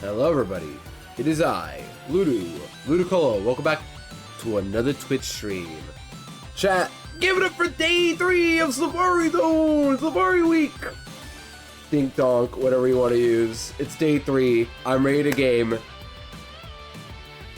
Hello everybody, it is I, Ludicolo. Welcome back to another Twitch stream. Chat, give it up for day 3 of Safari Zone, Safari Week. Dink donk, whatever you want to use. It's day 3, I'm ready to game.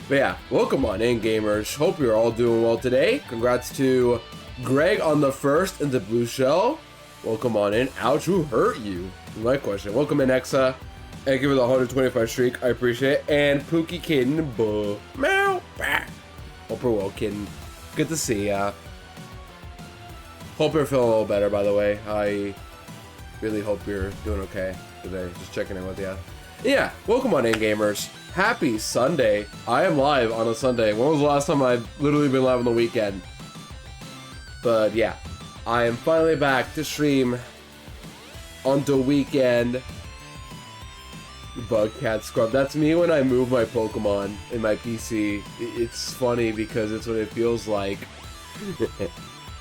But yeah, welcome on in gamers. Hope you're all doing well today. Congrats to Greg on the first in the blue shell. Welcome on in. Ouch, who hurt you? My question. Welcome in, Exa. Thank you for the 125 streak. I appreciate it. And Pookie Kitten. Buh. Meow. Bah. Hope you're well, Kitten. Good to see ya. Hope you're feeling a little better, by the way. I really hope you're doing okay today. Just checking in with ya. Yeah, welcome on in, gamers. Happy Sunday. I am live on a Sunday. When was the last time I've literally been live on the weekend? But yeah, I am finally back to stream on the weekend. Bug cat scrub. That's me when I move my Pokemon in my PC. It's funny because it's what it feels like.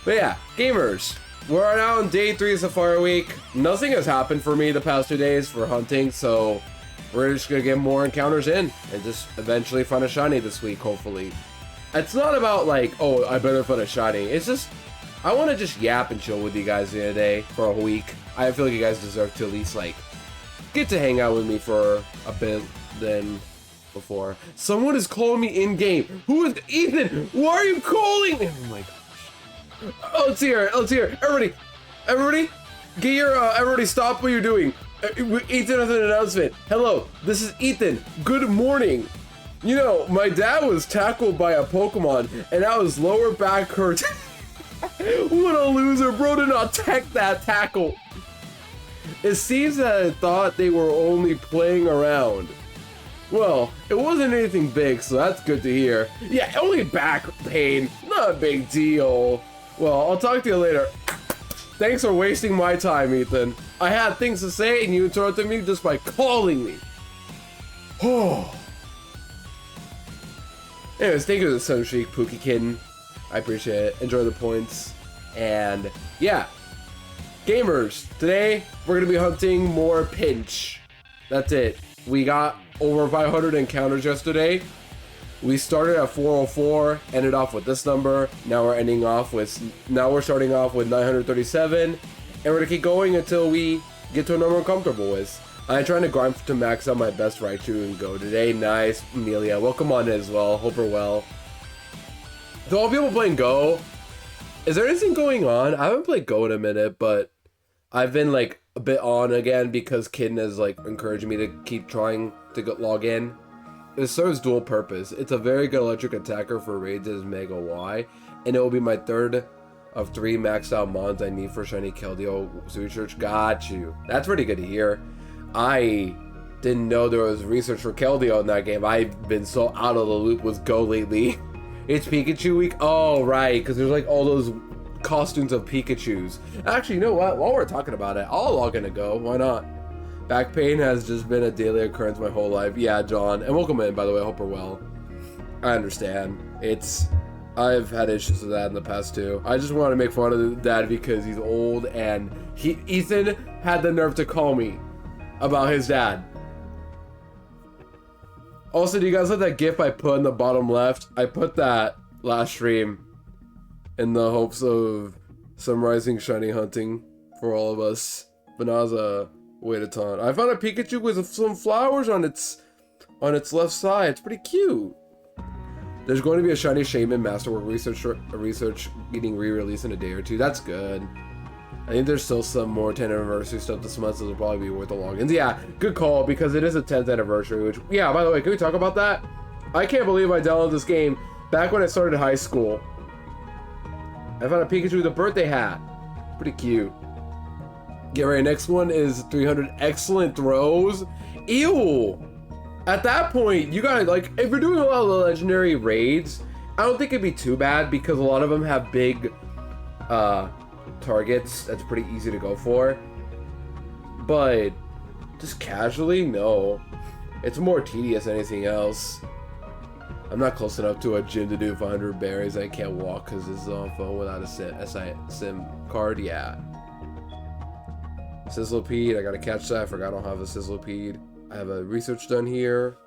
But yeah, gamers, we're now on day 3 of Safari Week. Nothing has happened for me the past 2 days for hunting, so we're just gonna get more encounters in and just eventually find a shiny this week, hopefully. It's not about like, oh, I better find a shiny. It's just, I want to just yap and chill with you guys the other day for a week. I feel like you guys deserve to at least like get to hang out with me for a bit than before. Someone is calling me in game. Who is Ethan? Why are you calling me? Oh my gosh. Oh, it's here. Oh, it's here. Everybody, get your everybody stop what you're doing. Ethan has an announcement. Hello, this is Ethan. Good morning. You know, my dad was tackled by a Pokemon, and now his lower back hurts. What a loser, bro! Did not tech that tackle. It seems that I thought they were only playing around. Well, it wasn't anything big, so that's good to hear. Yeah, only back pain. Not a big deal. Well, I'll talk to you later. Thanks for wasting my time, Ethan. I had things to say and you interrupted me just by calling me. Oh. Anyways, thank you to the Sunstreak, Pookie Kitten. I appreciate it. Enjoy the points. And yeah. Gamers, today we're going to be hunting more Pinch. That's it. We got over 500 encounters yesterday. We started at 404, ended off with this number. Now we're starting off with 937, and we're gonna keep going until we get to a number I'm comfortable with. I'm trying to grind to max out my best Raichu and Go today. Nice, Amelia. Welcome on in as well. Hope you're well. To all people playing Go, is there anything going on? I haven't played Go in a minute, but I've been like a bit on again because Kitten is like encouraging me to keep trying to log in. It serves dual purpose. It's a very good electric attacker for raids as Mega Y, and it will be my 3rd of 3 maxed out mons I need for Shiny Keldeo research. Got you. That's pretty good to hear. I didn't know there was research for Keldeo in that game. I've been so out of the loop with Go lately. It's Pikachu week? Oh, right, because there's like all those costumes of Pikachus. Actually, you know what? While we're talking about it, I'll log in to Go. Why not? Back pain has just been a daily occurrence my whole life. Yeah, John. And welcome in, by the way. I hope you're well. I understand. I've had issues with that in the past too. I just want to make fun of the dad because he's old and Ethan had the nerve to call me about his dad. Also, do you guys like that GIF I put in the bottom left? I put that last stream in the hopes of summarizing shiny hunting for all of us. But now a wait a ton. I found a Pikachu with some flowers on its left side. It's pretty cute. There's going to be a shiny Shaman Masterwork research getting re-released in a day or two. That's good. I think there's still some more 10th anniversary stuff this month, so it'll probably be worth the logins. Yeah, good call, because it is a 10th anniversary, which, yeah, by the way, can we talk about that? I can't believe I downloaded this game back when I started high school. I found a Pikachu with a birthday hat. Pretty cute. Get ready, next one is 300 excellent throws. Ew! At that point, you gotta, like, if you're doing a lot of the legendary raids, I don't think it'd be too bad because a lot of them have big targets that's pretty easy to go for. But just casually, no. It's more tedious than anything else. I'm not close enough to a gym to do 500 berries. I can't walk because this is on phone without a SIM card. Yeah. Sizzlipede, I gotta catch that. I forgot I don't have a Sizzlipede. I have a research done here.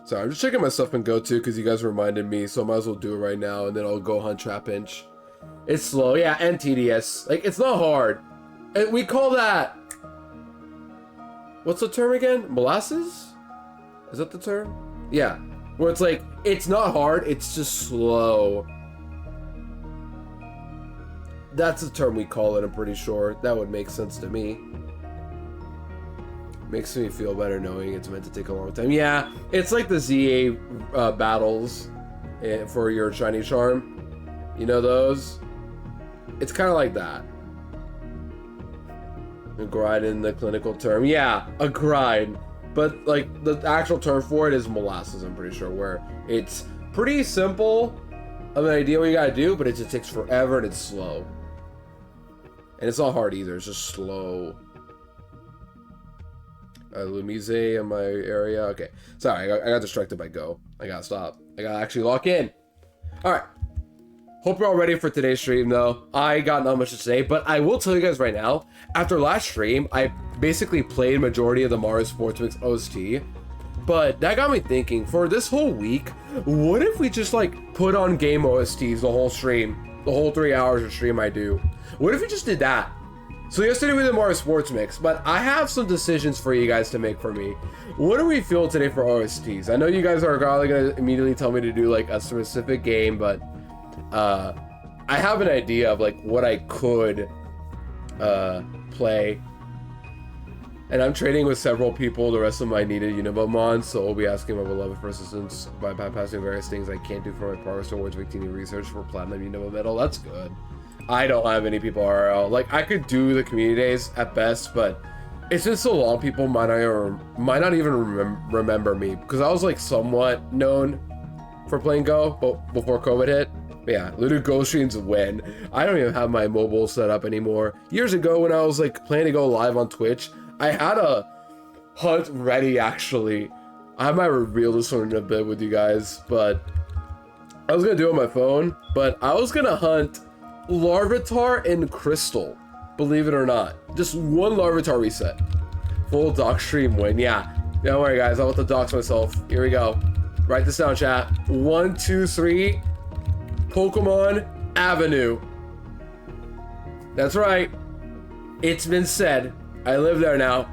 Sorry, I'm just checking my stuff in Go too because you guys reminded me, so I might as well do it right now, and then I'll go hunt Trapinch. It's slow, yeah, and tedious. Like, it's not hard. And we call that... What's the term again? Molasses? Is that the term? Yeah. Where it's like, it's not hard, it's just slow. That's the term we call it, I'm pretty sure. That would make sense to me. Makes me feel better knowing it's meant to take a long time. Yeah, it's like the ZA battles for your shiny charm. You know those? It's kind of like that. A grind in the clinical term. Yeah, a grind. But like the actual term for it is molasses, I'm pretty sure, where it's pretty simple of an idea what you gotta do, but it just takes forever and it's slow. And it's not hard either, it's just slow. Lumise in my area. Okay, sorry, I got distracted by Go. I gotta stop. I gotta actually lock in. Alright. Hope you're all ready for today's stream, though. I got not much to say, but I will tell you guys right now, after last stream, I basically played majority of the Mario Sports Mix OST, but that got me thinking, for this whole week, what if we just, like, put on game OSTs the whole stream? The whole 3 hours of stream I do. What if we just did that? So yesterday we did Mario Sports Mix, but I have some decisions for you guys to make for me. What do we feel today for OSTs? I know you guys are probably gonna immediately tell me to do like a specific game, but I have an idea of like what I could play. And I'm trading with several people the rest of my needed Unibomon, so I'll be asking my beloved for assistance by bypassing various things I can't do for my progress towards Victini research for Platinum Unibom Medal. That's good. I don't have any people RL. Like, I could do the community days at best, but it's been so long, people might not even remember me, because I was like somewhat known for playing Go before COVID hit. But yeah, Ludo Go streams win. I don't even have my mobile set up anymore. Years ago when I was like planning to go live on Twitch, I had a hunt ready actually. I might reveal this one in a bit with you guys, but I was gonna do it on my phone, but I was gonna hunt Larvitar and Crystal, believe it or not. Just one Larvitar reset. Full doc stream win. Yeah, don't worry guys, I'm about to dox myself. Here we go. Write this down, chat. 1, 2, 3. Pokemon Avenue. That's right. It's been said. I live there now.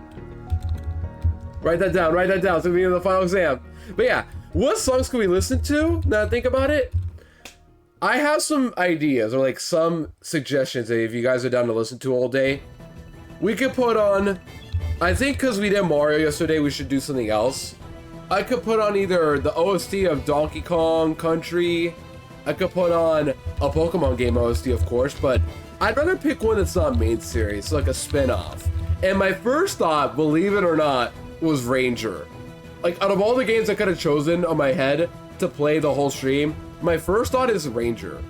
Write that down, write that down. It's gonna be in the final exam. But yeah, what songs can we listen to? Now think about it. I have some ideas or like some suggestions that if you guys are down to listen to all day, we could put on, I think because we did Mario yesterday, we should do something else. I could put on either the OST of Donkey Kong Country. I could put on a Pokemon game OST, of course, but I'd rather pick one that's not main series, like a spin-off. And my first thought, believe it or not, was Ranger. Like, out of all the games I could have chosen on my head to play the whole stream, my first thought is Ranger.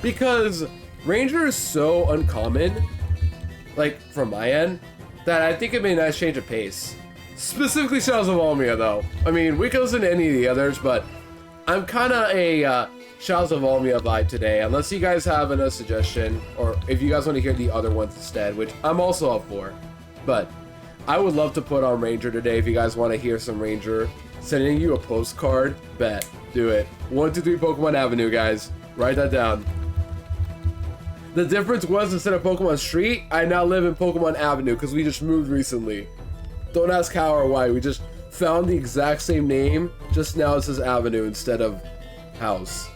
Because Ranger is so uncommon, like, from my end, that I think it'd be a nice change of pace. Specifically Shadows of Almia, though. I mean, we can listen to any of the others, but I'm kind of a Shadows of Almia vibe today, unless you guys have a suggestion, or if you guys want to hear the other ones instead, which I'm also up for. But I would love to put on Ranger today if you guys want to hear some Ranger. Sending you a postcard, bet. Do it. 1, 2, 3 Pokemon Avenue, guys. Write that down. The difference was, instead of Pokemon Street, I now live in Pokemon Avenue because we just moved recently. Don't ask how or why. We just found the exact same name. Just now it says Avenue instead of house.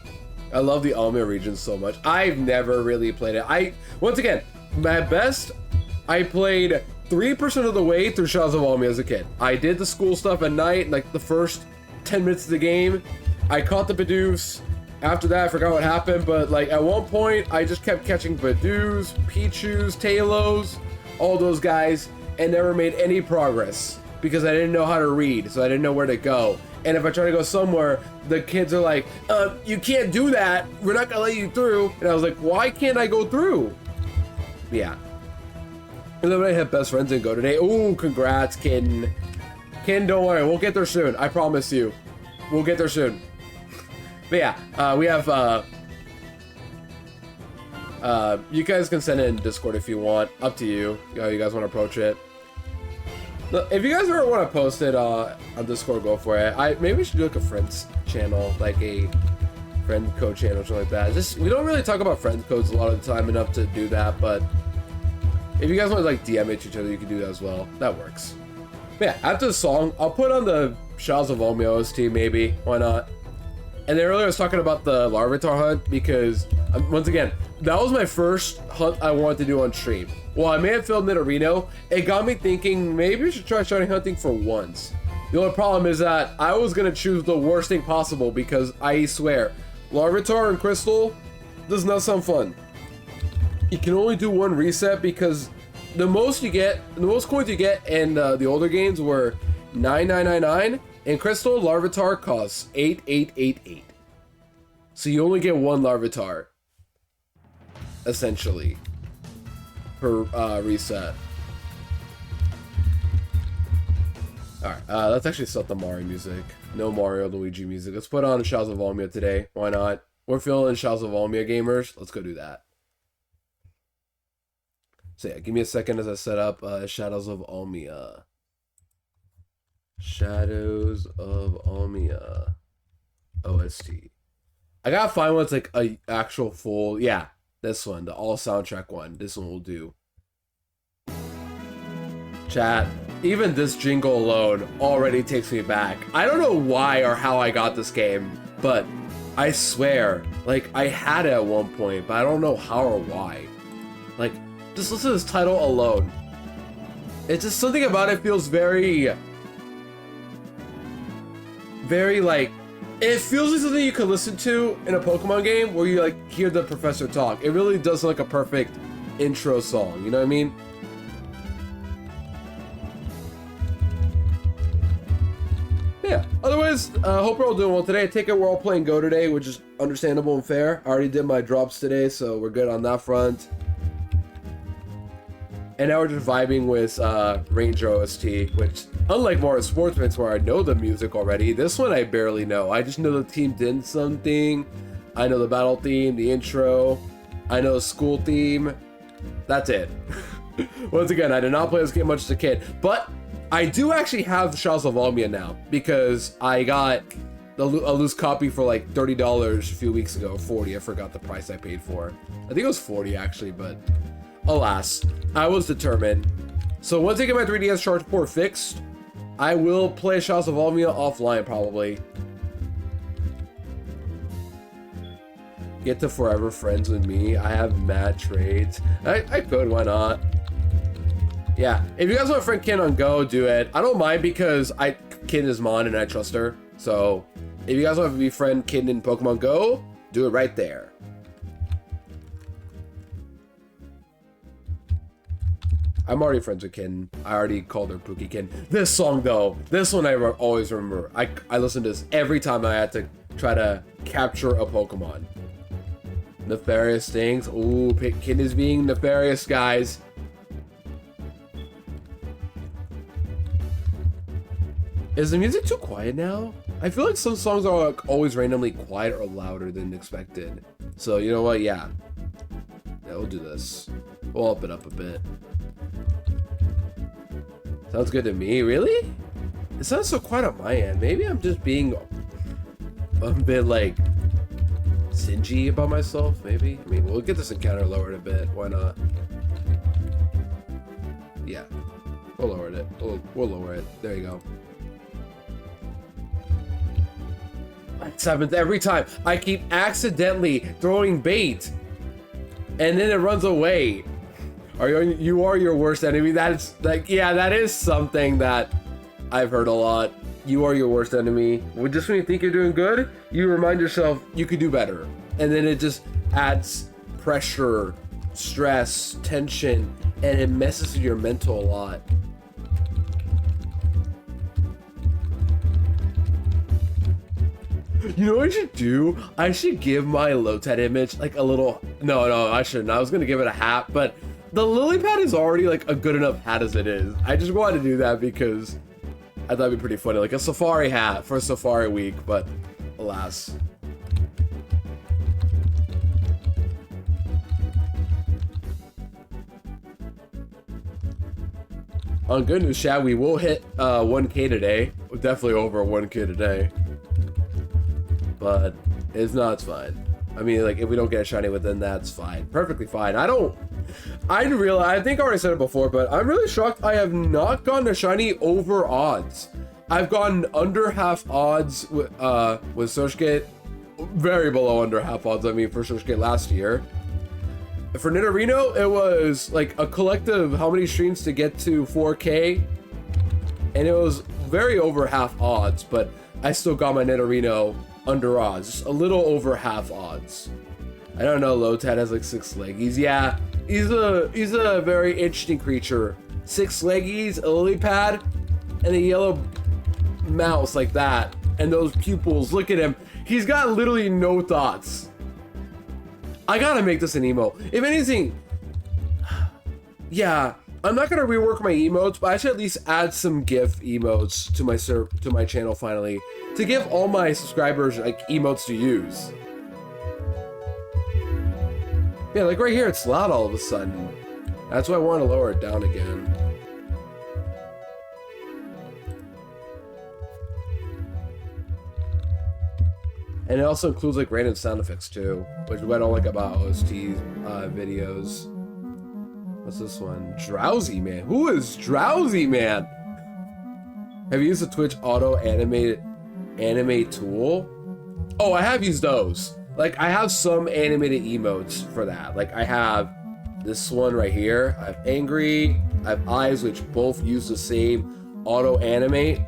I love the Almia region so much. I've never really played it. Once again, my best, I played 3% of the way through Shadows of Almia as a kid. I did the school stuff at night, like the first 10 minutes of the game. I caught the Bidoos. After that, I forgot what happened, but like at one point, I just kept catching Bidoos, Pichus, Talos, all those guys, and never made any progress because I didn't know how to read, so I didn't know where to go. And if I try to go somewhere, the kids are like, you can't do that. We're not gonna let you through. And I was like, why can't I go through? Yeah. And then I have best friends and go today. Ooh, congrats, Ken. Ken, don't worry. We'll get there soon. I promise you. We'll get there soon. But yeah, we have, you guys can send it in Discord if you want. Up to you, how you guys want to approach it. If you guys ever want to post it on Discord, go for it. Maybe we should do like a friends channel, like a friend code channel or something like that. Just we don't really talk about friend codes a lot of the time enough to do that, but if you guys want to like DM it to each other, you can do that as well. That works. But yeah, after the song, I'll put on the Shadows of Olmi OST maybe. Why not? And then earlier I was talking about the Larvitar hunt because, once again, that was my first hunt I wanted to do on stream. While I may have filmed it at Reno, it got me thinking maybe we should try shiny hunting for once. The only problem is that I was going to choose the worst thing possible because I swear, Larvitar and Crystal does not sound fun. You can only do one reset because the most coins you get in the older games were 9999. In Crystal, Larvitar costs 8888. So you only get one Larvitar, essentially, per reset. Alright, let's actually set the Mario music. No Mario Luigi music. Let's put on Shadows of Olmia today. Why not? We're feeling Shadows of Olmia gamers. Let's go do that. So yeah, give me a second as I set up Shadows of Olmia. Shadows of Olmia OST. I gotta find one that's like a actual full, yeah, this one, the all soundtrack one. This one will do. Chat, even this jingle alone already takes me back. I don't know why or how I got this game, but I swear, like I had it at one point, but I don't know how or why. Like, just listen to this title alone. It's just something about it feels very like, it feels like something you could listen to in a Pokemon game where you like hear the professor talk. It really does sound like a perfect intro song, you know what I mean? Yeah, otherwise, hope we're all doing well today. I take it we're all playing Go today, which is understandable and fair. I already did my drops today, so we're good on that front. And now we're just vibing with Ranger OST, which, unlike Mario Sportsman's where I know the music already, this one I barely know. I just know the team did something. I know the battle theme, the intro. I know the school theme. That's it. Once again, I did not play this game much as a kid, but I do actually have the Shadows of Olmia now because I got a loose copy for like $30 a few weeks ago, 40. I forgot the price I paid for. I think it was 40 actually, but alas, I was determined. So once I get my 3DS charge port fixed, I will play Shadows of Olmia offline probably. Get to forever friends with me. I have mad trades. I could, why not? Yeah, if you guys want a friend Kin on Go, do it. I don't mind because Kin is Mon and I trust her. So if you guys want to be friend Kin in Pokemon Go, do it right there. I'm already friends with Kin. I already called her Pookie Kin. This song though, this one I always remember. I listen to this every time I had to try to capture a Pokemon. Nefarious things. Ooh, Kin is being nefarious, guys. Is the music too quiet now? I feel like some songs are like always randomly quiet or louder than expected. So you know what? Yeah, we'll do this. We'll up it up a bit. Sounds good to me. Really? It sounds so quiet on my end. Maybe I'm just being a bit like stingy about myself. Maybe. I mean, we'll get this encounter lowered a bit. Why not? Yeah, we'll lower it. We'll lower it. There you go. 7th every time. I keep accidentally throwing bait, and then it runs away. You are your worst enemy. That's like, yeah, that is something that I've heard a lot. You are your worst enemy. Just when you think you're doing good, you remind yourself you could do better, and then it just adds pressure, stress, tension, and it messes with your mental a lot. You know what I should do? I should give my Lotad image like a little... No, I shouldn't. I was going to give it a hat, but the lily pad is already like a good enough hat as it is. I just wanted to do that because I thought it'd be pretty funny. Like a safari hat for Safari Week, but alas. On good news, chat, we will hit 1K today. Definitely over 1K today. But it's not, it's fine. I mean, like, if we don't get a shiny within that, it's fine. Perfectly fine. I didn't realize, I think I already said it before, but I'm really shocked I have not gotten a shiny over odds. I've gotten under half odds with Surskit. Very below under half odds, I mean, for Surskit last year. For Nidorino, it was like a collective how many streams to get to 4K, and it was very over half odds, but I still got my Nidorino under odds, just a little over half odds. I don't know, Lotad has like 6 leggies. Yeah, he's a very interesting creature. 6 leggies, a lily pad, and a yellow mouse like that, and those pupils. Look at him. He's got literally no thoughts. I gotta make this an emo. If anything, yeah, I'm not gonna rework my emotes, but I should at least add some GIF emotes to my channel finally, to give all my subscribers like emotes to use. Yeah, like right here, it's loud all of a sudden. That's why I want to lower it down again. And it also includes like random sound effects too, which I don't like about OST videos. What's this one? Drowsy Man. Who is Drowsy Man? Have you used the Twitch auto animate tool? Oh, I have used those. Like, I have some animated emotes for that. Like, I have this one right here. I have Angry. I have Eyes, which both use the same auto animate.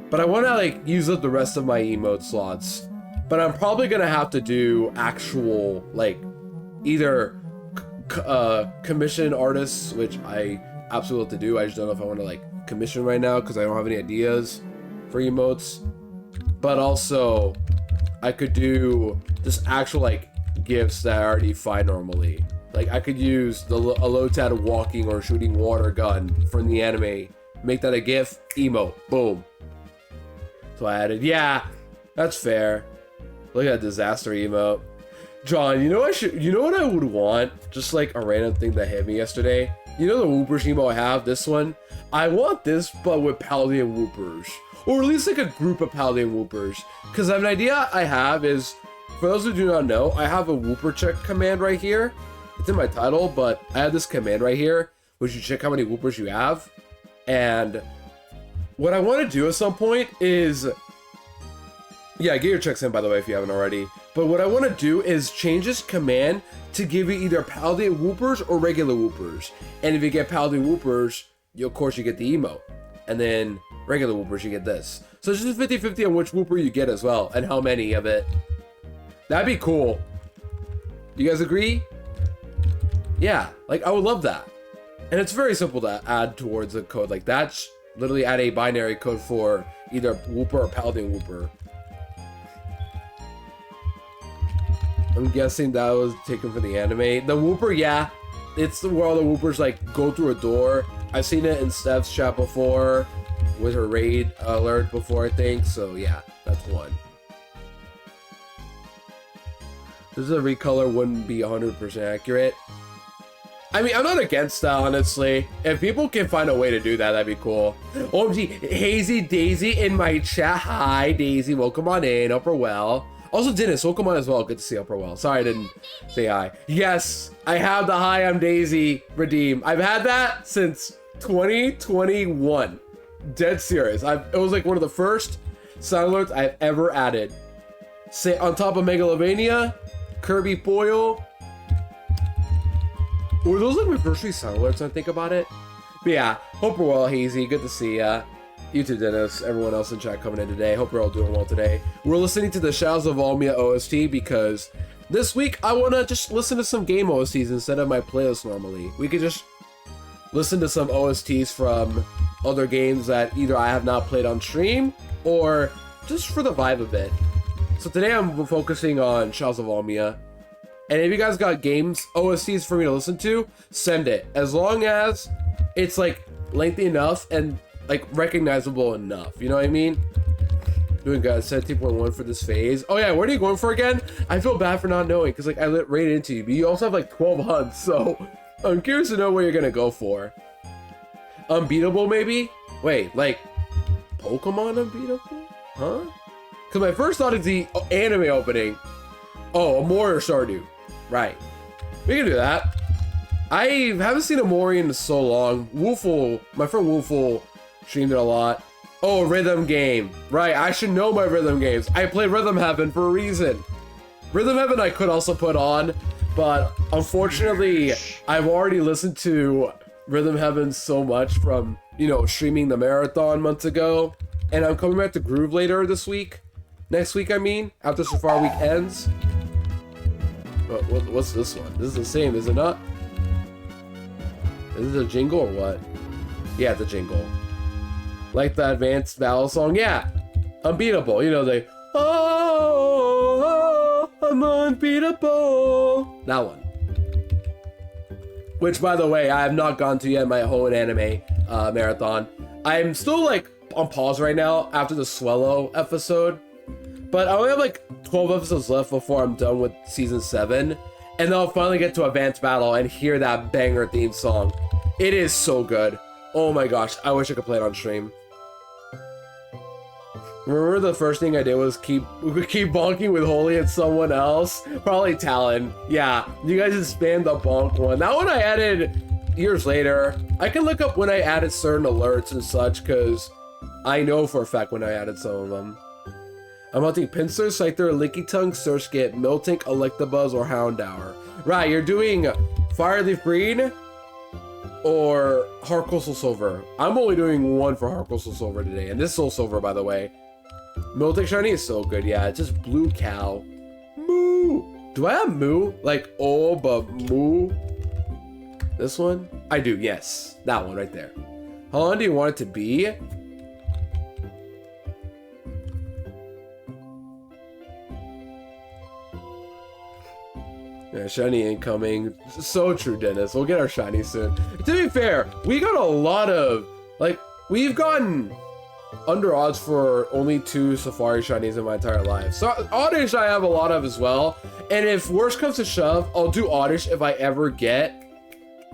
But I want to like use up the rest of my emote slots. But I'm probably gonna have to do actual like either commission artists, which I absolutely have to do. I just don't know if I want to like commission right now because I don't have any ideas for emotes. But also, I could do just actual like GIFs that I already find normally. Like I could use a Lotad walking or shooting water gun from the anime, make that a GIF, emote, boom. So I added, yeah, that's fair. Look at that disaster emote. John, you know what I would want? Just like a random thing that hit me yesterday. You know the Whoopers emote I have, this one? I want this, but with Paladin Whoopers. Or at least like a group of Paladin Whoopers. Because an idea I have is, for those who do not know, I have a Whooper check command right here. It's in my title, but I have this command right here, which you check how many Whoopers you have. And what I want to do at some point is, yeah, get your checks in by the way if you haven't already. But what I want to do is change this command to give you either Paladin Whoopers or regular Whoopers. And if you get Paladin Whoopers, of course you get the emote. And then regular Whoopers, you get this. So it's just 50-50 on which Whooper you get as well, and how many of it. That'd be cool. You guys agree? Yeah, like I would love that. And it's very simple to add towards a code like that. Literally add a binary code for either Whooper or Paladin Whooper. I'm guessing that was taken from the anime. The Whooper, yeah. It's where all the Whoopers like go through a door. I've seen it in Steph's chat before with her raid alert before, I think. So yeah, that's one. This is a recolor wouldn't be 100% accurate. I mean, I'm not against that, honestly. If people can find a way to do that, that'd be cool. OMG, Hazy Daisy in my chat. Hi, Daisy. Welcome on in. Hope you're well. Also, Dennis, welcome on as well. Good to see you. Hope you're well. Sorry I didn't say hi. Yes, I have the Hi, I'm Daisy redeem. I've had that since 2021. Dead serious. It was like one of the first sound alerts I've ever added. Say on top of Megalovania, Kirby Foil. Were those like my first 3 sound alerts when I think about it? But yeah, hope you're well, Hazy. Good to see ya. You too, Dennis. Everyone else in chat coming in today. Hope you're all doing well today. We're listening to the Shadows of Almia OST because this week I want to just listen to some game OSTs instead of my playlist normally. We could just listen to some OSTs from other games that either I have not played on stream or just for the vibe of it. So today I'm focusing on Shadows of Almia. And if you guys got games, OSTs for me to listen to, send it. As long as it's like lengthy enough and like recognizable enough. You know what I mean? Doing good. 17.1 for this phase. Oh yeah, what are you going for again? I feel bad for not knowing because like I rated into you, but you also have like 12 hunts, so I'm curious to know what you're gonna go for. Unbeatable, maybe? Wait, like, Pokemon Unbeatable? Huh? Because my first thought is the anime opening. Oh, Amori or Stardew. Right. We can do that. I haven't seen Amori in so long. Woofle, my friend Woofle streamed it a lot. Oh, rhythm game. Right, I should know my rhythm games. I play Rhythm Heaven for a reason. Rhythm Heaven I could also put on, but unfortunately, I've already listened to Rhythm Heaven so much from, you know, streaming the marathon months ago. And I'm coming back to Groove later this week. Next week, I mean, after Safari Week ends. What's this one? This is the same, is it not? Is it a jingle or what? Yeah, it's a jingle. Like the advanced battle song? Yeah. Unbeatable. You know, they... Oh, I'm unbeatable. That one. Which, by the way, I have not gone to yet my whole anime marathon. I'm still, like, on pause right now after the Swallow episode. But I only have, like, 12 episodes left before I'm done with Season 7. And then I'll finally get to Advanced Battle and hear that banger theme song. It is so good. Oh my gosh, I wish I could play it on stream. Remember the first thing I did was keep bonking with Holy and someone else? Probably Talon. Yeah, you guys just spammed the bonk one. That one I added years later. I can look up when I added certain alerts and such, because I know for a fact when I added some of them. I'm hunting Pinsir, Scyther, Licky Tongue, Surskit, Miltank, Electabuzz, or Houndour. Right, you're doing Fireleaf Green or Heart Crystal Silver. I'm only doing one for Heart Crystal Silver today, and this is Soul Silver, by the way. Miltank Shiny is so good, yeah. It's just Blue Cow. Moo! Do I have Moo? Like, oh, but Moo? This one? I do, yes. That one right there. How long do you want it to be? Yeah, shiny incoming. So true, Dennis. We'll get our shiny soon. To be fair, we got a lot of, like, we've gotten under odds for only 2 Safari shinies in my entire life. So Oddish I have a lot of as well. And if worse comes to shove, I'll do Oddish if I ever get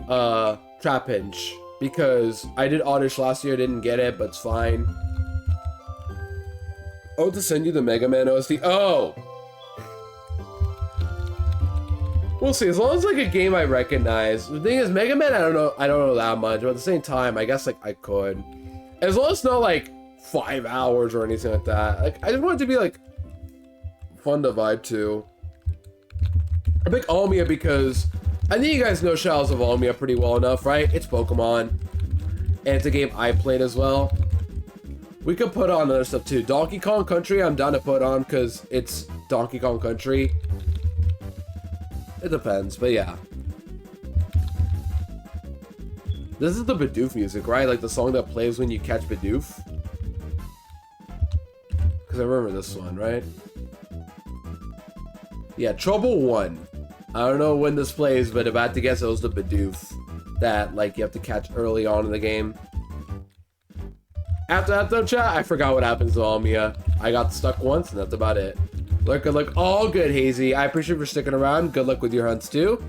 Trapinch. Because I did Oddish last year, didn't get it, but it's fine. Oh, to send you the Mega Man OST. Oh! We'll see. As long as like a game I recognize. The thing is, Mega Man, I don't know that much, but at the same time, I guess like I could. As long as it's not like 5 hours or anything like that. Like I just want it to be like fun to vibe to. I pick Almia because I think you guys know Shadows of Almia pretty well enough, right? It's Pokemon, and it's a game I played as well. We could put on other stuff too. Donkey Kong Country, I'm down to put on because it's Donkey Kong Country. It depends, but yeah. This is the Bidoof music, right? Like the song that plays when you catch Bidoof. Because I remember this one, right? Yeah, Trouble 1. I don't know when this plays, but if I had to guess, it was the Bidoof that like you have to catch early on in the game. After that though, chat, I forgot what happens to Almia. I got stuck once, and that's about it. Good luck. All good, Hazy. I appreciate you for sticking around. Good luck with your hunts, too.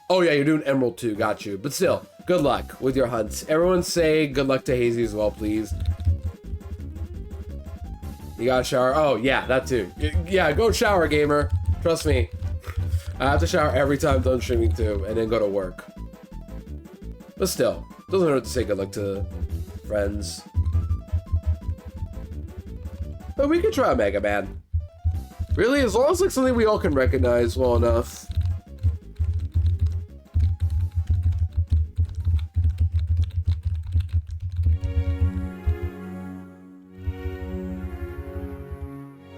Oh, yeah, you're doing Emerald, too. Got you. But still, good luck with your hunts. Everyone say good luck to Hazy as well, please. You got a shower? Oh, yeah, that, too. Yeah, go shower, gamer. Trust me. I have to shower every time I'm done streaming, too, and then go to work. But still, doesn't hurt to say good luck to friends. But we could try a Mega Man. Really, as long as it's like something we all can recognize well enough.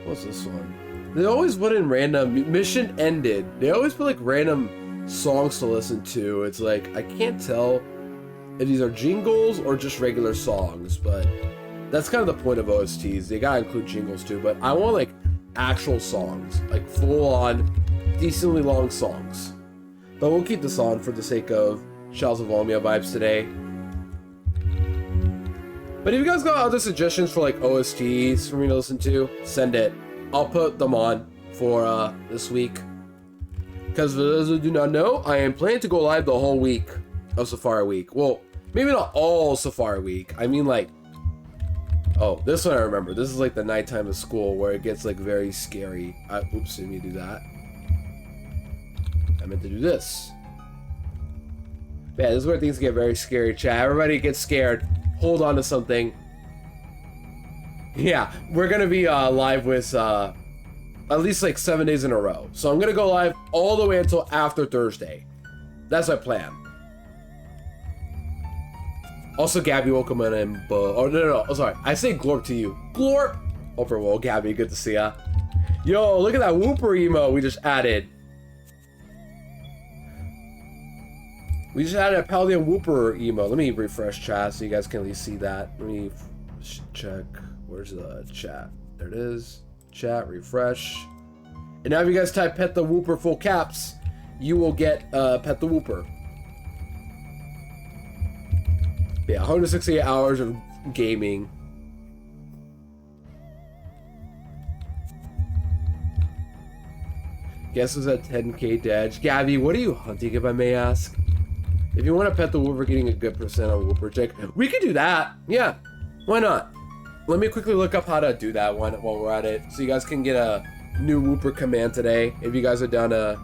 What's this one? They always put in random mission ended. They always put like random songs to listen to. It's like I can't tell if these are jingles or just regular songs, but that's kind of the point of OSTs. They gotta include jingles too, but I want like actual songs, like full-on, decently long songs. But we'll keep this on for the sake of Shadows of Almia vibes today. But if you guys got other suggestions for like OSTs for me to listen to, send it. I'll put them on for this week. Because for those who do not know, I am planning to go live the whole week of Safari Week. Well, Maybe not all Safari Week. I mean, like, oh, this one I remember. This is like the nighttime of school where it gets like very scary. Oops, didn't mean to do that. I meant to do this. Man, this is where things get very scary, chat. Everybody gets scared. Hold on to something. Yeah, we're gonna be live with at least like 7 days in a row. So I'm gonna go live all the way until after Thursday. That's my plan. Also, Gabby, welcome in. Oh, no. Oh, sorry. I say glorp to you. Glorp! Over well, Gabby, good to see ya. Yo, look at that Whooper emo we just added. We just added a Paladin Whooper emo. Let me refresh chat so you guys can at least see that. Let me check. Where's the chat? There it is. Chat, refresh. And now if you guys type Pet the Whooper full caps, you will get Pet the Whooper. Yeah, 168 hours of gaming. Guess was at 10k Dodge. Gabby, what are you hunting, if I may ask? If you want to pet the Whooper, getting a good percent on Whooper check, we could do that. Yeah, why not? Let me quickly look up how to do that one while we're at it, so you guys can get a new Whooper command today. If you guys are down to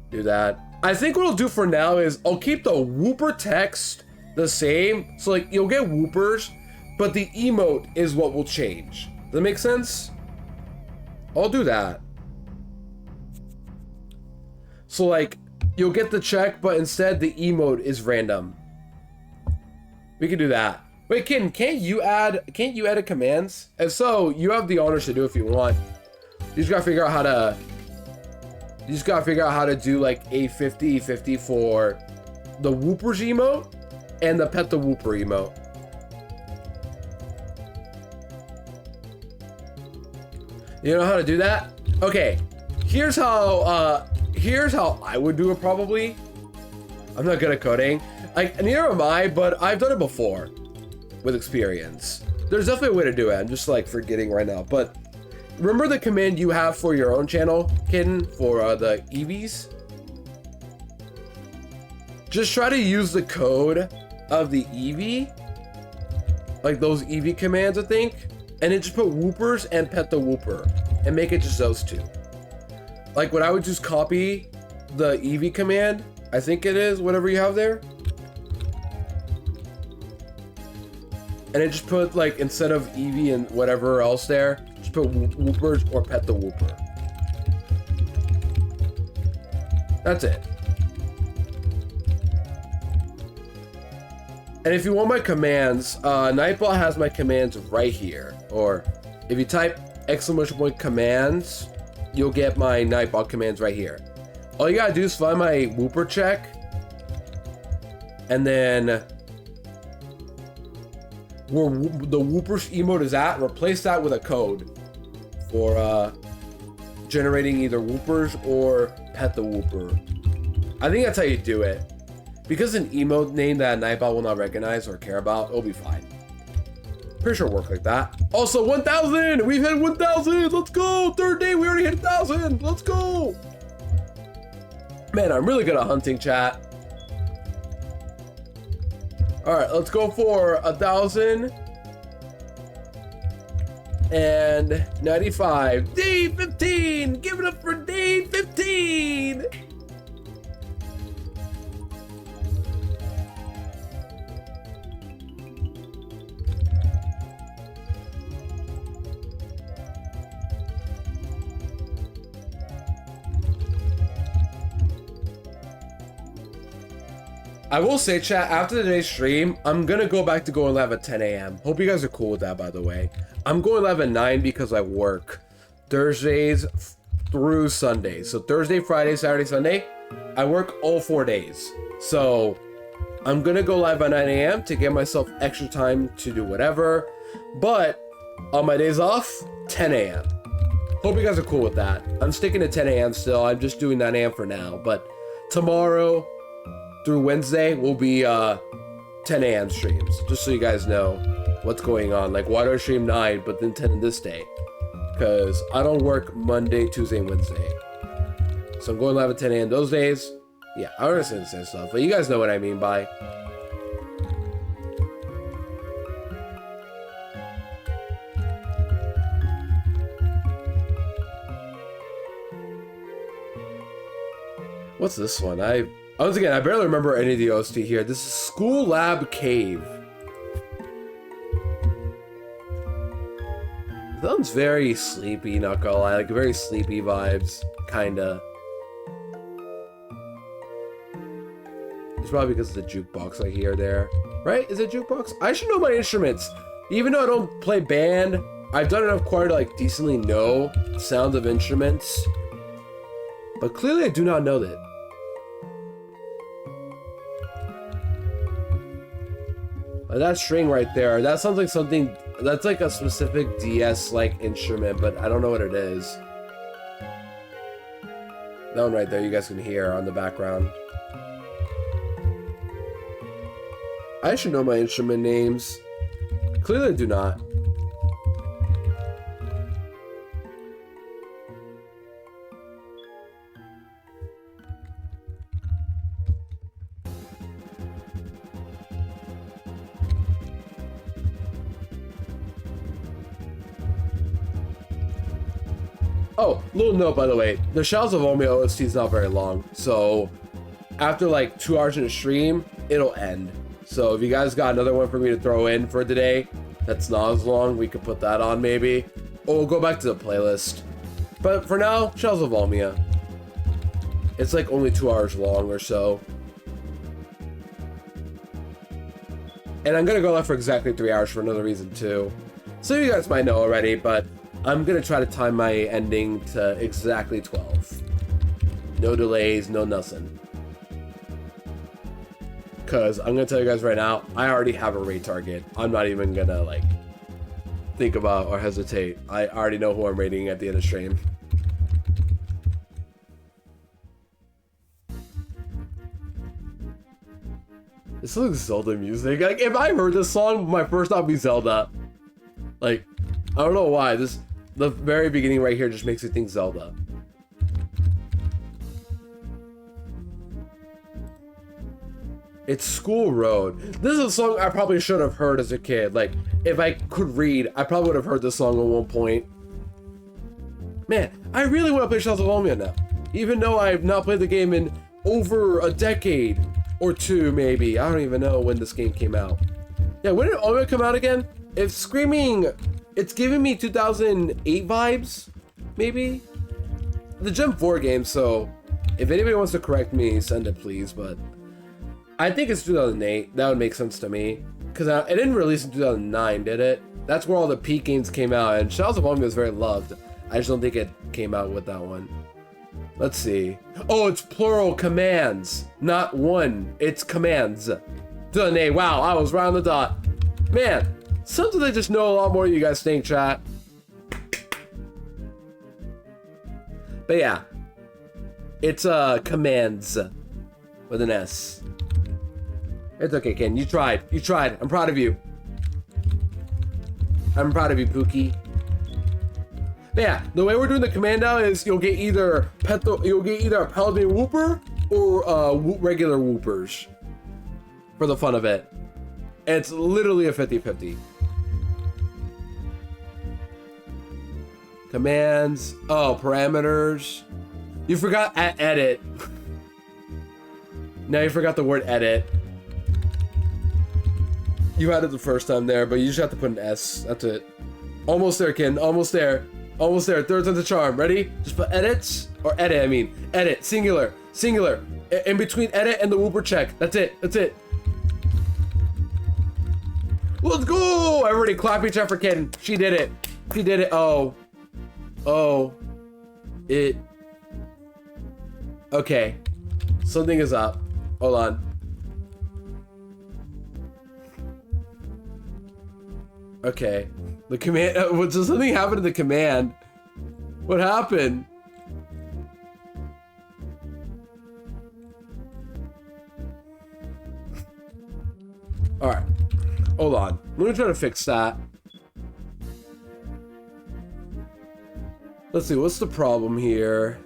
do that, I think what I'll do for now is I'll keep the Whooper text the same. So like you'll get Whoopers, but the emote is what will change. Does that make sense? I'll do that. So like you'll get the check, but instead the emote is random. We can do that. Wait, Kitten, can't you edit commands? If so, you have the honors to do if you want. You just gotta figure out how to do like a 50-50 for the Whoopers emote and the Pet the Whooper emote. You know how to do that? Okay, here's how I would do it probably. I'm not good at coding. Like, neither am I, but I've done it before with experience. There's definitely a way to do it. I'm just like forgetting right now, but remember the command you have for your own channel, Kitten, for the EVs? Just try to use the code of the EV, like those EV commands, I think, and then just put Whoopers and Pet the Whooper and make it just those two. Like what I would just copy the EV command, I think it is, whatever you have there, and then just put like, instead of EV and whatever else there, just put Whoopers or Pet the Whooper. That's it. And if you want my commands, Nightbot has my commands right here. Or if you type !commands, you'll get my Nightbot commands right here. All you gotta do is find my Whooper check, and then where the Whoopers emote is at, replace that with a code for generating either Whoopers or Pet the Whooper. I think that's how you do it. Because an emote name that Nightbot will not recognize or care about, it'll be fine. Pretty sure it'll work like that. Also, 1,000! We've hit 1,000! Let's go! Third day, we already hit 1,000! Let's go! Man, I'm really good at hunting, chat. Alright, let's go for 1,095. Day 15! Give it up for day 15! I will say, chat, after today's stream, I'm gonna go back to going live at 10 a.m. Hope you guys are cool with that, by the way. I'm going live at 9 because I work Thursdays through Sundays. So Thursday, Friday, Saturday, Sunday, I work all 4 days. So I'm gonna go live at 9 a.m. to give myself extra time to do whatever. But on my days off, 10 a.m. Hope you guys are cool with that. I'm sticking to 10 a.m. still. I'm just doing 9 a.m. for now. But tomorrow through Wednesday will be 10 a.m. streams, just so you guys know what's going on. Like, why do I stream 9 but then 10 this day? Because I don't work Monday, Tuesday, and Wednesday. So I'm going live at 10 a.m. those days. Yeah, I understand the same stuff, but you guys know what I mean by. What's this one? Once again, I barely remember any of the OST here. This is School Lab Cave. Sounds very sleepy, not gonna lie. Like, very sleepy vibes, kinda. It's probably because of the jukebox I hear there. Right? Is it jukebox? I should know my instruments. Even though I don't play band, I've done enough choir to, like, decently know sounds of instruments. But clearly I do not know that. That string right there, that sounds like something, that's like a specific DS-like instrument, but I don't know what it is. That one right there, you guys can hear on the background. I should know my instrument names. Clearly I do not. Oh, little note by the way, the Shadows of Omia OST is not very long, so after like 2 hours in a stream, it'll end. So if you guys got another one for me to throw in for today, that's not as long, we could put that on maybe. Or we'll go back to the playlist. But for now, Shadows of Omia. It's like only 2 hours long or so. And I'm gonna go live for exactly 3 hours for another reason too. So you guys might know already, but I'm gonna try to time my ending to exactly 12. No delays, no nothing. Cause I'm gonna tell you guys right now, I already have a raid target. I'm not even gonna like think about or hesitate. I already know who I'm raiding at the end of stream. This looks Zelda music. Like if I heard this song, my first thought would be Zelda. Like, I don't know why. The very beginning right here just makes me think Zelda. It's School Road. This is a song I probably should have heard as a kid. Like, if I could read, I probably would have heard this song at one point. Man, I really want to play Shadows of Omia now. Even though I've not played the game in over a decade or two, maybe. I don't even know when this game came out. Yeah, when did Omia come out again? It's screaming... It's giving me 2008 vibes, maybe? The Gen 4 game, so if anybody wants to correct me, send it please, but I think it's 2008. That would make sense to me. Because it didn't release in 2009, did it? That's where all the peak games came out, and Shadows of Omia is very loved. I just don't think it came out with that one. Let's see. Oh, it's plural commands, not one. It's commands. 2008. Wow, I was right on the dot. Man. Sometimes I just know a lot more than you guys think, chat. But yeah. It's commands with an S. It's okay, Ken. You tried. You tried. I'm proud of you. I'm proud of you, Pookie. But yeah, the way we're doing the command now is you'll get either a Paladin Whooper or regular Whoopers for the fun of it. And it's literally a 50-50. Commands. Oh, parameters. You forgot edit. Now you forgot the word edit. You had it the first time there, but you just have to put an S. That's it. Almost there, Ken. Almost there. Almost there. Third time's a charm. Ready? Just put edits. Or edit, I mean. Edit. Singular. Singular. In between edit and the Whooper check. That's it. That's it. Let's go! Everybody clap each other for Ken. She did it. She did it. Oh. Oh. It. Okay. Something is up. Hold on. Okay. The command. Does something happen to the command? What happened? Alright. Hold on. Let me try to fix that. Let's see. What's the problem here?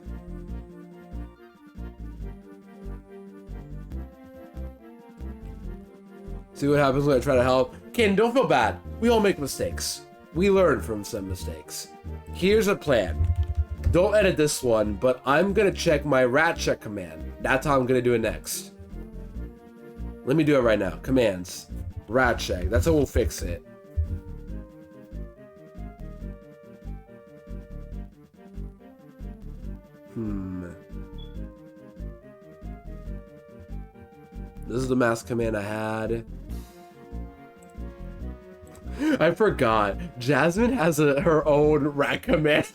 See what happens when I try to help. Ken, don't feel bad. We all make mistakes. We learn from some mistakes. Here's a plan. Don't edit this one, but I'm gonna check my rat check command. That's how I'm gonna do it next. Let me do it right now. Commands. Rat check. That's how we'll fix it. This is the mask command I had. I forgot. Jasmine has her own rat command.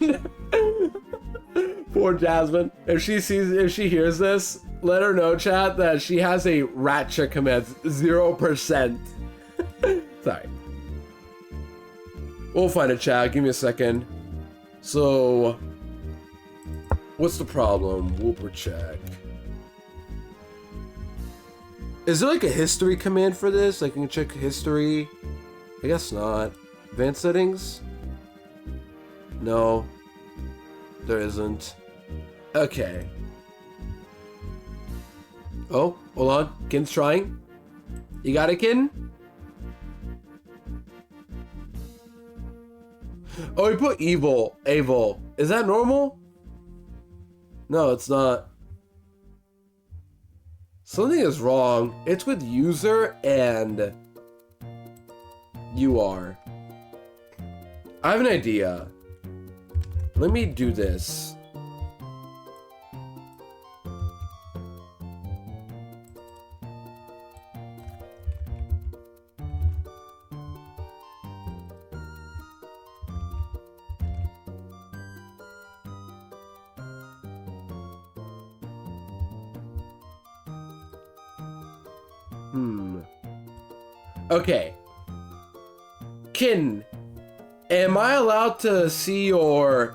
Poor Jasmine. If she hears this, let her know, chat, that she has a rat check command 0%. Sorry. We'll find a chat. Give me a second. So, what's the problem? Whooper check. Is there like a history command for this? Like, you can check history. I guess not. Advanced settings? No. There isn't. Okay. Oh, hold on. Kin's trying. You got it, Kin? Oh, we put evil. Evil. Is that normal? No, it's not. Something is wrong. It's with user and UR. I have an idea. Let me do this. Okay. Kin, am I allowed to see your...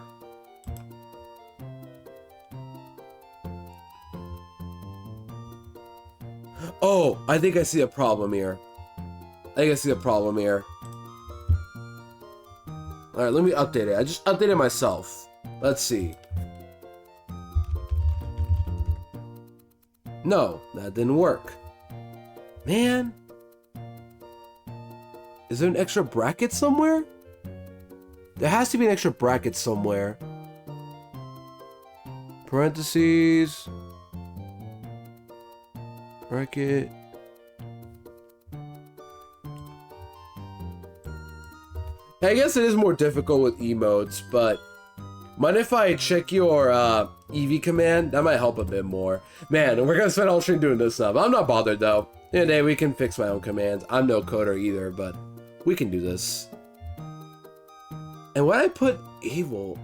Oh, I think I see a problem here. Alright, let me update it. I just updated myself. Let's see. No, that didn't work. Man. Is there an extra bracket somewhere? There has to be an extra bracket somewhere. Parentheses. Bracket. I guess it is more difficult with emotes, but mind if I check your EV command? That might help a bit more. Man, we're gonna spend all stream doing this stuff. I'm not bothered though. In a day, we can fix my own commands. I'm no coder either, but we can do this. And when I put evil,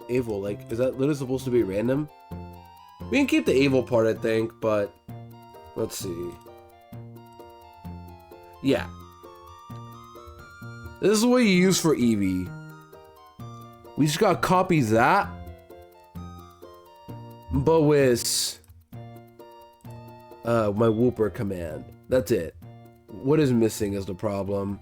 like, is that literally supposed to be random? We can keep the evil part, I think, but let's see. Yeah. This is what you use for Eevee. We just gotta copy that, but with my Whooper command. That's it. What is missing is the problem.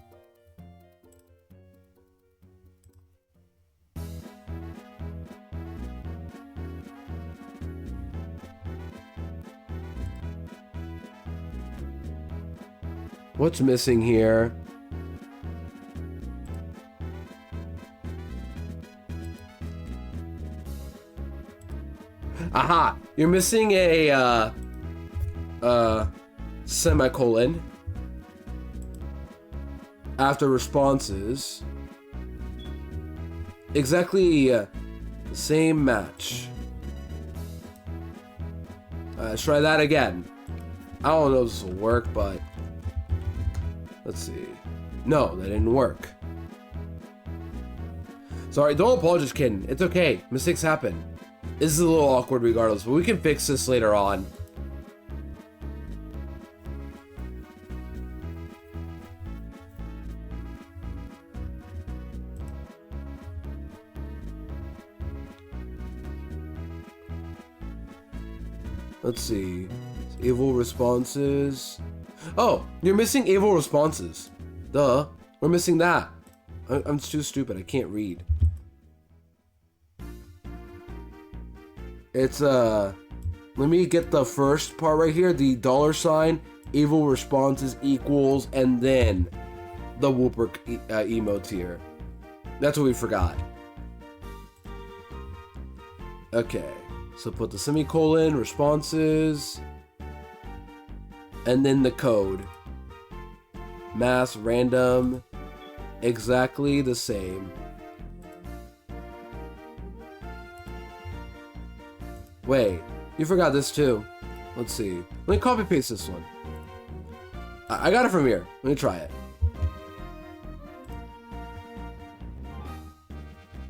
What's missing here? Aha! You're missing a semicolon after responses. Exactly the same match. Let's try that again. I don't know if this will work, but let's see. No, that didn't work. Sorry, don't apologize, kid. It's okay. Mistakes happen. This is a little awkward regardless, but we can fix this later on. Let's see. Evil responses. Oh, you're missing evil responses. Duh. We're missing that. I'm too stupid. I can't read. It's let me get the first part right here, the $, evil responses equals, and then the Whooper emotes here. That's what we forgot. Okay, so put the semicolon, responses, and then the code. Mass, random, exactly the same. Wait, you forgot this too. Let's see. Let me copy paste this one. I got it from here. Let me try it.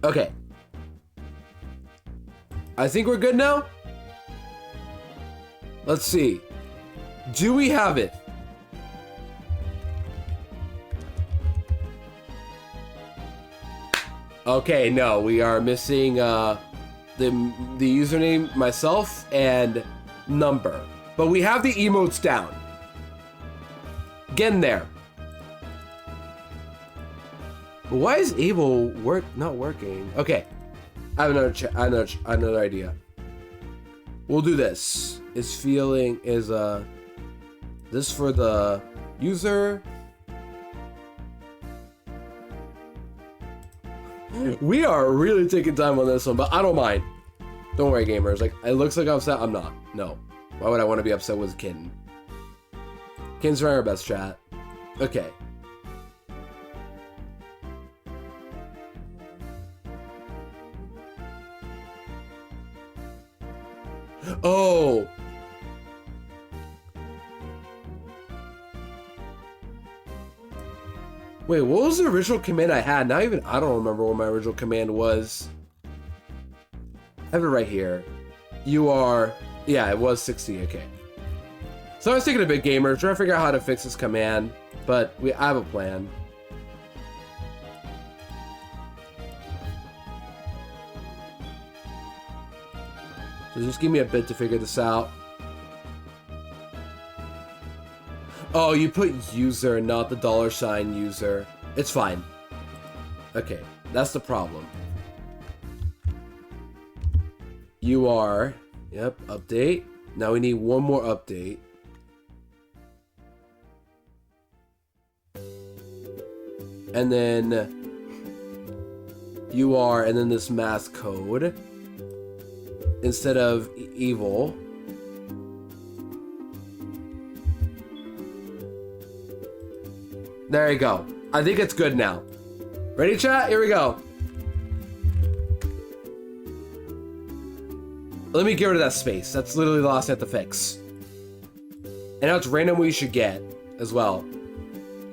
Okay. I think we're good now. Let's see. Do we have it? Okay, no, we are missing the username, myself, and number. But we have the emotes down. Getting there. But why is Able not working? Okay, I have another idea. We'll do this. Is this for the user? We are really taking time on this one, but I don't mind. Don't worry, gamers. Like, it looks like I'm upset. I'm not. No. Why would I want to be upset with Kitten? Kitten's trying our best, chat. Okay. Oh. Wait, what was the original command I had? Now even I don't remember what my original command was. I have it right here. You are... Yeah, it was 60, okay. So I was taking a bit, gamer, trying to figure out how to fix this command, but I have a plan. So just give me a bit to figure this out. Oh, you put user, not the $ user. It's fine. Okay, that's the problem. You are, yep, update. Now we need one more update. And then you are, and then this mask code. Instead of evil. There you go. I think it's good now. Ready, chat? Here we go. Let me get rid of that space. That's literally the last thing I have to fix. And now it's random what you should get as well.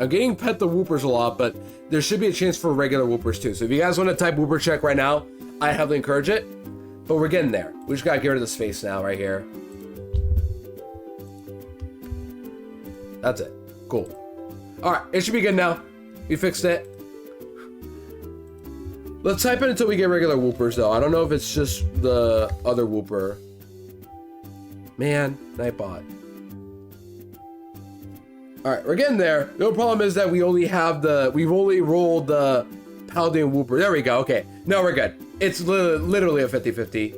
I'm getting pet the Whoopers a lot, but there should be a chance for regular Whoopers too. So if you guys want to type Whooper check right now, I heavily encourage it. But we're getting there. We just gotta get rid of the space now, right here. That's it. Cool. Alright, it should be good now. We fixed it. Let's type it until we get regular Whoopers, though. I don't know if it's just the other Whooper. Man, Nightbot. Alright, we're getting there. The problem is that we've only rolled the Paladin Whooper. There we go, okay. No, we're good. It's literally a 50-50.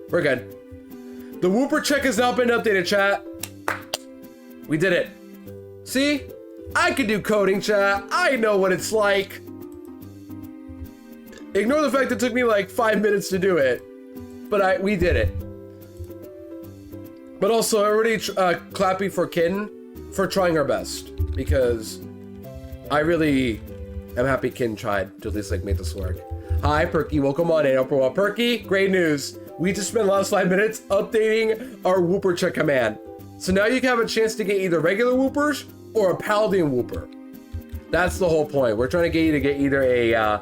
We're good. The Whooper check has now been updated, chat. We did it. See? I can do coding, chat. I know what it's like. Ignore the fact it took me like 5 minutes to do it. But we did it. But also, everybody clappy for Kitten for trying our best. Because I really am happy Kitten tried to at least like make this work. Hi, Perky. Welcome on in. Perky, great news. We just spent the last 5 minutes updating our Whooper check command. So now you can have a chance to get either regular Whoopers or a Paladin Whooper. That's the whole point. We're trying to get you to get either a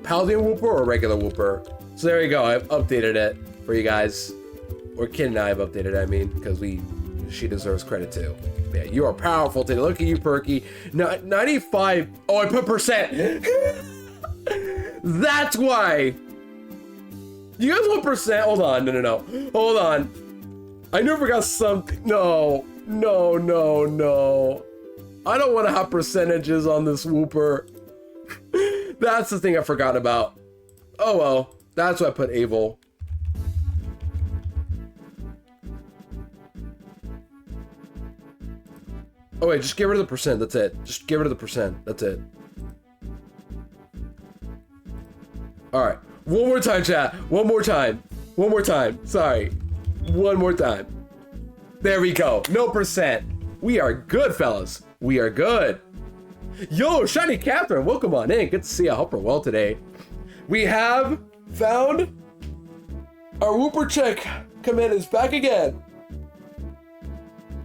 Paladin Whooper or a regular Whooper. So there you go. I've updated it for you guys. Or Kid and I have updated it, I mean, because she deserves credit too. Yeah, you are powerful today. Look at you, Perky. 95. Oh, I put percent. That's why. You guys want percent? Hold on. No. Hold on. I knew I forgot something. No. I don't want to have percentages on this Whooper. That's the thing I forgot about. Oh well. That's why I put Able. Oh wait, just get rid of the percent, that's it. Just get rid of the percent, that's it. Alright, one more time, chat. One more time. One more time, sorry. One more time. There we go, no percent. We are good, fellas. We are good. Yo, Shiny Catherine, welcome on in. Good to see you. I hope we're well today. We have found our Whooper chick. Command is back again.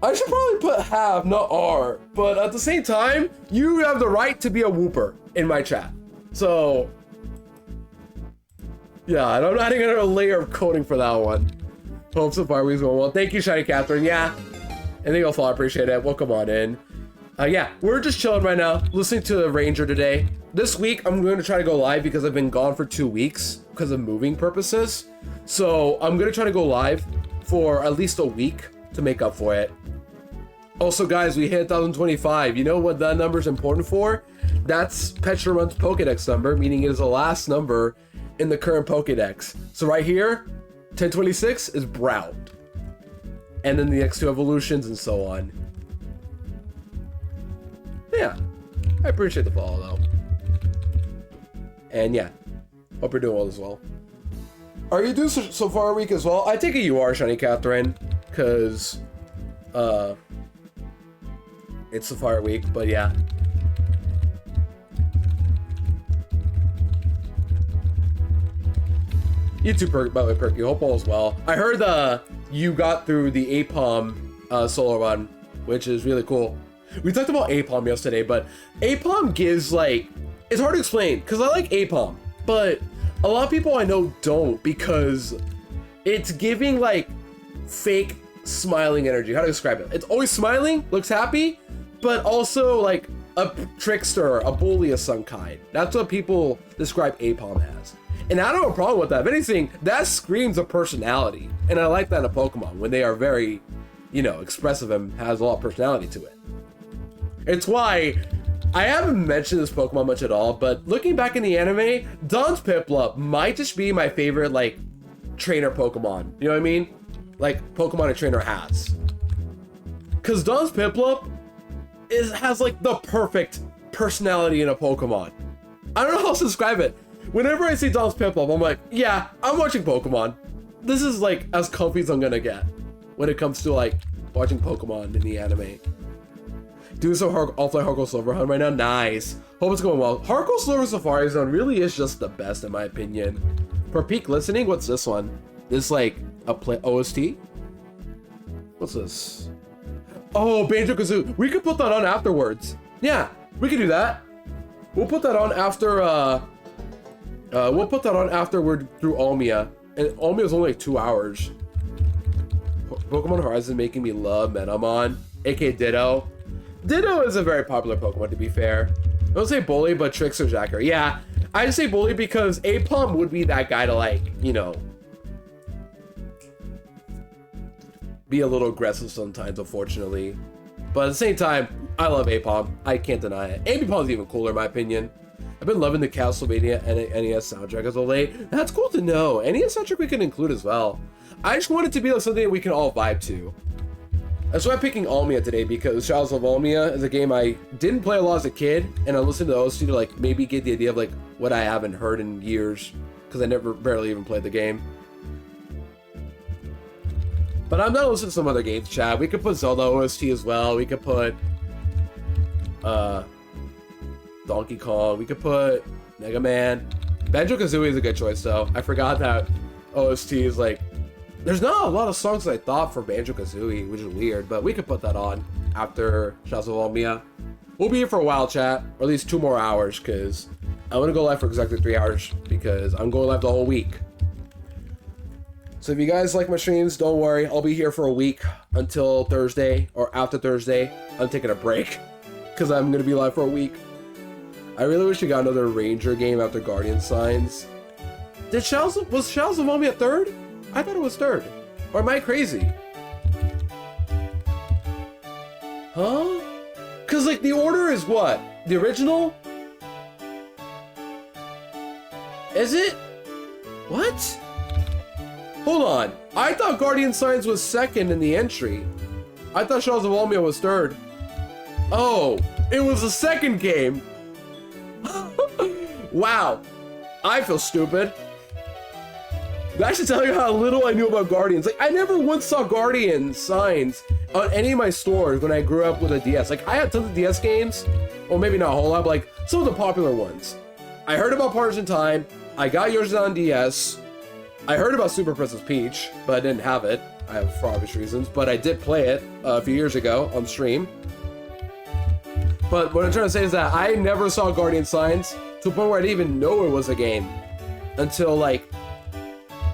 I should probably put have, not R, but at the same time, you have the right to be a Whooper in my chat. So, yeah, I'm adding another layer of coding for that one. Hope so far we're going well. Thank you, Shiny Catherine. Yeah, anything else, I appreciate it. Welcome on in. Yeah, we're just chilling right now, listening to the Ranger today. This week, I'm going to try to go live because I've been gone for 2 weeks because of moving purposes. So I'm going to try to go live for at least a week to make up for it. Also, guys, we hit 1025. You know what that number is important for? That's Petramon's Pokedex number, meaning it is the last number in the current Pokedex. So right here, 1026 is Brow. And then the next two evolutions and so on. Yeah, I appreciate the follow though. And yeah, hope you're doing well as well. Are you doing so far a week as well? I take it you are, Shiny Catherine, because it's Safari week, but yeah. You too, by the way, Perky. Hope all is well. I heard you got through the APOM solo run, which is really cool. We talked about APOM yesterday, but APOM gives, like, it's hard to explain because I like APOM, but a lot of people I know don't because it's giving, like, fake smiling energy. How to describe it? It's always smiling, looks happy, but also, like, a trickster, a bully of some kind. That's what people describe APOM as. And I don't have a problem with that. If anything, that screams a personality. And I like that in a Pokemon when they are very, you know, expressive and has a lot of personality to it. It's why I haven't mentioned this Pokemon much at all, but looking back in the anime, Don's Piplup might just be my favorite, like, trainer Pokemon. You know what I mean? Like, Pokemon a trainer has. Because Don's Piplup has, like, the perfect personality in a Pokemon. I don't know how else to describe it. Whenever I see Don's Piplup, I'm like, yeah, I'm watching Pokemon. This is, like, as comfy as I'm gonna get when it comes to, like, watching Pokemon in the anime. Doing some offline Hardcore Silver Hunt right now. Nice. Hope it's going well. Hardcore Silver Safari Zone really is just the best in my opinion. For peak listening, what's this one? This like a play OST? What's this? Oh, Banjo Kazooie. We could put that on afterwards. Yeah, we could do that. We'll put that on after we're through Almia. And Almia is only like 2 hours. Pokemon Horizon making me love Metamon, aka Ditto. Ditto is a very popular Pokemon, to be fair. I don't say Bully, but Trickster Jacker. Yeah, I say Bully because Apom would be that guy to, like, you know, be a little aggressive sometimes, unfortunately. But at the same time, I love Apom. I can't deny it. Apom is even cooler, in my opinion. I've been loving the Castlevania and NES soundtrack as of late. That's cool to know. NES soundtrack we can include as well. I just want it to be like something that we can all vibe to. That's why I'm picking Almia today, because Shadows of Almia is a game I didn't play a lot as a kid, and I listened to the OST to like maybe get the idea of like what I haven't heard in years, because I barely even played the game. But I'm not listening to some other games, chat. We could put Zelda OST as well. We could put Donkey Kong. We could put Mega Man. Banjo Kazooie is a good choice though. I forgot that OST is like, there's not a lot of songs I thought for Banjo Kazooie, which is weird, but we could put that on after Shadows of Almia. We'll be here for a while, chat, or at least 2 more hours, because I'm gonna go live for exactly 3 hours, because I'm going live the whole week. So if you guys like my streams, don't worry, I'll be here for a week until Thursday, or after Thursday. I'm taking a break, because I'm gonna be live for a week. I really wish we got another Ranger game after Guardian Signs. Was Shadows of Almia 3rd? I thought it was 3rd. Or am I crazy? Huh? Cause like the order is what? The original? Is it? What? Hold on. I thought Guardian Signs was 2nd in the entry. I thought Shadows of Almia was 3rd. Oh, it was the second game. Wow, I feel stupid. That should tell you how little I knew about Guardians. Like, I never once saw Guardians signs on any of my stores when I grew up with a DS. Like, I had tons of DS games. Well, maybe not a whole lot, but like some of the popular ones. I heard about Partners in Time. I got yours on DS. I heard about Super Princess Peach, but I didn't have it. I have for obvious reasons, but I did play it a few years ago on stream. But what I'm trying to say is that I never saw Guardian signs to the point where I didn't even know it was a game until like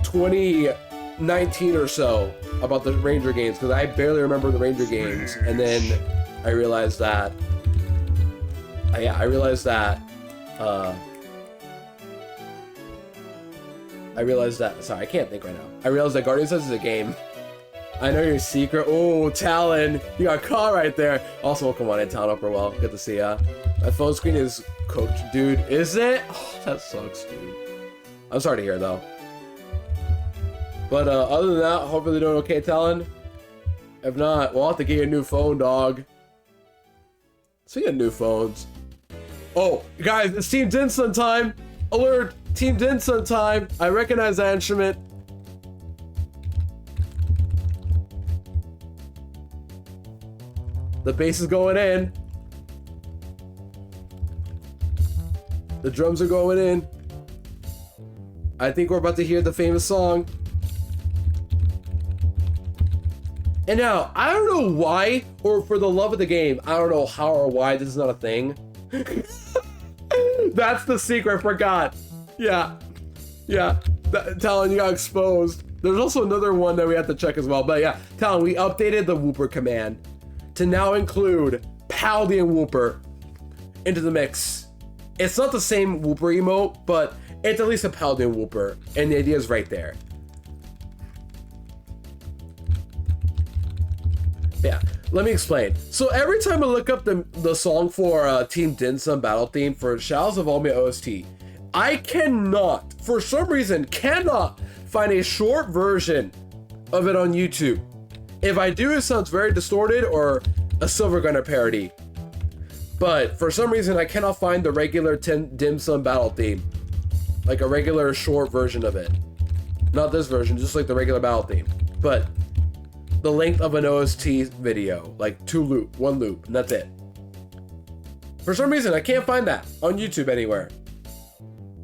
2019 or so about the Ranger games, because I barely remember the Ranger games, and then I realized that sorry, I can't think right now. I realized that Guardian Signs is a game. I know your secret. Oh, Talon, you got caught right there. Also, welcome on in, Talon Upper Well. Good to see ya. My phone screen is cooked, dude. Is it? Oh, that sucks, dude. I'm sorry to hear, though. But other than that, hopefully they're doing okay, Talon. If not, we'll have to get you a new phone, dog. Speaking of new phones. Oh, guys, it's Team Dinsun time. Alert, Team Dinsun time. I recognize that instrument. The bass is going in. The drums are going in. I think we're about to hear the famous song. And now, I don't know why, or for the love of the game, I don't know how or why this is not a thing. That's the secret, I forgot. Yeah. Talon, you got exposed. There's also another one that we have to check as well. But yeah, Talon, we updated the Whooper command to now include Paladin Whooper into the mix. It's not the same Whooper emote, but it's at least a Paladin Whooper, and the idea is right there. Yeah, let me explain. So every time I look up the song for Team Dinsun battle theme for Shadows of Ultimate OST, I cannot, for some reason, find a short version of it on YouTube. If I do, it sounds very distorted or a Silver Gunner parody. But for some reason, I cannot find the regular Dinsun battle theme. Like a regular short version of it. Not this version, just like the regular battle theme. But the length of an OST video, like one loop, and that's it. For some reason, I can't find that on YouTube anywhere.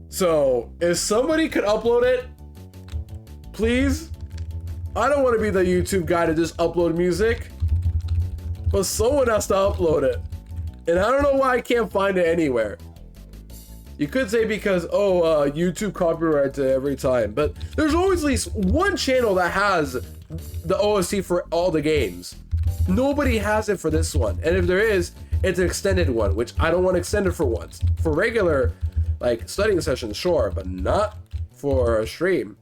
So, if somebody could upload it, please. I don't want to be the YouTube guy to just upload music, but someone has to upload it. And I don't know why I can't find it anywhere. You could say because, YouTube copyrights it every time, but there's always at least one channel that has the OST for all the games. Nobody has it for this one, and if there is, it's an extended one, which I don't want extended for once. For regular, like, studying sessions, sure, but not for a stream.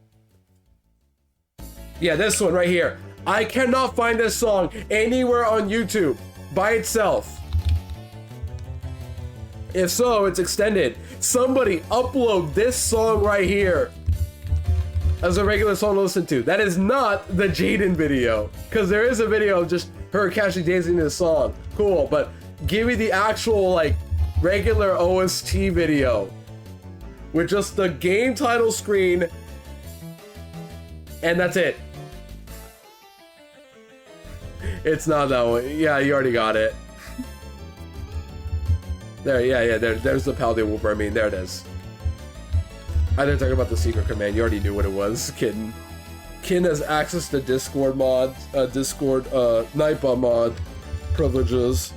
Yeah, this one right here. I cannot find this song anywhere on YouTube by itself. If so, it's extended. Somebody upload this song right here as a regular song to listen to. That is not the Jaden video, because there is a video of just her casually dancing to the song. Cool, but give me the actual, like, regular OST video with just the game title screen, and that's it. It's not that one. Yeah, you already got it. There, yeah, there's the Paladin Whooper. I mean, there it is. I didn't talk about the secret command. You already knew what it was, kidding. Kin has access to Discord mods, Nightbot mod privileges.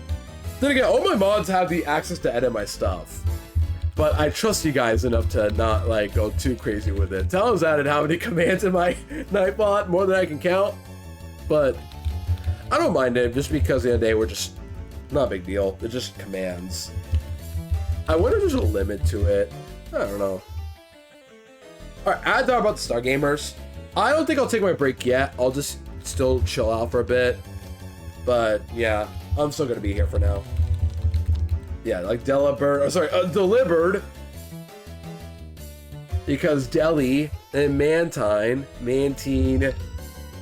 Then again, all my mods have the access to edit my stuff. But I trust you guys enough to not, like, go too crazy with it. Talon's added how many commands in my Nightbot, more than I can count. But I don't mind it, just because the other day we're just not a big deal. They're just commands. I wonder if there's a limit to it. I don't know. Alright, I thought about the Star Gamers. I don't think I'll take my break yet. I'll just still chill out for a bit. But yeah, I'm still gonna be here for now. Yeah, like Delivered. Because Deli, and Mantine,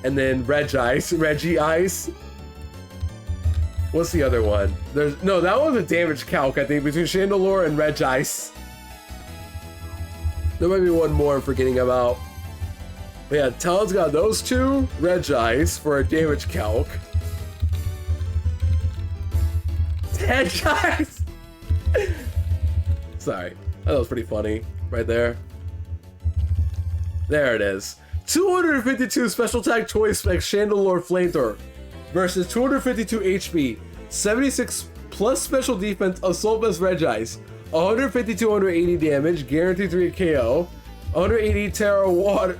and then Reggie Ice. What's the other one? There's no, that one's a damage calc, I think, between Chandelure and Regice. There might be one more I'm forgetting about. But yeah, Talon's got those two, Regice for a damage calc. Regice! Sorry, that was pretty funny right there. There it is. 252 special attack choice spec Chandelure Flamethrower versus 252 HP, 76 plus special defense Assault Vest Regice, 152 under 80 damage, guaranteed 3 KO, 180 Terra Water,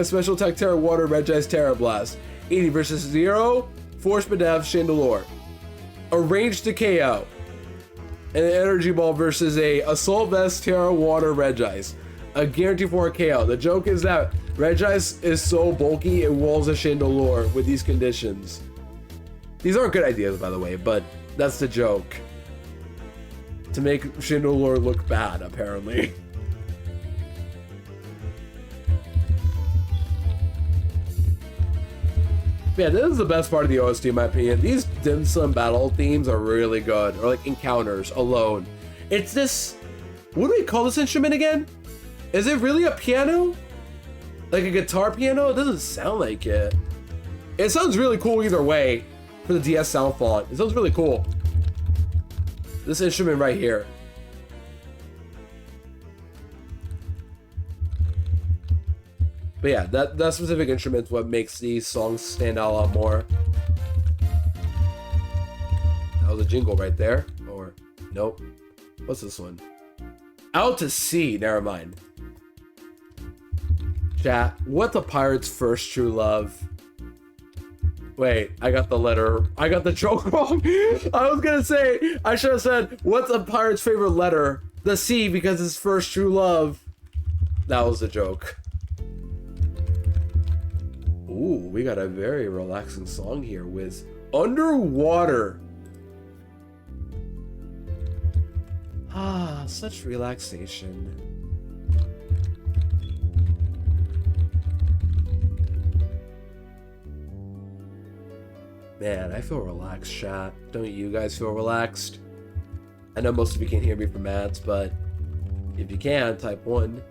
special attack Terra Water Regice Terra Blast, 80 versus 0 Force Bedev Chandelure, a range to KO, and an Energy Ball versus a Assault Vest Terra Water Regice, a guarantee for a KO. The joke is that Regice is so bulky it walls a Chandelure with these conditions. These aren't good ideas, by the way, but that's the joke. To make Chandelure look bad, apparently. Yeah, this is the best part of the OST in my opinion. These dim sum battle themes are really good, or like encounters alone. It's this, what do we call this instrument again? Is it really a piano? Like a guitar piano? It doesn't sound like it. It sounds really cool either way for the DS sound font. It sounds really cool. This instrument right here. But yeah, that specific instrument's what makes these songs stand out a lot more. That was a jingle right there. Or, nope. What's this one? Out to Sea, never mind. Chat, what's a pirate's first true love? Wait, I got the joke wrong. I was gonna say, I should have said, what's a pirate's favorite letter? The C, because it's first true love. That was the joke. Ooh, we got a very relaxing song here with Underwater. Ah, such relaxation. Man, I feel relaxed, chat. Don't you guys feel relaxed? I know most of you can't hear me from ads, but if you can, type 1.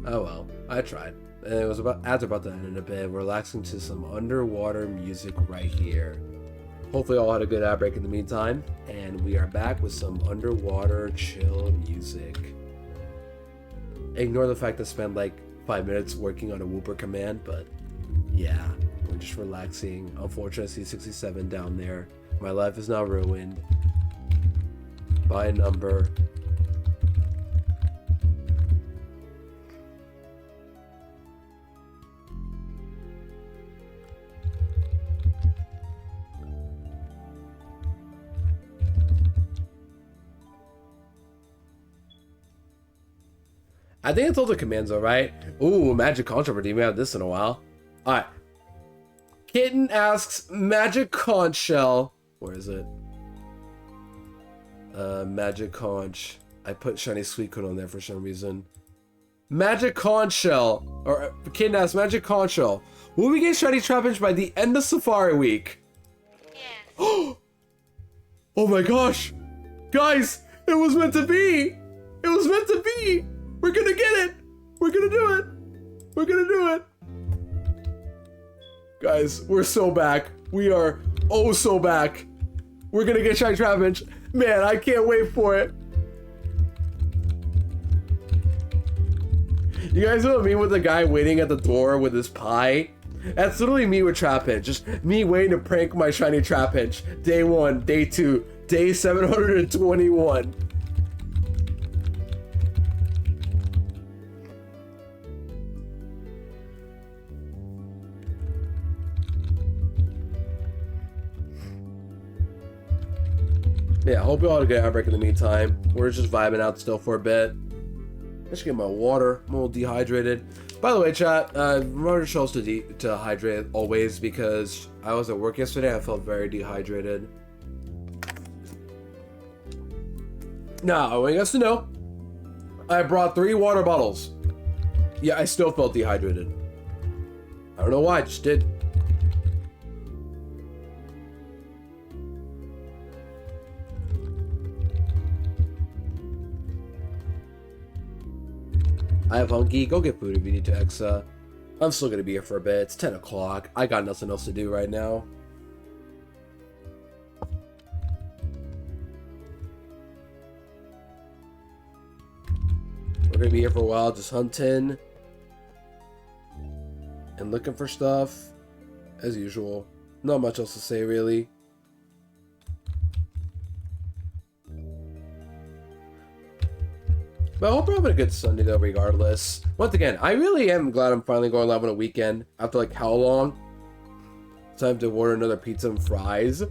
Oh well, I tried. And it was about ads are about to end in a bit. We're relaxing to some underwater music right here. Hopefully all had a good ad break in the meantime. And we are back with some underwater chill music. Ignore the fact that I spent like 5 minutes working on a Whooper command, but yeah, we're just relaxing. Unfortunately, I see 67 down there. My life is now ruined by a number. I think it's all the commands though, right? Ooh, Magic Controversy. We haven't had this in a while. Alright. Kitten asks Magic Conch Shell. Where is it? Magic Conch. I put Shiny Suicune on there for some reason. Magic Conch Shell. Or Kitten asks Magic Conch Shell. Will we get Shiny Trapinch by the end of Safari Week? Yes. Oh my gosh. Guys, it was meant to be. It was meant to be. We're gonna get it! We're gonna do it! We're gonna do it! Guys, we're so back. We are oh so back. We're gonna get Shiny Trapinch. Man, I can't wait for it. You guys know what I mean with the guy waiting at the door with his pie? That's literally me with Trapinch. Just me waiting to prank my Shiny Trapinch. Day 1, day 2, day 721. Yeah, hope you all had a good outbreak in the meantime. We're just vibing out still for a bit. I should get my water. I'm a little dehydrated. By the way, chat, remember yourselves to hydrate always, because I was at work yesterday. I felt very dehydrated. Now, I want you guys to know, I brought 3 water bottles. Yeah, I still felt dehydrated. I don't know why, I just did. I have Hunky. Go get food if you need to, Exa. I'm still gonna be here for a bit. It's 10 o'clock. I got nothing else to do right now. We're gonna be here for a while, just hunting and looking for stuff as usual. Not much else to say, really. But I hope we're having a good Sunday though, regardless. Once again, I really am glad I'm finally going live on a weekend. After like how long? Time to order another pizza and fries.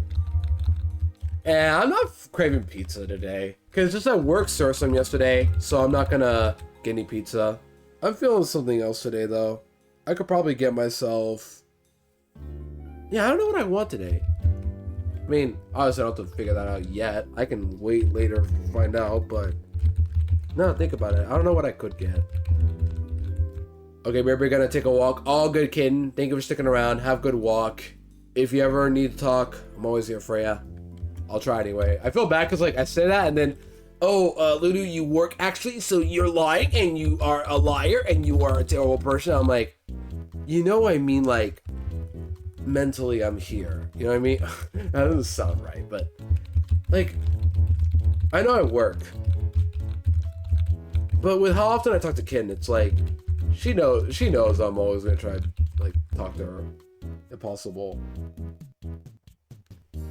And I'm not craving pizza today, because just at work served some yesterday, so I'm not gonna get any pizza. I'm feeling something else today though. I could probably get myself... Yeah, I don't know what I want today. I mean, obviously I don't have to figure that out yet. I can wait later to find out, but... No, think about it. I don't know what I could get. Okay, we're gonna take a walk. All good, kitten. Thank you for sticking around. Have a good walk. If you ever need to talk, I'm always here for you. I'll try anyway. I feel bad because like I say that and then, oh, Ludo, you work actually, so you're lying and you are a liar and you are a terrible person. I'm like, you know, I mean, like, mentally I'm here. You know what I mean? That doesn't sound right, but like, I know I work. But with how often I talk to Kitten, it's like, she knows I'm always gonna try to like talk to her, if possible.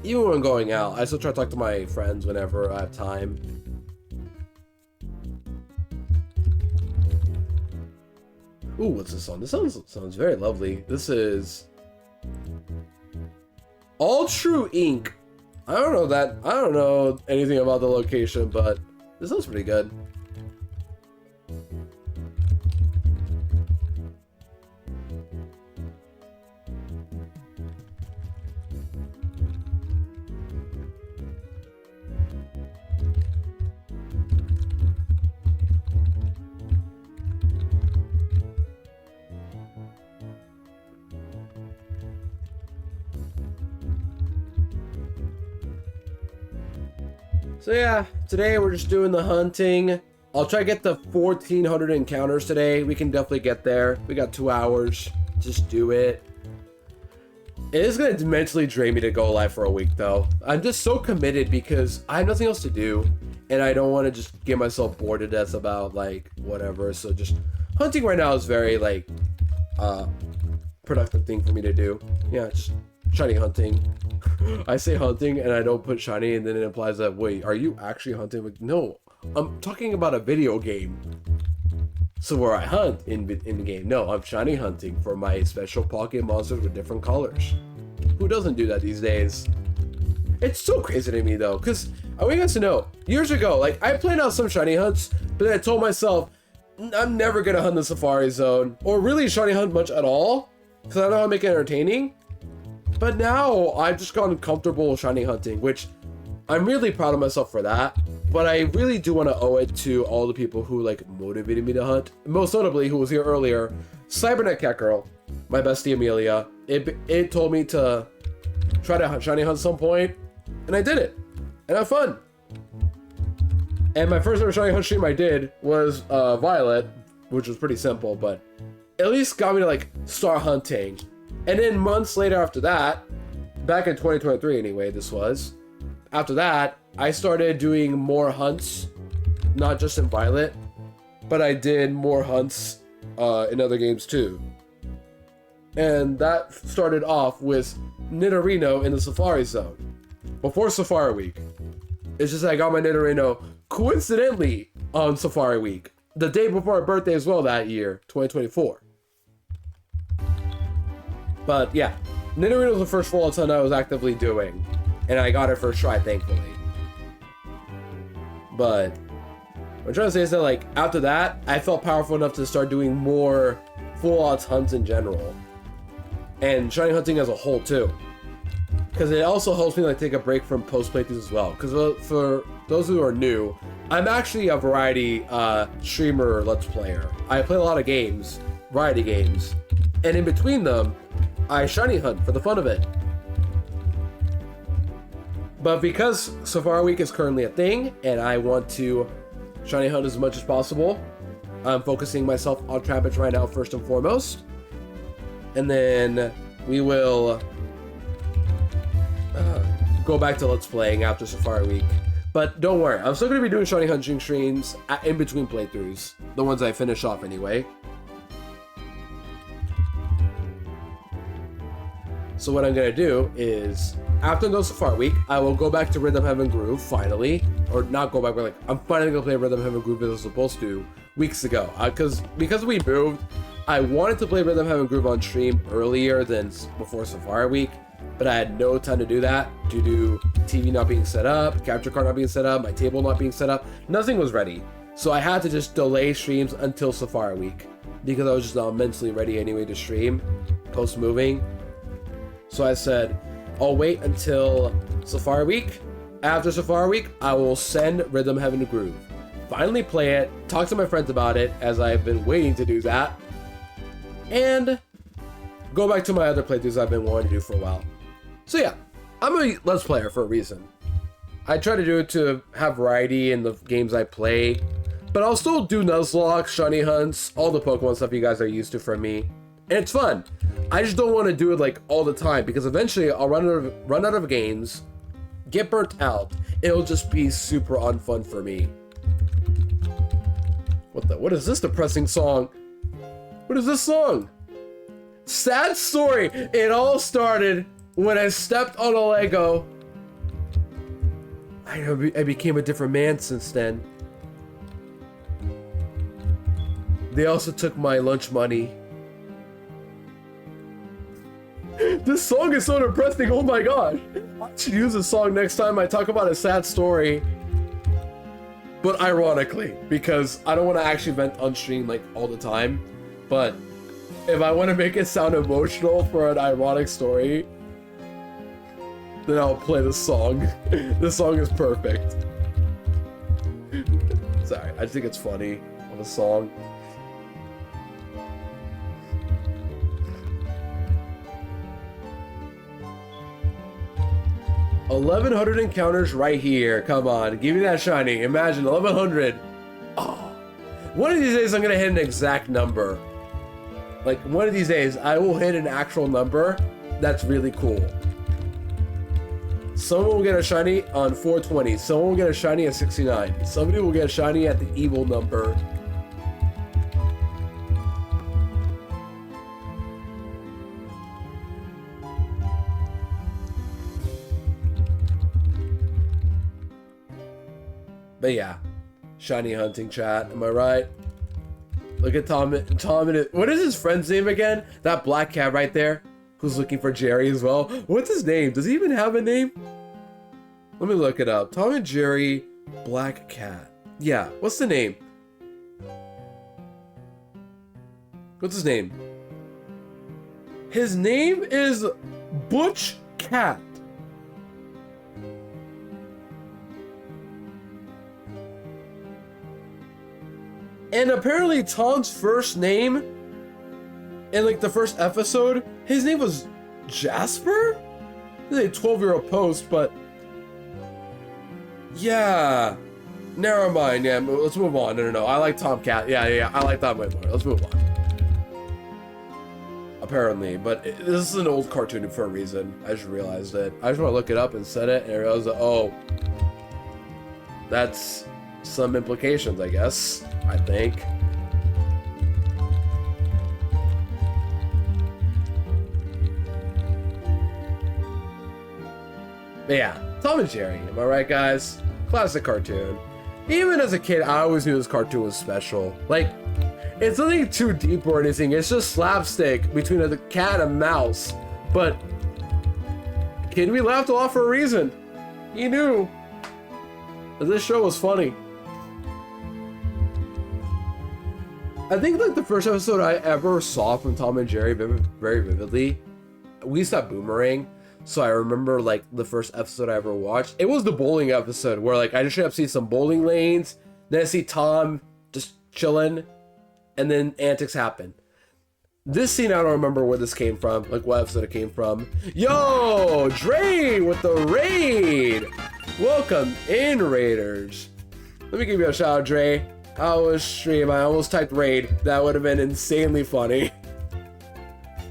Even when going out, I still try to talk to my friends whenever I have time. Ooh, what's this song? This sounds very lovely. This is All True Inc. I don't know anything about the location, but this sounds pretty good. So yeah, today we're just doing the hunting. I'll try to get the 1400 encounters today. We can definitely get there. We got 2 hours. Just do it. It is going to mentally drain me to go live for a week though. I'm just so committed because I have nothing else to do. And I don't want to just get myself bored to death about like whatever. So just hunting right now is very like productive thing for me to do. Yeah, just shiny hunting. I say hunting and I don't put shiny and then it implies that, wait, are you actually hunting? Like, no, I'm talking about a video game. So where I hunt in the game. No, I'm shiny hunting for my special pocket monsters with different colors. Who doesn't do that these days? It's so crazy to me though, because I want you guys to know, years ago, like I planned out some shiny hunts, but then I told myself, I'm never gonna hunt the Safari Zone or really shiny hunt much at all, because I know how to make it entertaining. But now I've just gotten comfortable shiny hunting, which I'm really proud of myself for that. But I really do want to owe it to all the people who like motivated me to hunt. Most notably, who was here earlier, Cybernet Cat Girl, my bestie Amelia. It told me to try to shiny hunt some point, and I did it, and I had fun. And my first ever shiny hunt stream I did was Violet, which was pretty simple, but at least got me to like start hunting. And then months later after that, back in 2023 anyway, this was, after that, I started doing more hunts, not just in Violet, but I did more hunts in other games too. And that started off with Nidorino in the Safari Zone, before Safari Week. It's just I got my Nidorino coincidentally on Safari Week, the day before my birthday as well that year, 2024. But yeah, Nidorino was the first full hunt I was actively doing, and I got it first try, thankfully. But What I'm trying to say is that, like, after that, I felt powerful enough to start doing more full odds hunts in general. And shiny hunting as a whole, too. Because it also helps me, like, take a break from post playthroughs as well. Because for those who are new, I'm actually a variety streamer let's player. I play a lot of games, variety games. And in between them, I shiny hunt for the fun of it. But because Safari Week is currently a thing, and I want to shiny hunt as much as possible, I'm focusing myself on Trapinch right now first and foremost. And then we will go back to Let's Playing after Safari Week. But don't worry, I'm still going to be doing shiny hunting streams in between playthroughs. The ones I finish off anyway. So what I'm going to do is, after No Safari Week, I will go back to Rhythm Heaven Groove, finally. Or not go back, but like, I'm finally going to play Rhythm Heaven Groove as I was supposed to weeks ago. Because we moved, I wanted to play Rhythm Heaven Groove on stream earlier than before Safari Week. But I had no time to do that due to TV not being set up, capture card not being set up, my table not being set up. Nothing was ready. So I had to just delay streams until Safari Week. Because I was just not mentally ready anyway to stream post-moving. So I said, I'll wait until Safari Week. After Safari Week, I will send Rhythm Heaven Groove. Finally play it, talk to my friends about it, as I've been waiting to do that. And go back to my other playthroughs I've been wanting to do for a while. So yeah, I'm a Let's Player for a reason. I try to do it to have variety in the games I play. But I'll still do Nuzlocke, shiny hunts, all the Pokemon stuff you guys are used to from me. And it's fun. I just don't want to do it like all the time because eventually I'll run out of games, get burnt out. It'll just be super unfun for me. What is this depressing song? What is this song? Sad story. It all started when I stepped on a Lego. I became a different man since then. They also took my lunch money. This song is so depressing, oh my gosh. I should use this song next time I talk about a sad story. But ironically, because I don't want to actually vent on stream like all the time. But if I want to make it sound emotional for an ironic story, then I'll play this song. This song is perfect. Sorry, I think it's funny of a song. $1,100 encounters right here. Come on, give me that shiny. Imagine 1,100. Oh, one of these days I'm gonna hit an exact number. Like one of these days I will hit an actual number. That's really cool. Someone will get a shiny on 420. Someone will get a shiny at 69. Somebody will get a shiny at the evil number. But yeah, shiny hunting chat. Am I right? Look at Tom. Tom and what is his friend's name again? That black cat right there, who's looking for Jerry as well. What's his name? Does he even have a name? Let me look it up. Tom and Jerry, black cat. Yeah. What's the name? What's his name? His name is Butch Cat. And apparently Tom's first name in like the first episode, his name was Jasper? It's a 12-year-old post, but yeah. Never mind, yeah, let's move on. No, I like Tomcat. Yeah, I like that way more. Let's move on. Apparently, but this is an old cartoon for a reason. I just realized it. I just want to look it up and said it, and I realized that, oh, that's some implications, I guess. I think. But yeah, Tom and Jerry, am I right, guys? Classic cartoon. Even as a kid, I always knew this cartoon was special. Like, it's nothing too deep or anything. It's just slapstick between a cat and a mouse. But kid, we laughed a lot for a reason. He knew that this show was funny. I think like the first episode I ever saw from Tom and Jerry very vividly, we used to have Boomerang, so I remember like the first episode I ever watched. It was the bowling episode where like I just should have seen some bowling lanes, then I see Tom just chilling, and then antics happen. This scene, I don't remember where this came from, like what episode it came from. Yo, Dre with the raid! Welcome in, Raiders. Let me give you a shout out, Dre. I was stream, I almost typed raid. That would have been insanely funny.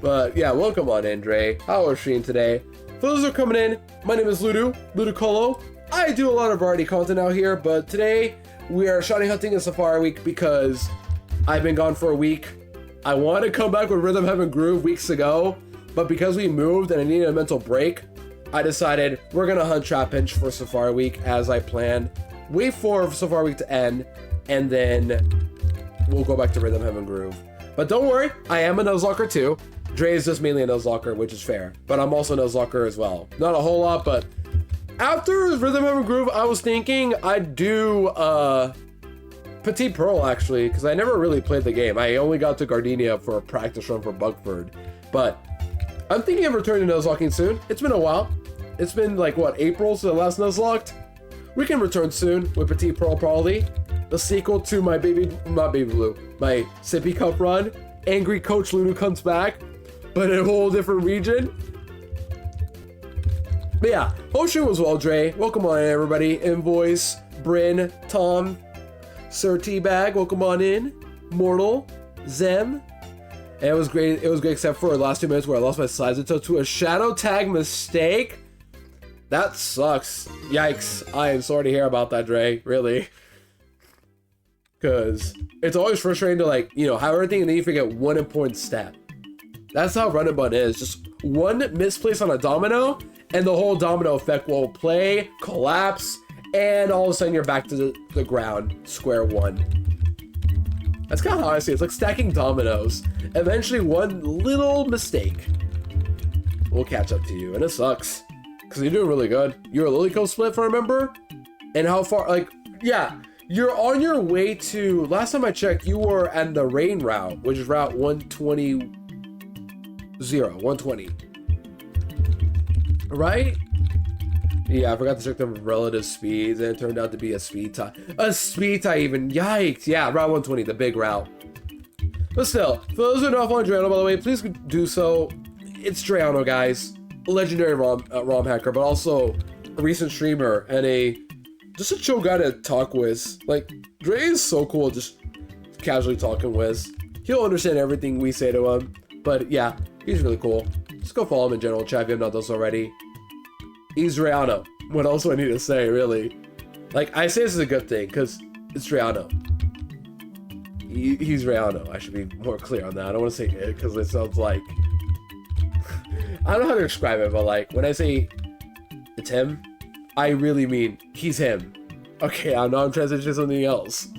But yeah, welcome on in, Dre. How was stream today? For those who are coming in, my name is Ludicolo. I do a lot of variety content out here, but today we are shiny hunting in Safari Week because I've been gone for a week. I wanted to come back with Rhythm Heaven Groove weeks ago, but because we moved and I needed a mental break, I decided we're gonna hunt Trapinch for Safari Week as I planned. Wait for Safari Week to end, and then we'll go back to Rhythm Heaven Groove. But don't worry, I am a Nuzlocke too. Dre is just mainly a Nuzlocke, which is fair, but I'm also a Nuzlocke as well. Not a whole lot, but after Rhythm Heaven Groove, I was thinking I'd do Petit Pearl actually, because I never really played the game. I only got to Gardenia for a practice run for Bugford, but I'm thinking of returning to Nuzlocking soon. It's been a while. It's been like what, April since the last Nuzlocked? We can return soon with Petit Pearl probably. The sequel to my not Baby Blue, my Sippy Cup run. Angry Coach Lulu comes back, but in a whole different region. But yeah, Ocean was well, Dre. Welcome on in, everybody. Invoice, Bryn, Tom, Sir Teabag, welcome on in. Mortal, Zem. And it was great. It was great except for the last 2 minutes where I lost my Slizato to a shadow tag mistake. That sucks. Yikes. I am sorry to hear about that, Dre. Really. Because it's always frustrating to, like, you know, have everything and then you forget one important step. That's how Run and Bun is. Just one misplace on a domino and the whole domino effect will play, collapse, and all of a sudden you're back to the ground, square one. That's kind of how I see it. It's like stacking dominoes. Eventually one little mistake will catch up to you, and it sucks. Because you're doing really good. You're a Lilyco split, if I remember. And how far, like, yeah, you're on your way to, last time I checked, you were at the rain route, which is route 120. Right? Yeah, I forgot to check the relative speeds, and it turned out to be a speed tie. A speed tie even, yikes. Yeah, route 120, the big route. But still, for those who are not following Drano, by the way, please do so. It's Drano, guys. A legendary ROM hacker, but also a recent streamer and just a chill guy to talk with. Like, Dre is so cool just casually talking with. He'll understand everything we say to him. But yeah, he's really cool. Just go follow him in general chat if you have not done so already. He's Drano. What else do I need to say, really? Like, I say this is a good thing, because it's Drano. He's Drano. I should be more clear on that. I don't want to say it, because it sounds like... I don't know how to describe it, but like, when I say it's him, I really mean he's him. Okay, I'm transitioning to something else.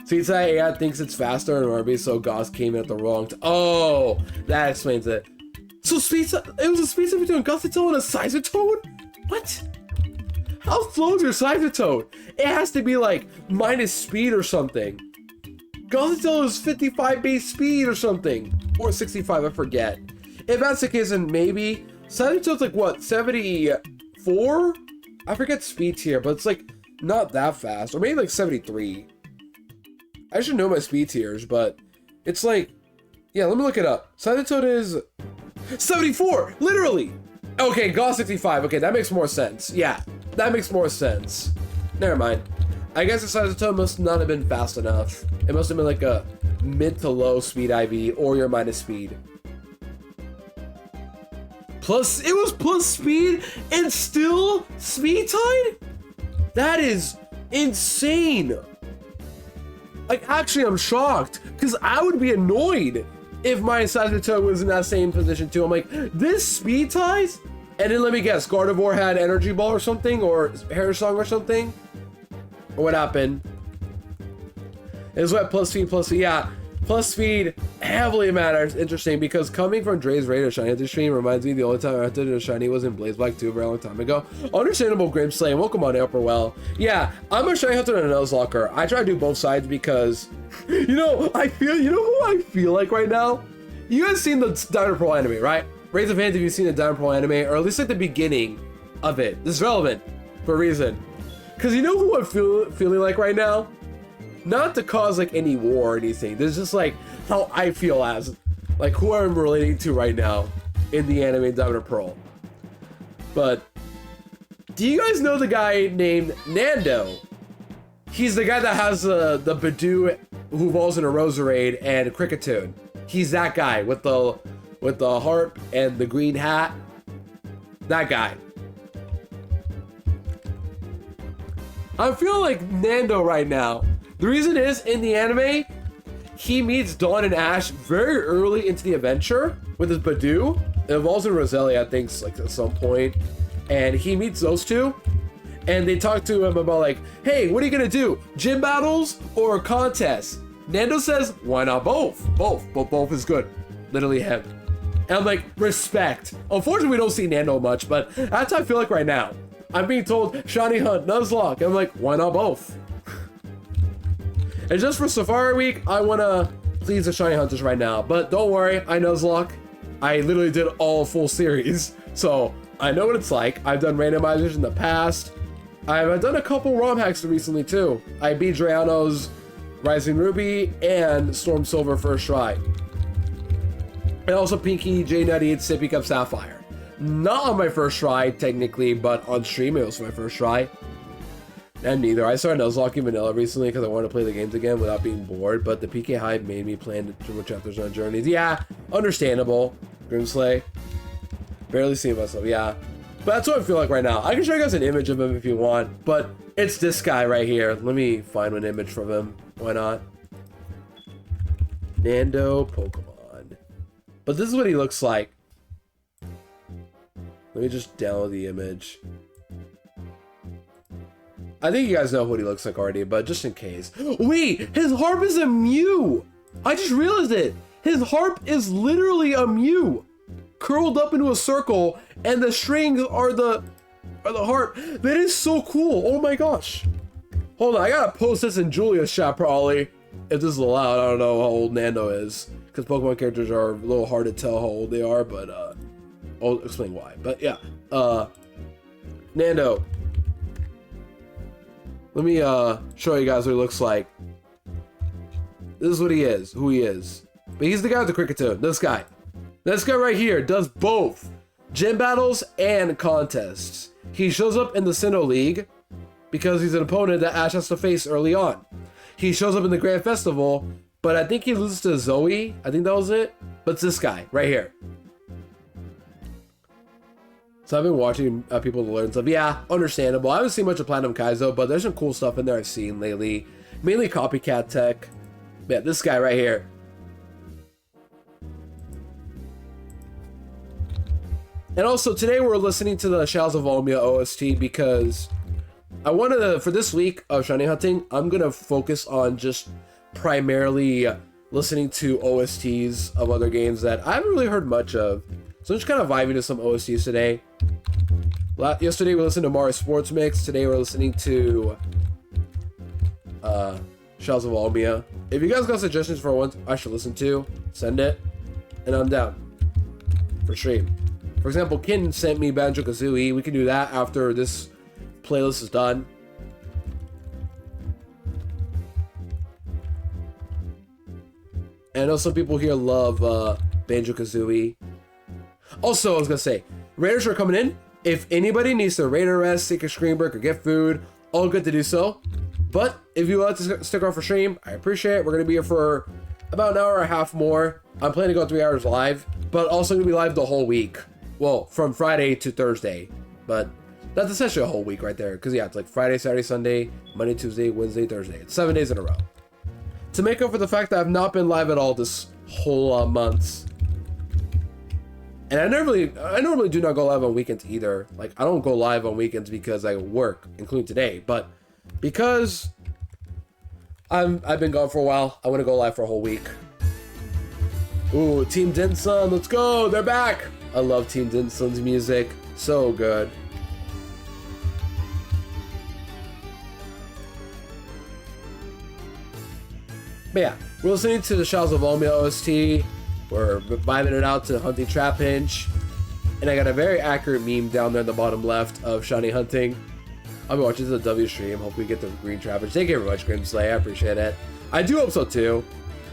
Speed AI thinks it's faster and RB, so Goss came in at the wrong oh, that explains it. So it was a speed set between a Gossitoad and a Sizatoad? What? How slow is your Sizatoad? It has to be like minus speed or something. Gossitoad is 55 base speed or something. Or 65, I forget. If that's the case, then maybe. Sizatoad's like what, 74? I forget speed tier, but it's like not that fast. Or maybe like 73. I should know my speed tiers, but it's like, yeah, let me look it up. Sizatoad is 74, literally. Okay, Gauss 65. Okay, that makes more sense. Yeah, that makes more sense. Never mind. I guess the Sizatoad must not have been fast enough. It must have been like a mid to low speed IV or your minus speed. Plus, it was plus speed and still speed tied? That is insane. Like, actually, I'm shocked because I would be annoyed if my Sizatoad was in that same position too. I'm like, this speed ties? And then let me guess, Gardevoir had Energy Ball or something, or Hair Song or something? Or what happened? It was what, plus speed, yeah. Plus speed heavily matters. Interesting, because coming from Dre's Raider Shiny Hunter stream reminds me the only time I hunted a Shiny was in Blaze Black 2 a very long time ago. Understandable, Grimslay. Welcome on Upper Well. Yeah, I'm a Shiny Hunter and a Nuzlocker. I try to do both sides because, you know, you know who I feel like right now? You guys seen the Diamond Pearl anime, right? Raise of hands if you've seen the Diamond Pearl anime, or at least like the beginning of it. This is relevant for a reason. Because you know who I'm feeling like right now? Not to cause like any war or anything. There's just like how I feel as like who I'm relating to right now in the anime Diamond and Pearl. But do you guys know the guy named Nando? He's the guy that has the Badoo who evolves in a Roserade and a Cricketune. He's that guy with the harp and the green hat. That guy. I'm feeling like Nando right now. The reason is, in the anime, he meets Dawn and Ash very early into the adventure with his Badoo. It evolves in Roselia, I think, like at some point. And he meets those two. And they talk to him about like, hey, what are you gonna do? Gym battles or contests? Nando says, why not both? Both is good. Literally him. And I'm like, respect. Unfortunately, we don't see Nando much, but that's how I feel like right now. I'm being told, Shiny Hunt, Nuzlocke. I'm like, why not both? And just for Safari Week, I want to please the Shiny Hunters right now. But don't worry, I Nuzlocke. I literally did all full series. So I know what it's like. I've done randomizers in the past. I've done a couple ROM hacks recently too. I beat Drayano's Rising Ruby and Storm Silver first try. And also Pinky J98 Sippy Cup Sapphire. Not on my first try, technically, but on stream it was my first try. And neither. I started Nuzlocke Vanilla recently because I wanted to play the games again without being bored, but the PK hype made me plan too much chapters on journeys. Yeah, understandable. Grimslay. Barely seeing myself, yeah. But that's what I feel like right now. I can show you guys an image of him if you want, but it's this guy right here. Let me find an image from him. Why not? Nando Pokemon. But this is what he looks like. Let me just download the image. I think you guys know what he looks like already, but just in case. Wait, his harp is a Mew! I just realized it! His harp is literally a Mew! Curled up into a circle, and the strings are the harp. That is so cool! Oh my gosh! Hold on, I gotta post this in Julia's chat probably. If this is allowed, I don't know how old Nando is. Because Pokemon characters are a little hard to tell how old they are, but I'll explain why. But yeah, Nando. Let me show you guys what he looks like. This is what he is, who he is. But he's the guy with the Cricketune. This guy. This guy right here does both gym battles and contests. He shows up in the Sinnoh League because he's an opponent that Ash has to face early on. He shows up in the Grand Festival, but I think he loses to Zoe. I think that was it. But it's this guy right here. So I've been watching people learn stuff. Yeah, understandable. I haven't seen much of Platinum Kaizo, but there's some cool stuff in there I've seen lately. Mainly copycat tech. Yeah, this guy right here. And also today we're listening to the Shadows of Almia OST because I wanted to, for this week of Shiny Hunting, I'm going to focus on just primarily listening to OSTs of other games that I haven't really heard much of. So I'm just kind of vibing to some OSTs today. Yesterday we listened to Mario Sports Mix. Today we're listening to Shadows of Almia. If you guys got suggestions for one I should listen to, send it. And I'm down for stream. For example, Kin sent me Banjo Kazooie. We can do that after this playlist is done. And I know some people here love Banjo Kazooie. Also, I was gonna say, Raiders are coming in. If anybody needs to raid or rest, take a screen break, or get food, all good to do so. But if you want to stick around for stream, I appreciate it. We're gonna be here for about an hour and a half more. I'm planning to go 3 hours live, but also gonna be live the whole week. Well, from Friday to Thursday, but that's essentially a whole week right there. Because yeah, it's like Friday, Saturday, Sunday, Monday, Tuesday, Wednesday, Thursday. It's 7 days in a row. To make up for the fact that I've not been live at all this whole months. And I normally do not go live on weekends either. Like, I don't go live on weekends because I work, including today. But because I've been gone for a while, I want to go live for a whole week. Ooh, Team Dinsun, let's go! They're back! I love Team Dinsun's music. So good. But yeah, we're listening to the Shadows of Volmia OST. We're vibing it out to Hunting Trapinch. And I got a very accurate meme down there in the bottom left of Shiny Hunting. I'll be watching the W stream. Hope we get the green Trapinch. Thank you very much, Grimslay. I appreciate it. I do hope so too.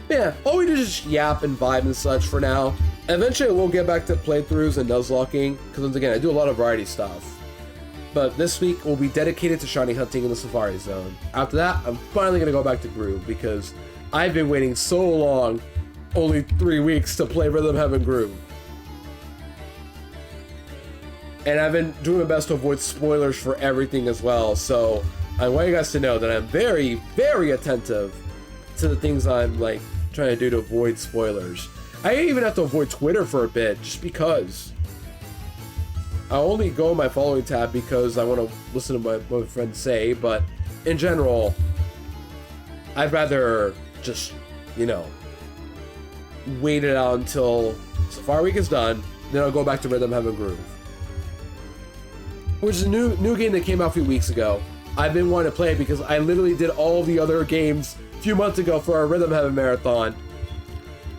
But yeah, all we do is just yap and vibe and such for now. Eventually we'll get back to playthroughs and nuzlocking, because once again, I do a lot of variety stuff. But this week will be dedicated to Shiny Hunting in the Safari Zone. After that, I'm finally going to go back to Groove, because I've been waiting so long, only 3 weeks, to play Rhythm Heaven Groove. And I've been doing my best to avoid spoilers for everything as well, so I want you guys to know that I'm very, very attentive to the things I'm like trying to do to avoid spoilers. I even have to avoid Twitter for a bit, just because. I only go in my following tab because I want to listen to what my friends say, but in general, I'd rather just, you know, wait it out until Safari Week is done, then I'll go back to Rhythm Heaven Groove. Which is a new game that came out a few weeks ago. I've been wanting to play it because I literally did all the other games a few months ago for our Rhythm Heaven Marathon.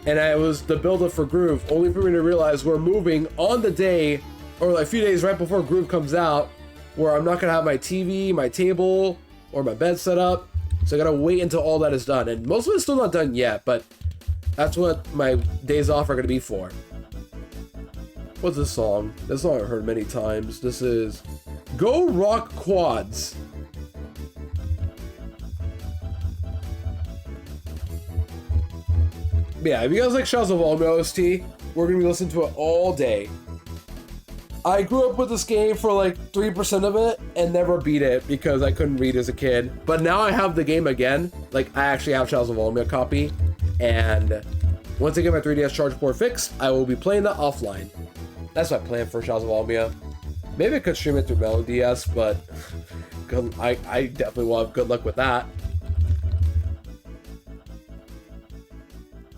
And I was the build-up for Groove, only for me to realize we're moving on the day, or like a few days right before Groove comes out, where I'm not going to have my TV, my table, or my bed set up. So I got to wait until all that is done. And most of it's still not done yet, but that's what my days off are going to be for. What's this song? This song I've heard many times. This is Go Rock Quads. Yeah, if you guys like Shadows of Volmia OST, we're going to be listening to it all day. I grew up with this game for like 3% of it and never beat it because I couldn't read as a kid. But now I have the game again. Like, I actually have Shadows of Volmia copy. And once I get my 3DS charge port fixed, I will be playing that offline. That's my plan for Shadows of Volmia. Maybe I could stream it through MeloDS, but I definitely will have good luck with that.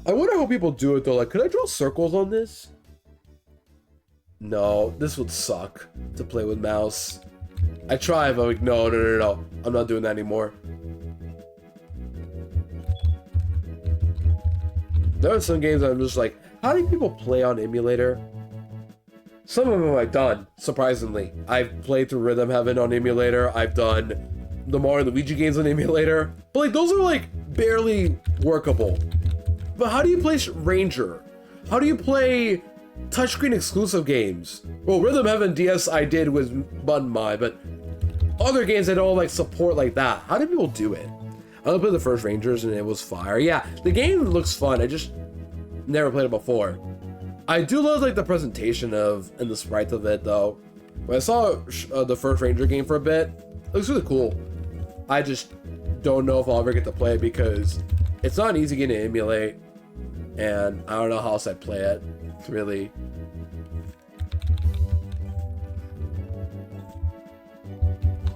I wonder how people do it though. Like, could I draw circles on this? No, this would suck to play with mouse. I try, but I'm like, no. I'm not doing that anymore. There are some games I'm just like, how do people play on emulator? Some of them I've done, surprisingly. I've played through Rhythm Heaven on emulator. I've done the Mario and Luigi games on emulator. But like, those are like barely workable. But how do you play Ranger? How do you play touchscreen exclusive games? Well, Rhythm Heaven DS I did with Button Mod, but other games that don't like support like that. How do people do it? I only played the first Rangers and it was fire. Yeah, the game looks fun. I just never played it before. I do love like the presentation of and the sprite of it though. When I saw the first Ranger game for a bit, it looks really cool. I just don't know if I'll ever get to play it because it's not an easy game to emulate. And I don't know how else I'd play it, really.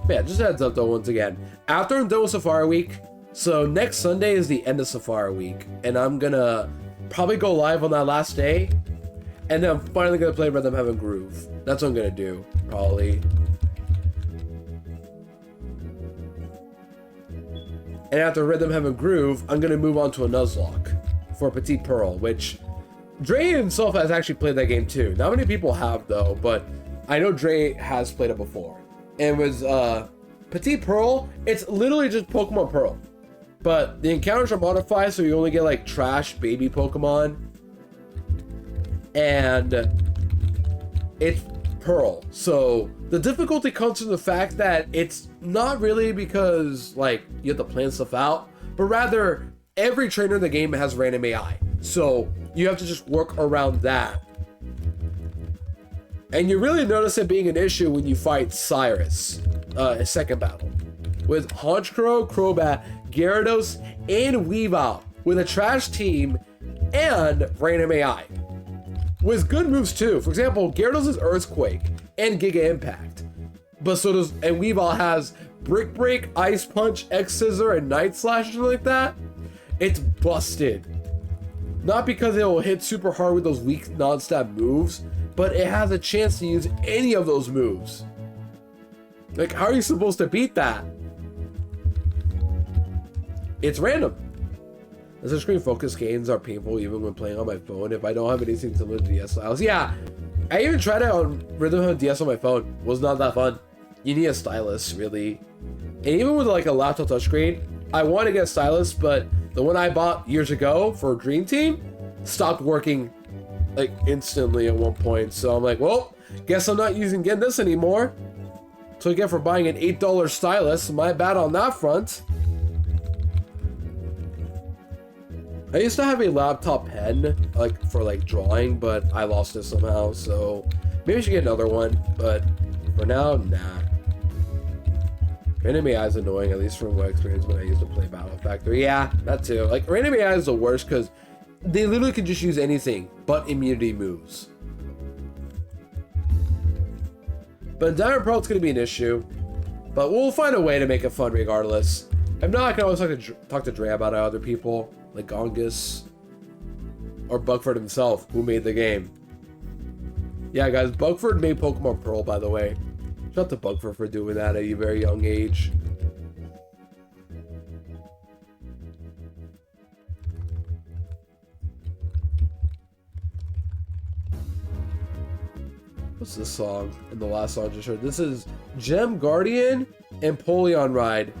But yeah, just a heads up though, once again. After I'm done with Safari Week, so next Sunday is the end of Safari Week, and I'm gonna probably go live on that last day, and then I'm finally gonna play Rhythm Heaven Groove. That's what I'm gonna do, probably. And after Rhythm Heaven Groove, I'm gonna move on to a Nuzlocke for Petite Pearl, which Dre himself has actually played that game too. Not many people have though, but I know Dre has played it before. And with Petite Pearl, it's literally just Pokemon Pearl. But the encounters are modified, so you only get like trash baby Pokemon. And it's Pearl. So the difficulty comes from the fact that it's not really because like you have to plan stuff out, but rather every trainer in the game has random AI. So you have to just work around that. And you really notice it being an issue when you fight Cyrus, a second battle. With Honchkrow, Crobat, Gyarados, and Weavile, with a trash team and random AI. With good moves too. For example, Gyarados is Earthquake and Giga Impact. But so does, and Weavile has Brick Break, Ice Punch, X Scissor, and Night Slash, or something like that. It's busted. Not because it will hit super hard with those weak non-stab moves, but it has a chance to use any of those moves. Like, how are you supposed to beat that? It's random. The screen focus gains are painful even when playing on my phone if I don't have anything similar to DS styles. Yeah, I even tried it on Rhythm DS on my phone. Was not that fun. You need a stylus, really. And even with like a laptop touchscreen, I want to get a stylus, but the one I bought years ago for Dream Team stopped working like instantly at one point. So I'm like, well, guess I'm not getting this anymore. So again, for buying an $8 stylus, my bad on that front. I used to have a laptop pen, like for like drawing, but I lost it somehow. So maybe I should get another one, but for now, nah. Random AI is annoying, at least from my experience when I used to play Battle Factory. Yeah, that too. Like, random AI is the worst because they literally can just use anything but immunity moves. But in Diamond Pearl, it's going to be an issue. But we'll find a way to make it fun regardless. If not, I can always talk to Dre about it, other people, like Gongus or Bugford himself, who made the game. Yeah, guys, Bugford made Pokemon Pearl, by the way. Shout out to Bugford for doing that at a very young age. What's this song? And the last song I just heard. This is Gem Guardian and Polion Ride.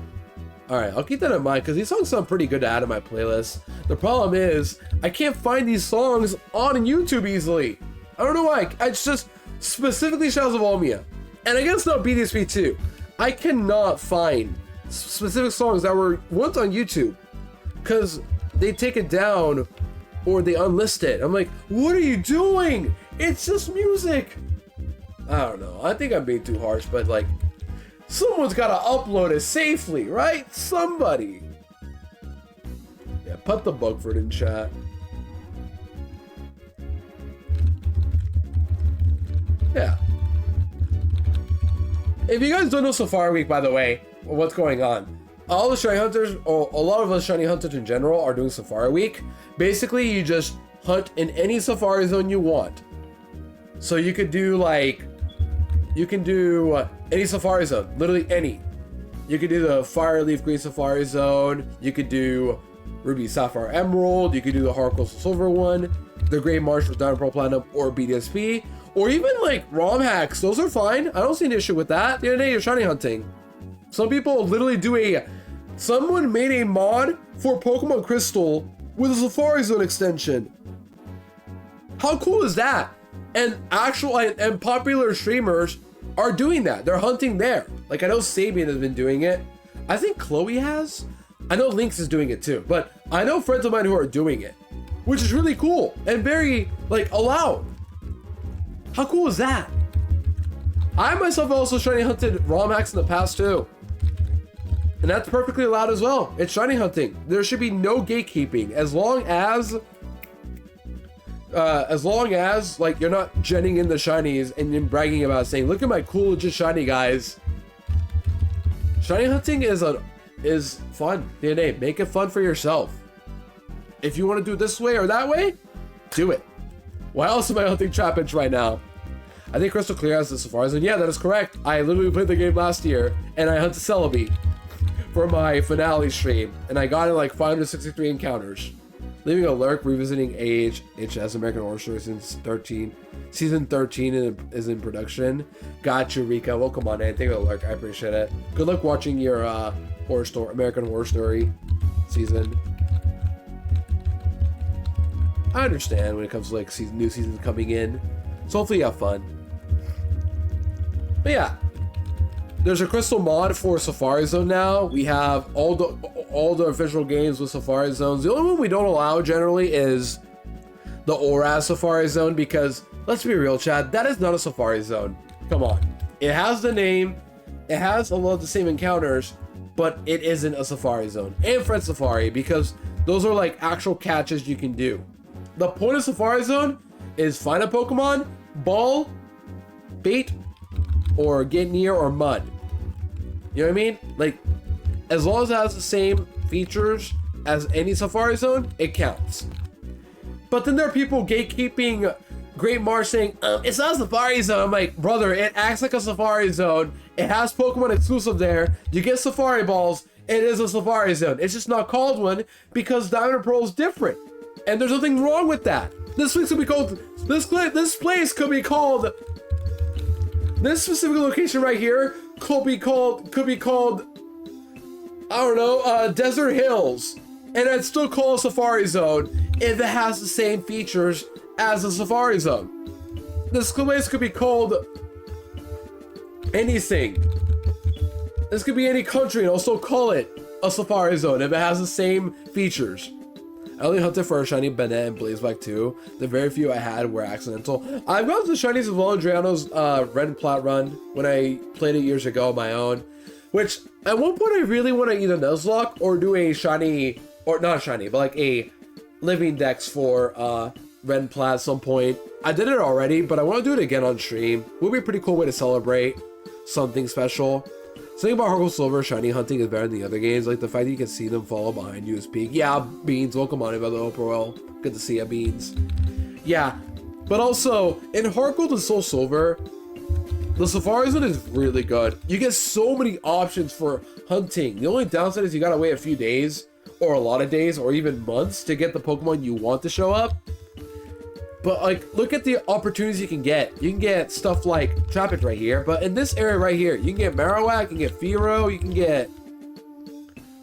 Alright, I'll keep that in mind because these songs sound pretty good to add to my playlist. The problem is, I can't find these songs on YouTube easily. I don't know why. It's just specifically Shadows of Olmia. And I guess not BDSP too. I cannot find specific songs that were once on YouTube because they take it down or they unlist it. I'm like, what are you doing? It's just music. I don't know. I think I'm being too harsh, but like, someone's got to upload it safely, right? Somebody. Yeah, put the Bugford in chat. Yeah. If you guys don't know Safari Week, by the way, what's going on? All the shiny hunters, or a lot of us shiny hunters in general, are doing Safari Week. Basically, you just hunt in any Safari Zone you want. So you could do like, you can do any Safari Zone, literally any. You could do the Fire Leaf Green Safari Zone. You could do Ruby Sapphire Emerald. You could do the Heart Coastal Silver one, the Gray Marsh with Diamond Pearl Platinum or BDSP. Or even like ROM hacks, those are fine. I don't see an issue with that. The other day you're shiny hunting. Some people literally do someone made a mod for Pokemon Crystal with a Safari Zone extension. How cool is that? And actual and popular streamers are doing that. They're hunting there. Like I know Sabian has been doing it. I think Chloe has. I know Lynx is doing it too. But I know friends of mine who are doing it, which is really cool and very like allowed. How cool is that? I myself also shiny hunted ROM hacks in the past too. And that's perfectly allowed as well. It's shiny hunting. There should be no gatekeeping as long as like you're not genning in the shinies and then bragging about saying, look at my cool legit shiny guys. Shiny hunting is fun. DNA, make it fun for yourself. If you want to do it this way or that way, do it. Why else am I hunting Trapinch right now? I think Crystal Clear has the Safari Zone. Yeah, that is correct. I literally played the game last year, and I hunted Celebi for my finale stream, and I got in like 563 encounters. Leaving a lurk, revisiting AHS American Horror Story season 13 is in production. Got you, Rika. Well, come on, man. Take a lurk. I appreciate it. Good luck watching your American Horror Story season. I understand when it comes to like new seasons coming in, so hopefully you have fun. But yeah, there's a Crystal mod for Safari Zone now. We have all the official games with Safari Zones. The only one we don't allow generally is the Oraz Safari Zone because let's be real, Chad, that is not a Safari Zone. Come on, it has the name, it has a lot of the same encounters, but it isn't a Safari Zone. And Friend Safari because those are like actual catches you can do. The point of Safari Zone is find a Pokemon, ball, bait, or get near or mud. You know what I mean? Like, as long as it has the same features as any Safari Zone, it counts. But then there are people gatekeeping Great Marsh saying, it's not a Safari Zone. I'm like, brother, it acts like a Safari Zone. It has Pokemon exclusive there. You get Safari Balls. It is a Safari Zone. It's just not called one because Diamond and Pearl is different. And there's nothing wrong with that. This place could be called, this place could be called, this specific location right here could be called, I don't know, Desert Hills. And I'd still call it a Safari Zone if it has the same features as a Safari Zone. This place could be called anything. This could be any country and I'll still call it a Safari Zone if it has the same features. I only hunted for a shiny Bennett and Blazeback too. The very few I had were accidental. I've gotten the shinies as well in Driano's Red and Plat run when I played it years ago on my own. Which, at one point I really want to either Nuzlocke or do a shiny, or not shiny, but like a living dex for Red and Plat at some point. I did it already, but I want to do it again on stream. Would be a pretty cool way to celebrate something special. Something about Harkle Silver shiny hunting is better than the other games. Like the fact that you can see them follow behind you is peak. Yeah, Beans, welcome on about the Oprah Well. Good to see ya, Beans. Yeah, but also in Harkle and Soul Silver, the Safari Zone is really good. You get so many options for hunting. The only downside is you gotta wait a few days, or a lot of days, or even months to get the Pokemon you want to show up. But like, look at the opportunities you can get. You can get stuff like Trapinch right here, but in this area right here, you can get Marowak, you can get Fearow, you can get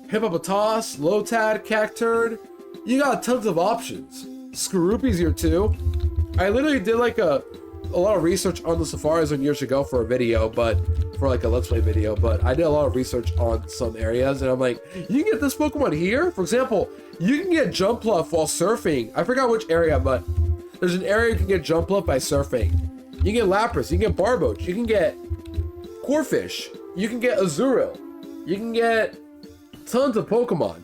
Hippopotas, Lotad, Cacturn. You got tons of options. Skorupi's here too. I literally did like a lot of research on the Safari Zone years ago for a video, but for like a Let's Play video, but I did a lot of research on some areas and I'm like, you can get this Pokemon here? For example, you can get Jumpluff while surfing. I forgot which area, but there's an area you can get Jumpluff by surfing. You can get Lapras, you can get Barboach, you can get Corphish, you can get Azurill, you can get tons of Pokemon.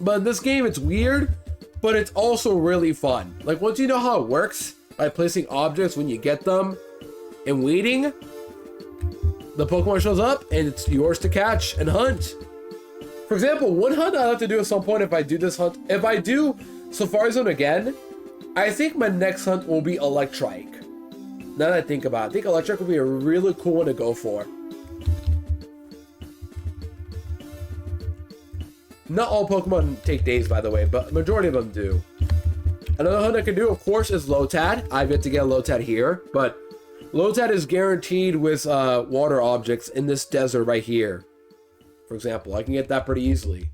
But in this game, it's weird, but it's also really fun. Like, once you know how it works, by placing objects when you get them and waiting, the Pokemon shows up and it's yours to catch and hunt. For example, one hunt I'd have to do at some point if I do this hunt, if I do Safari Zone again, I think my next hunt will be Electrike. Now that I think about it, I think Electrike would be a really cool one to go for. Not all Pokemon take days, by the way, but majority of them do. Another hunt I can do, of course, is Lotad. I've yet to get a Lotad here, but Lotad is guaranteed with water objects in this desert right here. For example, I can get that pretty easily.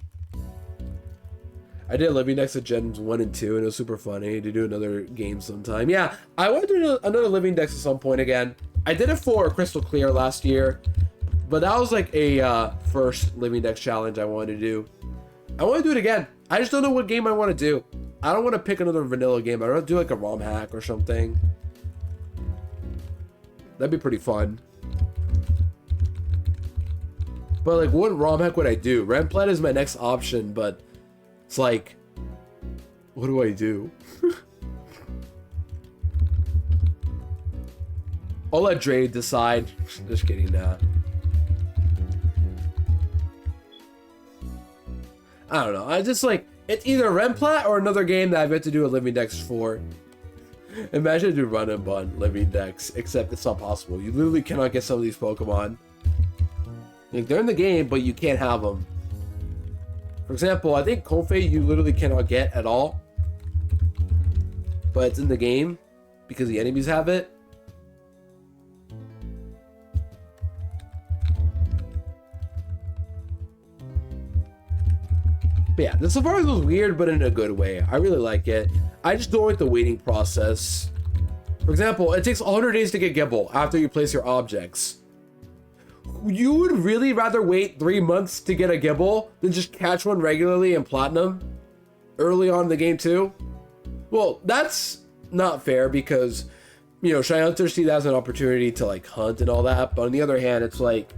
I did Living Dex at Gens 1 and 2, and it was super funny to do another game sometime. Yeah, I want to do another Living Dex at some point again. I did it for Crystal Clear last year, but that was like a first Living Dex challenge I wanted to do. I want to do it again. I just don't know what game I want to do. I don't want to pick another vanilla game. I want to do like a ROM hack or something. That'd be pretty fun. But like, what ROM hack would I do? Ramplant is my next option, but it's like, what do I do? I'll let Dre decide. Just kidding, nah. I don't know. I just like, it's either Remplat or another game that I've yet to do a Living Dex for. Imagine if you run and bun Living Dex, except it's not possible. You literally cannot get some of these Pokemon. Like, they're in the game, but you can't have them. For example, I think Comfey you literally cannot get at all. But it's in the game because the enemies have it. But yeah, the Safari was weird, but in a good way. I really like it. I just don't like the waiting process. For example, it takes 100 days to get Gibble after you place your objects. You would really rather wait 3 months to get a Gibble than just catch one regularly in Platinum early on in the game too? Well, that's not fair because, you know, Shiny Hunters see that as an opportunity to like hunt and all that. But on the other hand, it's like,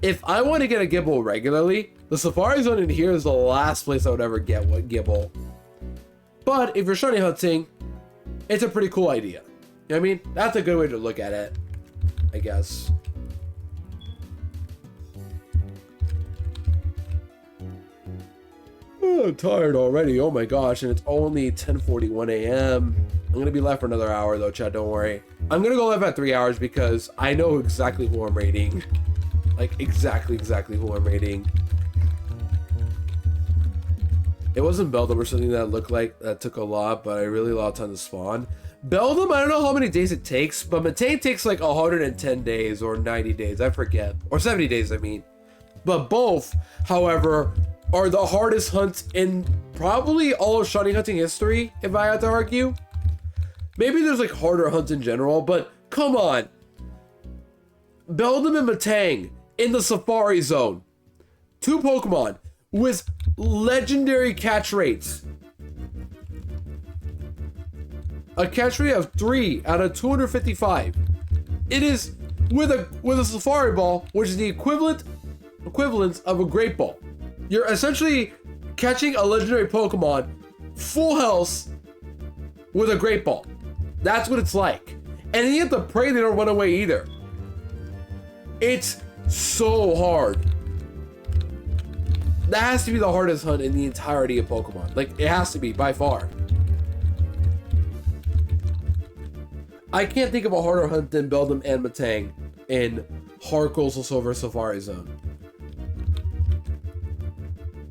if I want to get a Gibble regularly, the Safari Zone in here is the last place I would ever get one Gibble. But if you're shiny hunting, it's a pretty cool idea. You know what I mean? That's a good way to look at it, I guess. Oh, I'm tired already. Oh my gosh, and it's only 10:41 a.m. I'm gonna be live for another hour though, chat. Don't worry. I'm gonna go live at 3 hours because I know exactly who I'm raiding. Like exactly who I'm raiding. It wasn't Beldum or something that looked like that took a lot, but I really lot of time to spawn. Beldum, I don't know how many days it takes, but Matane takes like 110 days or 90 days, I forget. Or 70 days, I mean. But both, however, are the hardest hunts in probably all of shiny hunting history, if I had to argue. Maybe there's like harder hunts in general, but come on. Beldum and Matang in the Safari Zone. 2 Pokemon with legendary catch rates. A catch rate of 3 out of 255. It is with a Safari Ball, which is the equivalent of a Great Ball. You're essentially catching a legendary Pokemon full health with a Great Ball. That's what it's like. And you have to pray they don't run away either. It's so hard. That has to be the hardest hunt in the entirety of Pokemon. Like, it has to be, by far. I can't think of a harder hunt than Beldum and Matang in Hard Coastal Silver Safari Zone.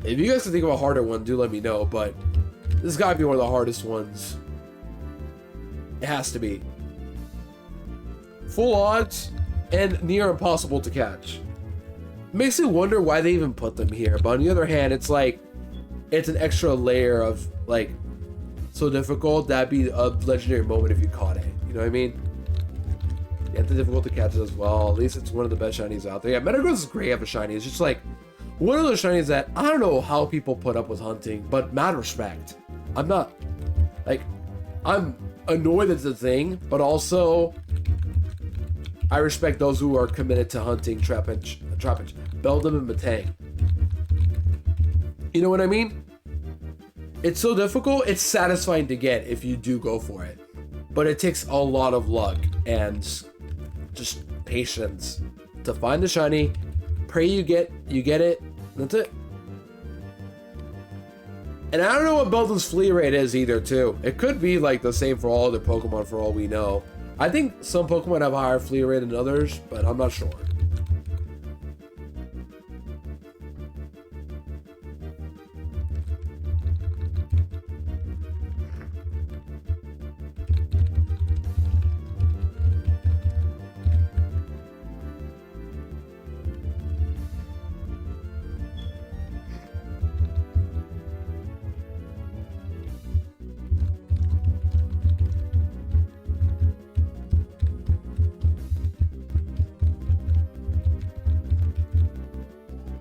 If you guys can think of a harder one, do let me know, but this has got to be one of the hardest ones. It has to be. Full odds and near impossible to catch. Makes me wonder why they even put them here, but on the other hand, it's like, it's an extra layer of, like, so difficult, that'd be a legendary moment if you caught it. You know what I mean? Yeah, it's difficult to catch it as well. At least it's one of the best shinies out there. Yeah, Metagross is great of a shiny. It's just like, one of those shinies that I don't know how people put up with hunting, but mad respect. I'm not, like, I'm annoyed it's a thing, but also I respect those who are committed to hunting Trapinch, Beldum, and Matang. You know what I mean? It's so difficult, it's satisfying to get if you do go for it. But it takes a lot of luck and just patience to find the shiny, pray you get it, that's it. And I don't know what Beldum's flee rate is either too. It could be like the same for all other Pokemon for all we know. I think some Pokemon have a higher flee rate than others, but I'm not sure.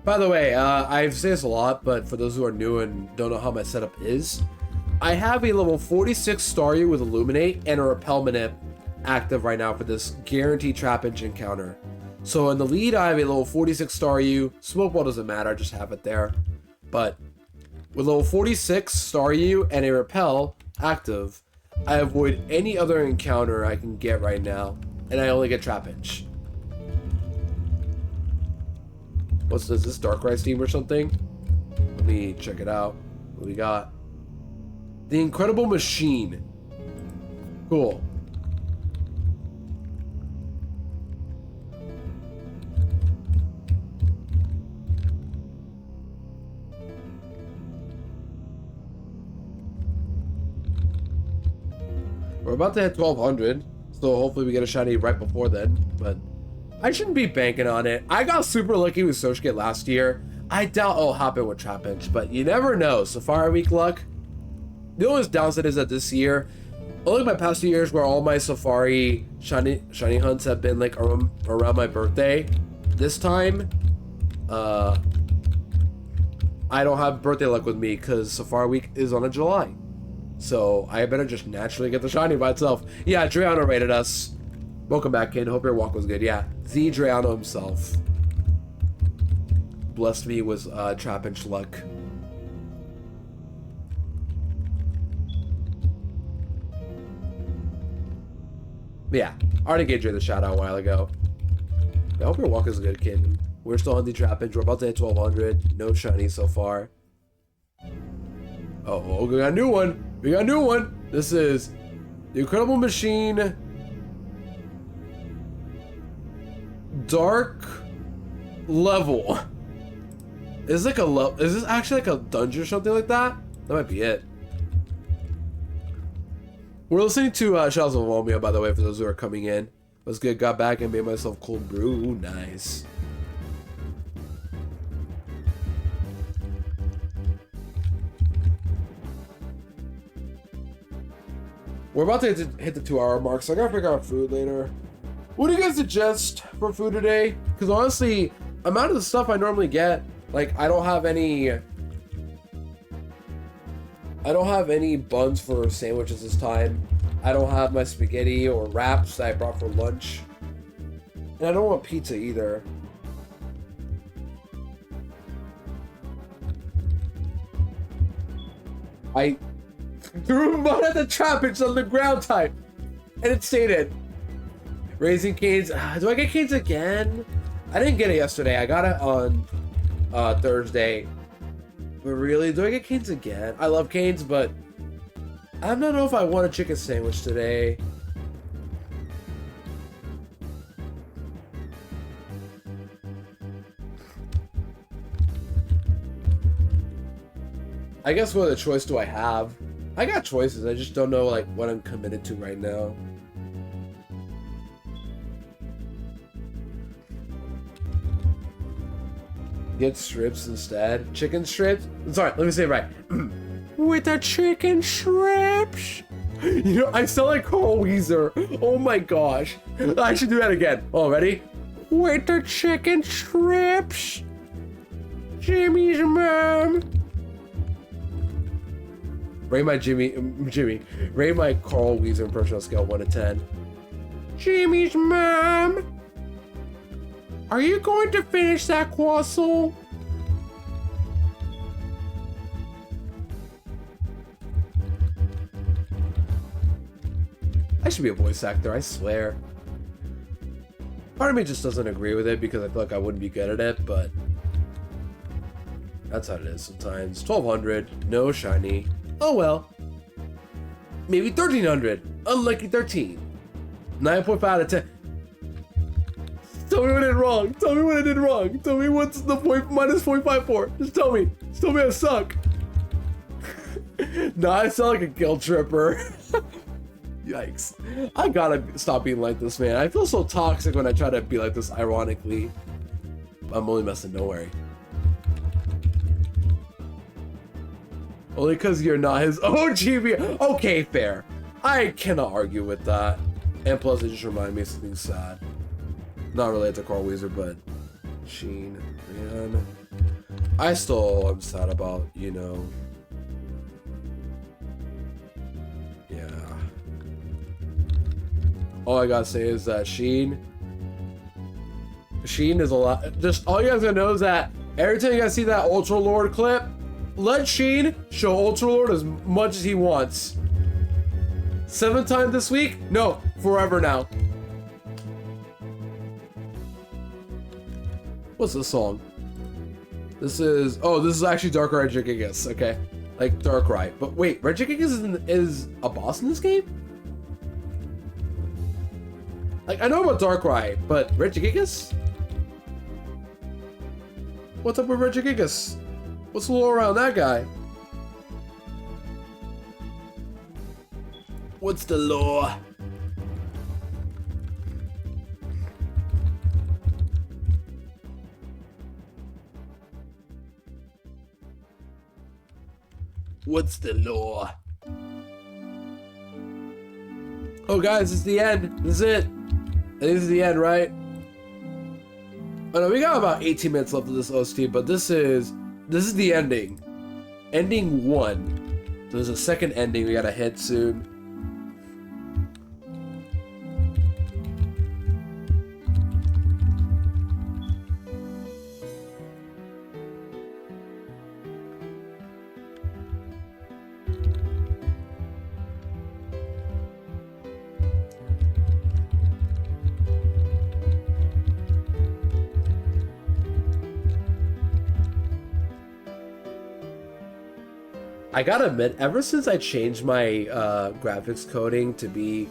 By the way, I've said this a lot, but for those who are new and don't know how my setup is, I have a level 46 Staryu with Illuminate and a Repel Manip active right now for this guaranteed Trapinch encounter. So in the lead, I have a level 46 Staryu. Smoke Ball doesn't matter, I just have it there. But with level 46 Staryu and a Repel active, I avoid any other encounter I can get right now, and I only get Trapinch. What's this? Is this Darkrai team or something? Let me check it out. What do we got? The Incredible Machine. Cool. We're about to hit 1200, so hopefully we get a shiny right before then, but I shouldn't be banking on it. I got super lucky with Sochgate last year. I doubt it'll happen with Trapinch, but you never know. Safari Week luck. The only downside is that this year, only my past 2 years where all my Safari shiny hunts have been like around my birthday. This time, I don't have birthday luck with me because Safari Week is on a July. So I better just naturally get the shiny by itself. Yeah, Drayano rated us. Welcome back, kid. Hope your walk was good. Yeah, the Drayano himself blessed me with Trapinch luck. Yeah, I already gave Dre the shout out a while ago. I hope your walk is good, kid. We're still on the Trapinch. We're about to hit 1200. No shiny so far. Oh, we got a new one. We got a new one. This is the Incredible Machine Dark Level. Is like a is this actually like a dungeon or something like that? That might be it. We're listening to Shadows of Volmia, by the way, for those who are coming in. Let's get got back and made myself cold brew. Ooh, nice. We're about to hit the 2-hour mark, so I gotta figure out food later. What do you guys suggest for food today? Because honestly, amount of the stuff I normally get, like I don't have any buns for sandwiches this time. I don't have my spaghetti or wraps that I brought for lunch. And I don't want pizza either. I threw mud at the Trapinch on the ground type, and it stated, raising canes. Do I get canes again? I didn't get it yesterday. I got it on Thursday. But really, do I get canes again? I love canes, but I don't know if I want a chicken sandwich today. I guess what other choice do I have? I got choices, I just don't know like what I'm committed to right now. Get strips instead. Chicken strips? Sorry, let me say it right. With the chicken strips. You know, I sound like Carl Weezer. Oh my gosh. I should do that again. Oh, ready? With the chicken strips. Jimmy's mom. Rate my Jimmy. Rate my Carl Weezer impression on scale 1 to 10. Jimmy's mom. Are you going to finish that croissant? I should be a voice actor, I swear. Part of me just doesn't agree with it because I feel like I wouldn't be good at it, but that's how it is sometimes. 1200, no shiny. Oh well. Maybe 1300, unlucky 13. 9.5 out of 10. Tell me what I did wrong. Tell me what I did wrong. Tell me what's the point minus 0.54. Just tell me. Just tell me I suck. No, I sound like a guilt tripper. Yikes. I gotta stop being like this, man. I feel so toxic when I try to be like this ironically. I'm only messing, don't worry. Only because you're not his OGB. Okay, fair. I cannot argue with that. And plus, it just reminded me of something sad. Not related to Carl Weezer, but Sheen, man. I still am sad about, you know. Yeah. All I gotta say is that Sheen is a lot. Just all you guys gotta know is that every time you guys see that Ultra Lord clip, let Sheen show Ultra Lord as much as he wants. 7th time this week? No, forever now. What's this song? This is actually Dark Regigigas, okay? Like Darkrai. But wait, Regigigas is a boss in this game? Like I know about Darkrai, but Regigigas? What's up with Regigigas? What's the lore around that guy? What's the lore? What's the lore? Oh guys, it's the end. This is it. I think this is the end, right? Oh no, we got about 18 minutes left of this OST, but this is the ending. Ending 1. There's a second ending we gotta hit soon. I gotta admit, ever since I changed my graphics coding to be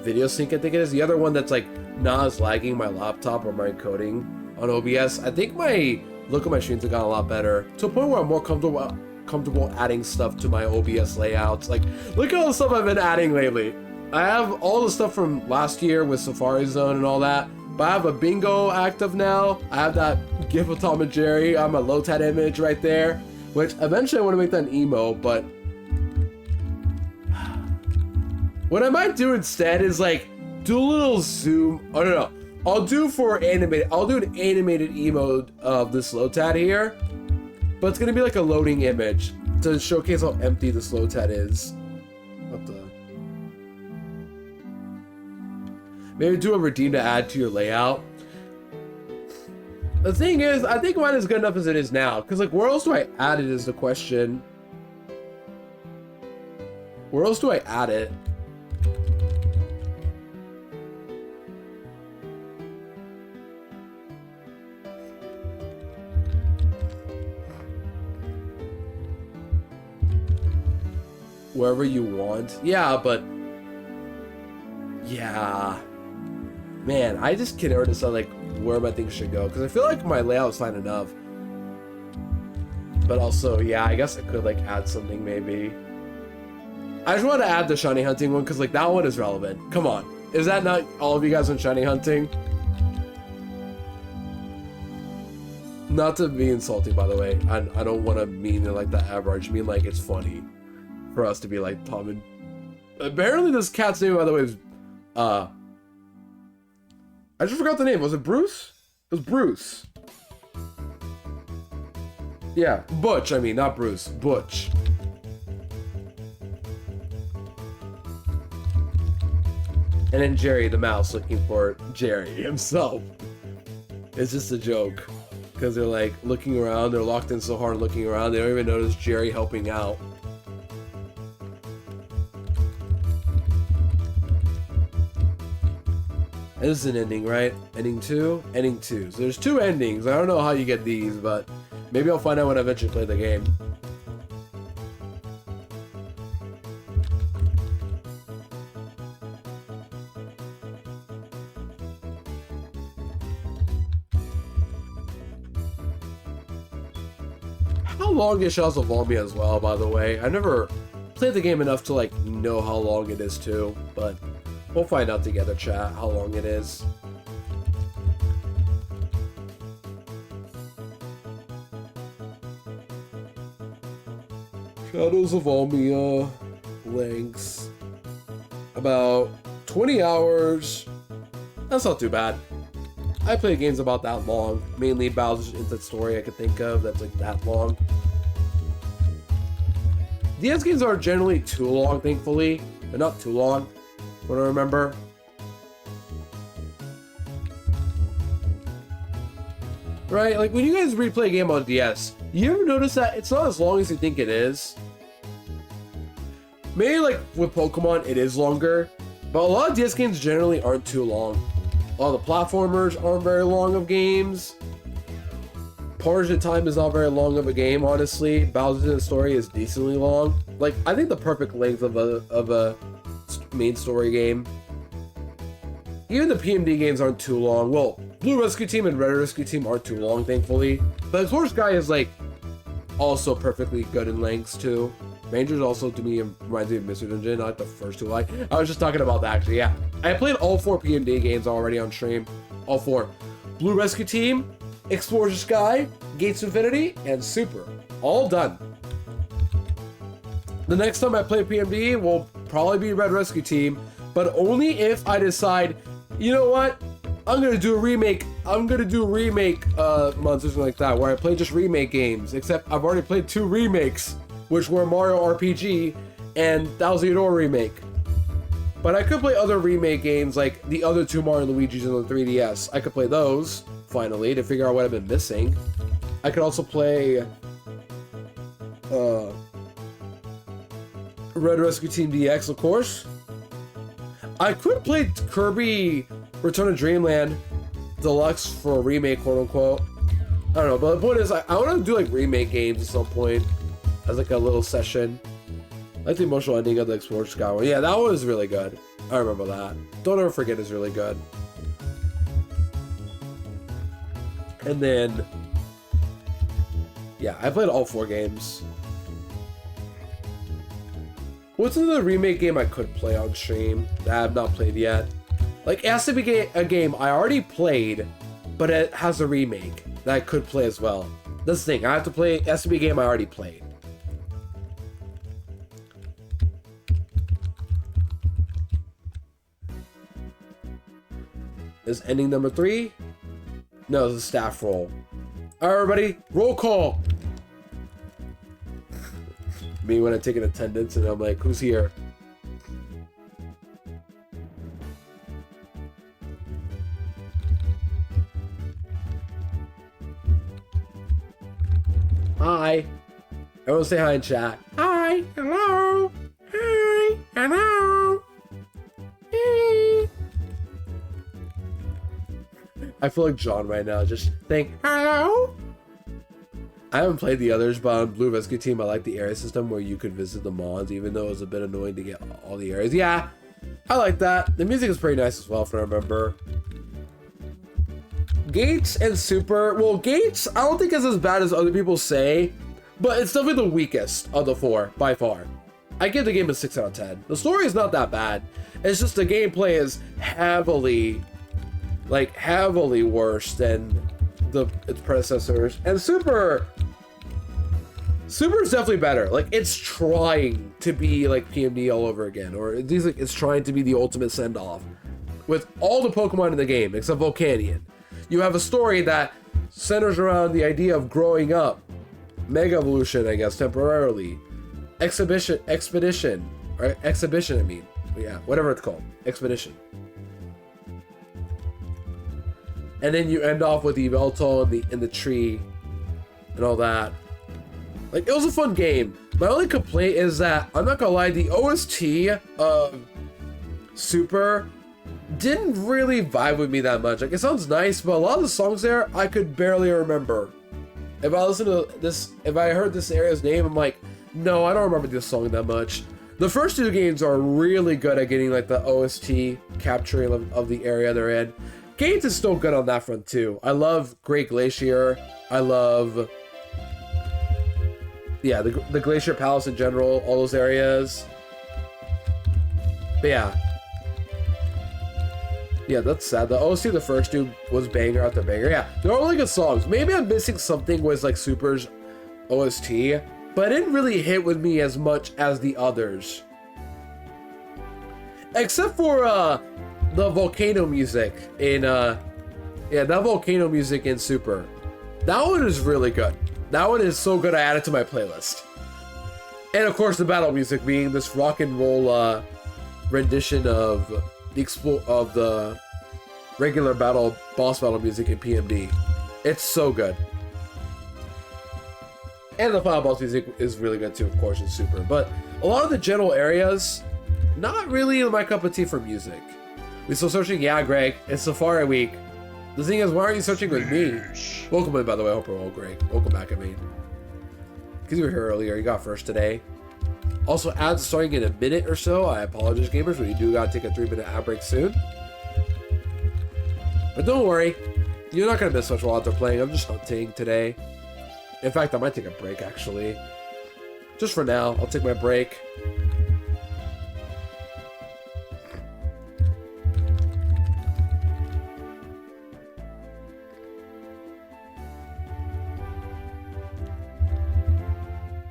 video sync, I think it is, the other one that's like not as lagging my laptop or my coding on OBS, I think my look at my streams have gotten a lot better, to a point where I'm more comfortable adding stuff to my OBS layouts. Like, look at all the stuff I've been adding lately. I have all the stuff from last year with Safari Zone and all that, but I have a bingo active now. I have that GIF of Tom and Jerry on my Lotad image right there, which eventually I want to make that an emo, but what I might do instead is like do a little zoom. Oh no, I'll do an animated emote of this Lotad here, but it's gonna be like a loading image to showcase how empty this Lotad is. What the? Maybe do a redeem to add to your layout. The thing is, I think mine is good enough as it is now, because like where else do I add it is the question. Where else do I add it? Wherever you want. Yeah, but yeah, man, I just can't ever decide like where my things should go, because I feel like my layout is fine enough, but also, yeah, I guess I could like add something maybe. I just want to add the shiny hunting one because like that one is relevant. Come on, is that not all of you guys on shiny hunting? Not to be insulting, by the way. I don't want to mean it like that ever. I just mean like it's funny for us to be like Tom and... Apparently this cat's name, by the way, is I just forgot the name. Was it Bruce? It was Bruce. Yeah, Butch, I mean, not Bruce. Butch. And then Jerry the mouse looking for Jerry himself. It's just a joke. Because they're like looking around, they're locked in so hard looking around, they don't even notice Jerry helping out. This is an ending, right? Ending 2? Ending 2. So there's 2 endings. I don't know how you get these, but maybe I'll find out when I eventually play the game. How long is Shadows of Volmia as well, by the way? I never played the game enough to like know how long it is too, but we'll find out together, chat, how long it is. Shadows of Volmia lengths about 20 hours. That's not too bad. I play games about that long, mainly Bowser's Inside Story I could think of that's like that long. DS games aren't generally too long, thankfully. They're not too long, what I remember. Right, like when you guys replay a game on DS, you ever notice that it's not as long as you think it is? Maybe like with Pokemon it is longer, but a lot of DS games generally aren't too long. A lot of the platformers aren't very long of games. Portion Time is not very long of a game, honestly. Bowser's Inside Story is decently long. Like, I think the perfect length of a main story game. Even the PMD games aren't too long. Well, Blue Rescue Team and Red Rescue Team aren't too long, thankfully. But Explorer Sky is like also perfectly good in lengths too. Rangers also to me reminds me of Mr. Dungeon, not the first two. Like, I was just talking about that actually. Yeah, I played all 4 PMD games already on stream. All 4: Blue Rescue Team, Explorer Sky, Gates of Infinity, and Super. All done. The next time I play PMD will probably be Red Rescue Team, but only if I decide, you know what, I'm gonna do a remake. I'm gonna do remake months or something like that, where I play just remake games. Except I've already played 2 remakes, which were Mario RPG and Thousand Year Door remake. But I could play other remake games like the other 2 Mario and Luigi's on the 3DS. I could play those finally to figure out what I've been missing. I could also play Red Rescue Team DX, of course. I could play Kirby Return to Dreamland Deluxe for a remake, quote unquote. I don't know, but the point is, I want to do like remake games at some point. as like a little session. I like the emotional ending of the Explorer Sky one. Yeah, that one was really good. I remember that. Don't Ever Forget is really good. And then, yeah, I played all 4 games. What's another remake game I could play on stream that I have not played yet? Like, it has to be a game I already played, but it has a remake that I could play as well. That's the thing, I have to play, it has to be a game I already played. Is ending number 3? No, it's a staff roll. Alright, everybody, roll call! Me when I take an attendance and I'm like, who's here? Hi. Everyone say hi in chat. Hi. Hello. Hi. Hello. Hey. I feel like John right now. Just think, hello. I haven't played the others, but on Blue Rescue Team, I like the area system where you could visit the mods, even though it was a bit annoying to get all the areas. Yeah, I like that. The music is pretty nice as well, if I remember. Gates and Super. Well, Gates, I don't think it's as bad as other people say, but it's definitely the weakest of the 4, by far. I give the game a 6 out of 10. The story is not that bad. It's just the gameplay is heavily worse than its predecessors. And Super is definitely better. Like, it's trying to be like PMD all over again, or it's trying to be the ultimate send-off with all the Pokemon in the game except Volcanion. You have a story that centers around the idea of growing up, Mega Evolution, I guess, temporarily, Expedition, I mean, yeah, whatever it's called, Expedition. And then you end off with Yveltal in the tree and all that. Like, it was a fun game. My only complaint is that, I'm not gonna lie, the OST of Super didn't really vibe with me that much. Like, it sounds nice, but a lot of the songs there, I could barely remember. If I listen to this, if I heard this area's name, I'm like, no, I don't remember this song that much. The first 2 games are really good at getting, like, the OST capturing of the area they're in. Gates is still good on that front too. I love Great Glacier. I love, yeah, the Glacier Palace in general, all those areas. But yeah, that's sad. The OC, the first 2 was banger after banger. Yeah, they're all really good songs. Maybe I'm missing something with like Super's OST, but it didn't really hit with me as much as the others. Except for the volcano music in yeah, that volcano music in Super. That one is really good. That one is so good I added to my playlist. And of course the battle music being this rock and roll rendition of the regular boss battle music in PMD. It's so good. And the final boss music is really good too, of course, in Super. But a lot of the general areas, not really my cup of tea for music. We still searching? Yeah, Greg. It's Safari Week. The thing is, why aren't you searching with me? Welcome in, by the way. I hope we're all great. Welcome back, I mean. Because you were here earlier. You got first today. Also, ads starting in a minute or so. I apologize, gamers, but you do gotta take a 3-minute ad break soon. But don't worry. You're not gonna miss much while out there playing. I'm just hunting today. In fact, I might take a break, actually. Just for now. I'll take my break.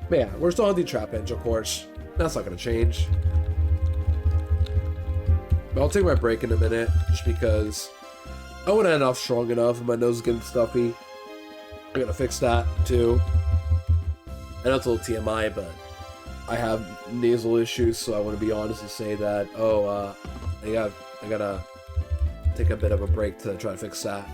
But yeah, we're still hunting Trapinch, of course. That's not going to change. But I'll take my break in a minute, just because I want to end off strong enough and my nose is getting stuffy. I gotta fix that, too. I know it's a little TMI, but I have nasal issues, so I want to be honest and say that, I gotta take a bit of a break to try to fix that.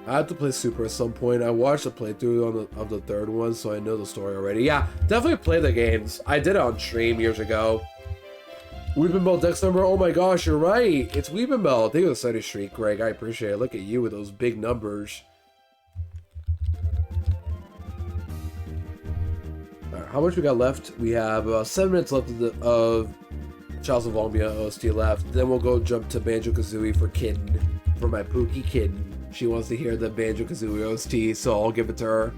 I have to play Super at some point. I watched a playthrough of the 3rd one, so I know the story already. Yeah, definitely play the games. I did it on stream years ago. Weepin' Bell Dex number. Oh my gosh, you're right. It's Weepin' Bell. Thank you for the study streak, Greg. I appreciate it. Look at you with those big numbers. Alright, how much we got left? We have about 7 minutes left of Chalice of Volmia OST left. Then we'll go jump to Banjo Kazooie for Kitten. For my Pookie Kitten. She wants to hear the Banjo Kazooie OST, so I'll give it to her.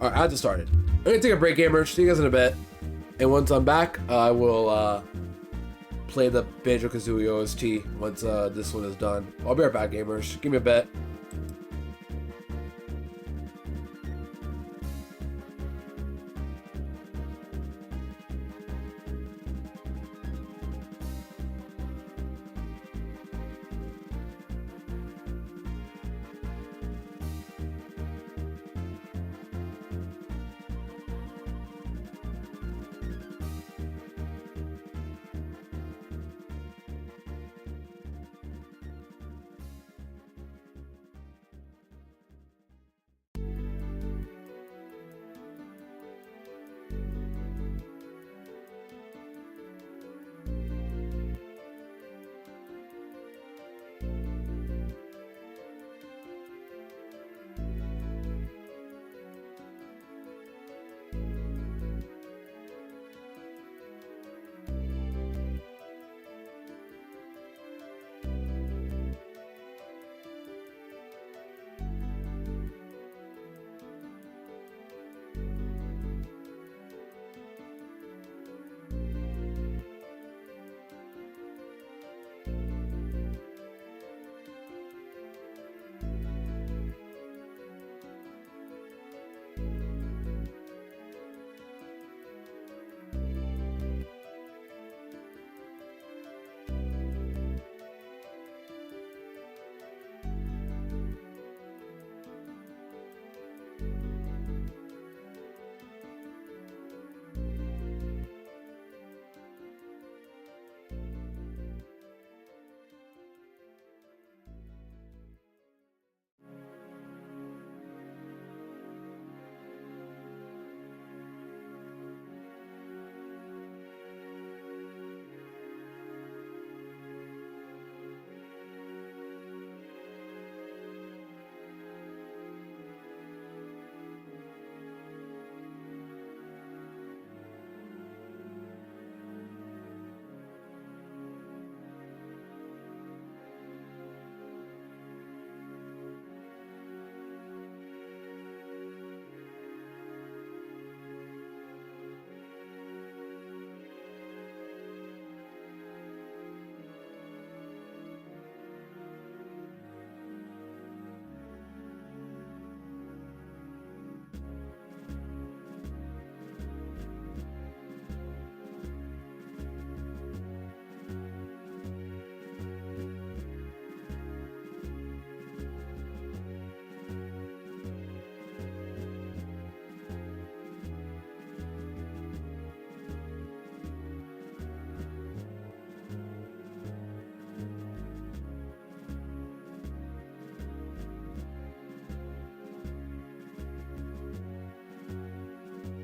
Alright, I have to start it. I'm gonna take a break, gamers. See you guys in a bit. And once I'm back, I will play the Banjo Kazooie OST once this one is done. I'll be right back, gamers. Give me a bit.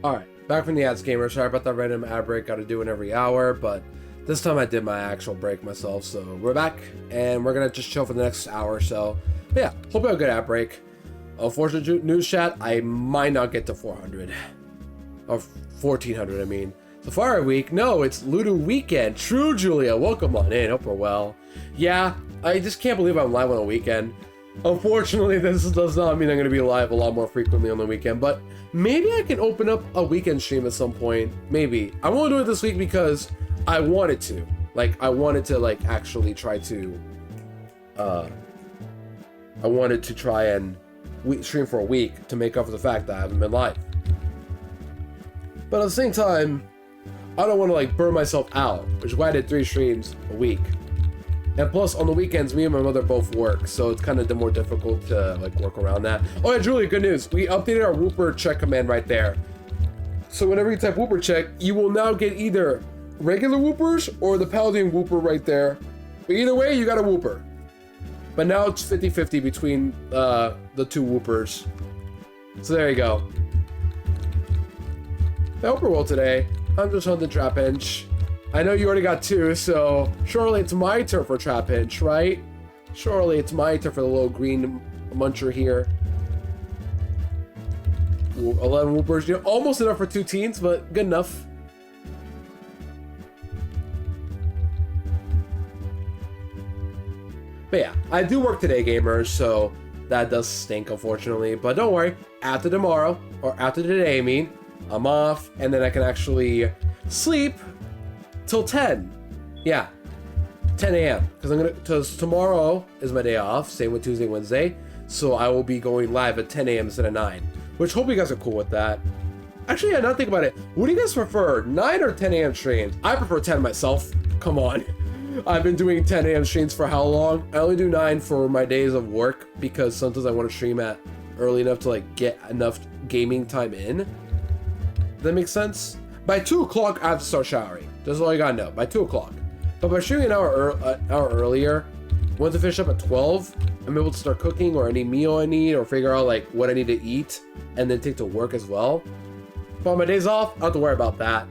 Alright, back from the ads, gamer. Sorry about that random ad break. Gotta do it every hour, but this time I did my actual break myself. So we're back, and we're gonna just chill for the next hour or so. But yeah, hope you have a good ad break. Unfortunate news chat, I might not get to 400. Or 1400, I mean. Safari Week? No, it's Ludo Weekend. True, Julia. Welcome on in. Hope we're well. Yeah, I just can't believe I'm live on a weekend. Unfortunately, this does not mean I'm going to be live a lot more frequently on the weekend, but maybe I can open up a weekend stream at some point. Maybe. I won't do it this week because I wanted to. Like, I wanted to, like, actually try to, I wanted to try and stream for a week to make up for the fact that I haven't been live. But at the same time, I don't want to, like, burn myself out, which is why I did 3 streams a week. And plus, on the weekends, me and my mother both work, so it's kind of more difficult to, like, work around that. Oh yeah, Julie, good news. We updated our Whooper check command right there. So whenever you type Whooper check, you will now get either regular Whoopers or the Paladin Whooper right there. But either way, you got a Whooper. But now it's 50-50 between the 2 Whoopers. So there you go. I hope we're well today. I'm just on the Trapinch. I know you already got 2, so surely it's my turn for Trapinch, right? Surely it's my turn for the little green muncher here. Ooh, 11 whoopers, you know, almost enough for 2 teens, but good enough. But yeah, I do work today, gamers, so that does stink, unfortunately. But don't worry, after tomorrow, or after today, I mean, I'm off, and then I can actually sleep till 10. Yeah, 10 a.m. Because tomorrow is my day off, same with Tuesday, Wednesday. So I will be going live at 10 a.m. instead of 9, which hope you guys are cool with that. Actually, yeah, now think about it. What do you guys prefer, 9 or 10 a.m. streams? I prefer 10 myself. Come on. I've been doing 10 a.m. streams for how long? I only do 9 for my days of work because sometimes I want to stream at early enough to like get enough gaming time in. Does that make sense? By 2 o'clock, I have to start showering. That's all you gotta know. By 2 o'clock. But by streaming an hour earlier, once I finish up at 12, I'm able to start cooking or any meal I need or figure out like what I need to eat and then take to work as well. But on my days off, I don't have to worry about that.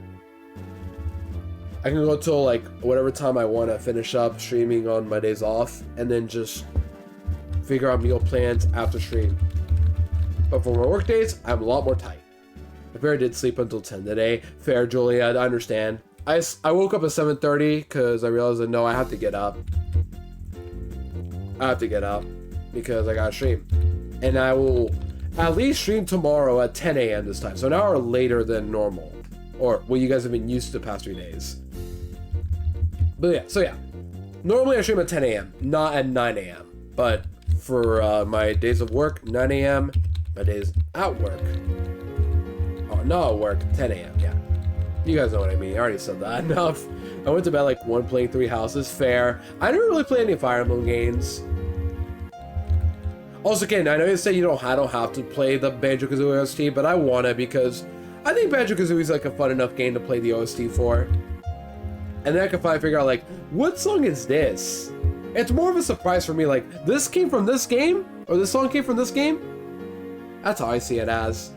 I can go till like whatever time I want to finish up streaming on my days off and then just figure out meal plans after stream. But for my work days, I'm a lot more tight. I barely did sleep until 10 today. Fair, Julia, I understand. I woke up at 7:30 because I realized that no, I have to get up. I have to get up because I gotta stream. And I will at least stream tomorrow at 10 a.m. this time. So an hour later than normal. Or what you guys have been used to the past 3 days. But yeah, so yeah. Normally I stream at 10 a.m., not at 9 a.m. But for my days of work, 9 a.m. My days at work. Oh, not at work, 10 a.m., yeah. You guys know what I mean. I already said that enough. I went to bed like 1 playing 3 houses. Fair. I didn't really play any Fire Emblem games. Also, again, I know you say I don't have to play the Banjo-Kazooie OST, but I wanna because I think Banjo-Kazooie is like a fun enough game to play the OST for. And then I can finally figure out like, what song is this? It's more of a surprise for me, like, this came from this game? Or this song came from this game? That's how I see it as.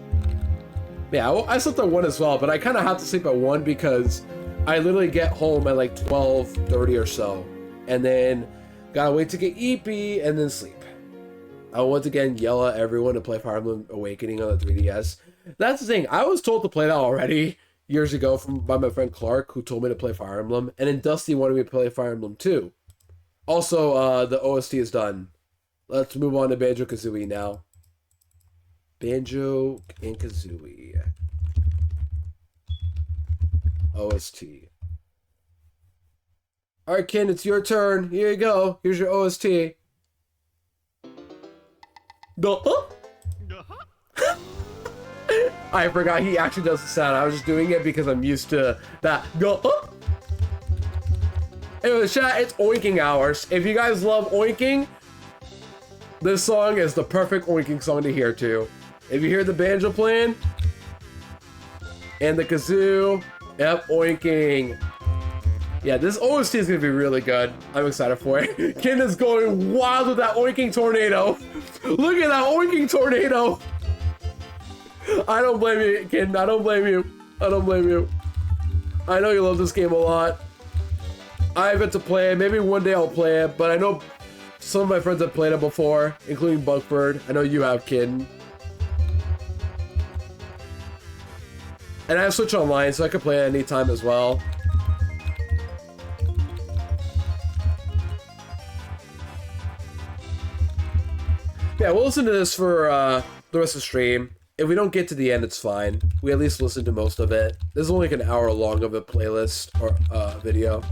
Yeah, I slept at 1 as well, but I kind of have to sleep at 1 because I literally get home at like 12:30 or so. And then gotta wait to get eepy and then sleep. I'll once again yell at everyone to play Fire Emblem Awakening on the 3DS. That's the thing, I was told to play that already years ago by my friend Clark, who told me to play Fire Emblem. And then Dusty wanted me to play Fire Emblem 2. Also, the OST is done. Let's move on to Banjo-Kazooie now. Banjo and Kazooie. OST. Alright, Ken, it's your turn. Here you go. Here's your OST. I forgot he actually does the sound. I was just doing it because I'm used to that. Anyway, chat, it's oinking hours. If you guys love oinking, this song is the perfect oinking song to hear to. If you hear the banjo playing and the kazoo, yep, oinking. Yeah, this OST is gonna be really good. I'm excited for it. Ken is going wild with that oinking tornado. Look at that oinking tornado. I don't blame you, Ken. I don't blame you. I don't blame you. I know you love this game a lot. I have yet to play it. Maybe one day I'll play it, but I know some of my friends have played it before, including Buckbird. I know you have, Ken. And I have Switch Online, so I can play it anytime as well. Yeah, we'll listen to this for the rest of the stream. If we don't get to the end, it's fine. We at least listen to most of it. This is only like an hour long of a playlist or video.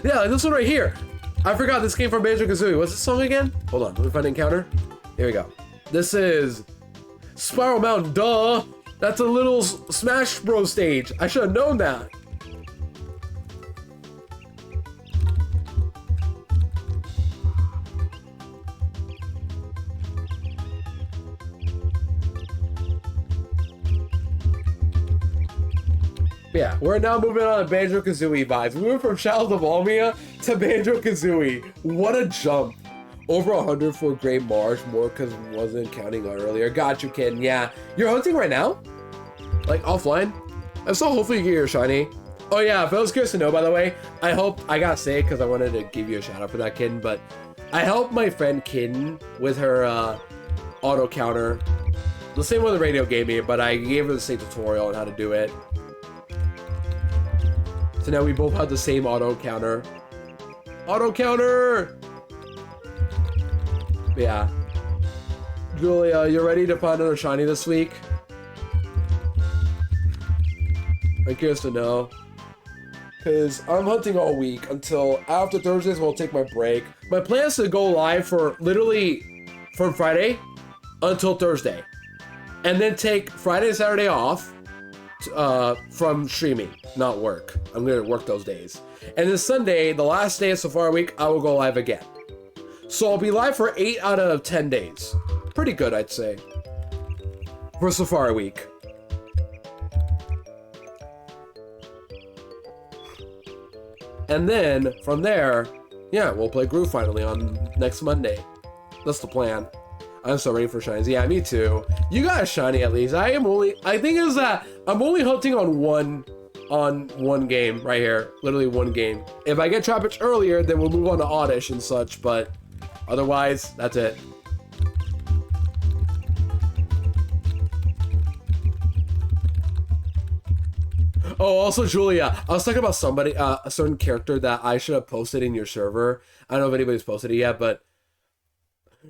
Yeah, like this one right here. I forgot this came from Banjo-Kazooie. What's this song again? Hold on, let me find Encounter. Here we go. This is Spiral Mountain, duh! That's a little Smash Bros stage. I should have known that. Yeah, we're now moving on to Banjo-Kazooie vibes. We went from Shadows of Almia to Banjo-Kazooie. What a jump. Over 100 for Great Marsh, more because wasn't counting on earlier. Got you, kid. Yeah. You're hunting right now? Like, offline? And so hopefully you get your shiny. Oh yeah, if I was curious to know, by the way, I hope, I gotta say it because I wanted to give you a shout out for that, Kitten, but I helped my friend Kitten with her auto counter. The same one the radio gave me, but I gave her the same tutorial on how to do it. So now we both have the same auto counter. Auto counter! Yeah. Julia, you ready to find another shiny this week? I'm curious to know. Because I'm hunting all week until after Thursdays we'll take my break. My plan is to go live for literally from Friday until Thursday. And then take Friday and Saturday off from streaming, not work. I'm going to work those days. And then Sunday, the last day of Safari Week, I will go live again. So I'll be live for 8 out of 10 days. Pretty good, I'd say. For Safari Week. And then, from there, yeah, we'll play Groove finally on next Monday. That's the plan. I'm so ready for shinies. Yeah, me too. You got a shiny at least. I think is that I'm only hunting on one game right here. Literally one game. If I get Trapinch earlier, then we'll move on to Oddish and such, but otherwise, that's it. Oh, also, Julia, I was talking about somebody, a certain character that I should have posted in your server. I don't know if anybody's posted it yet, but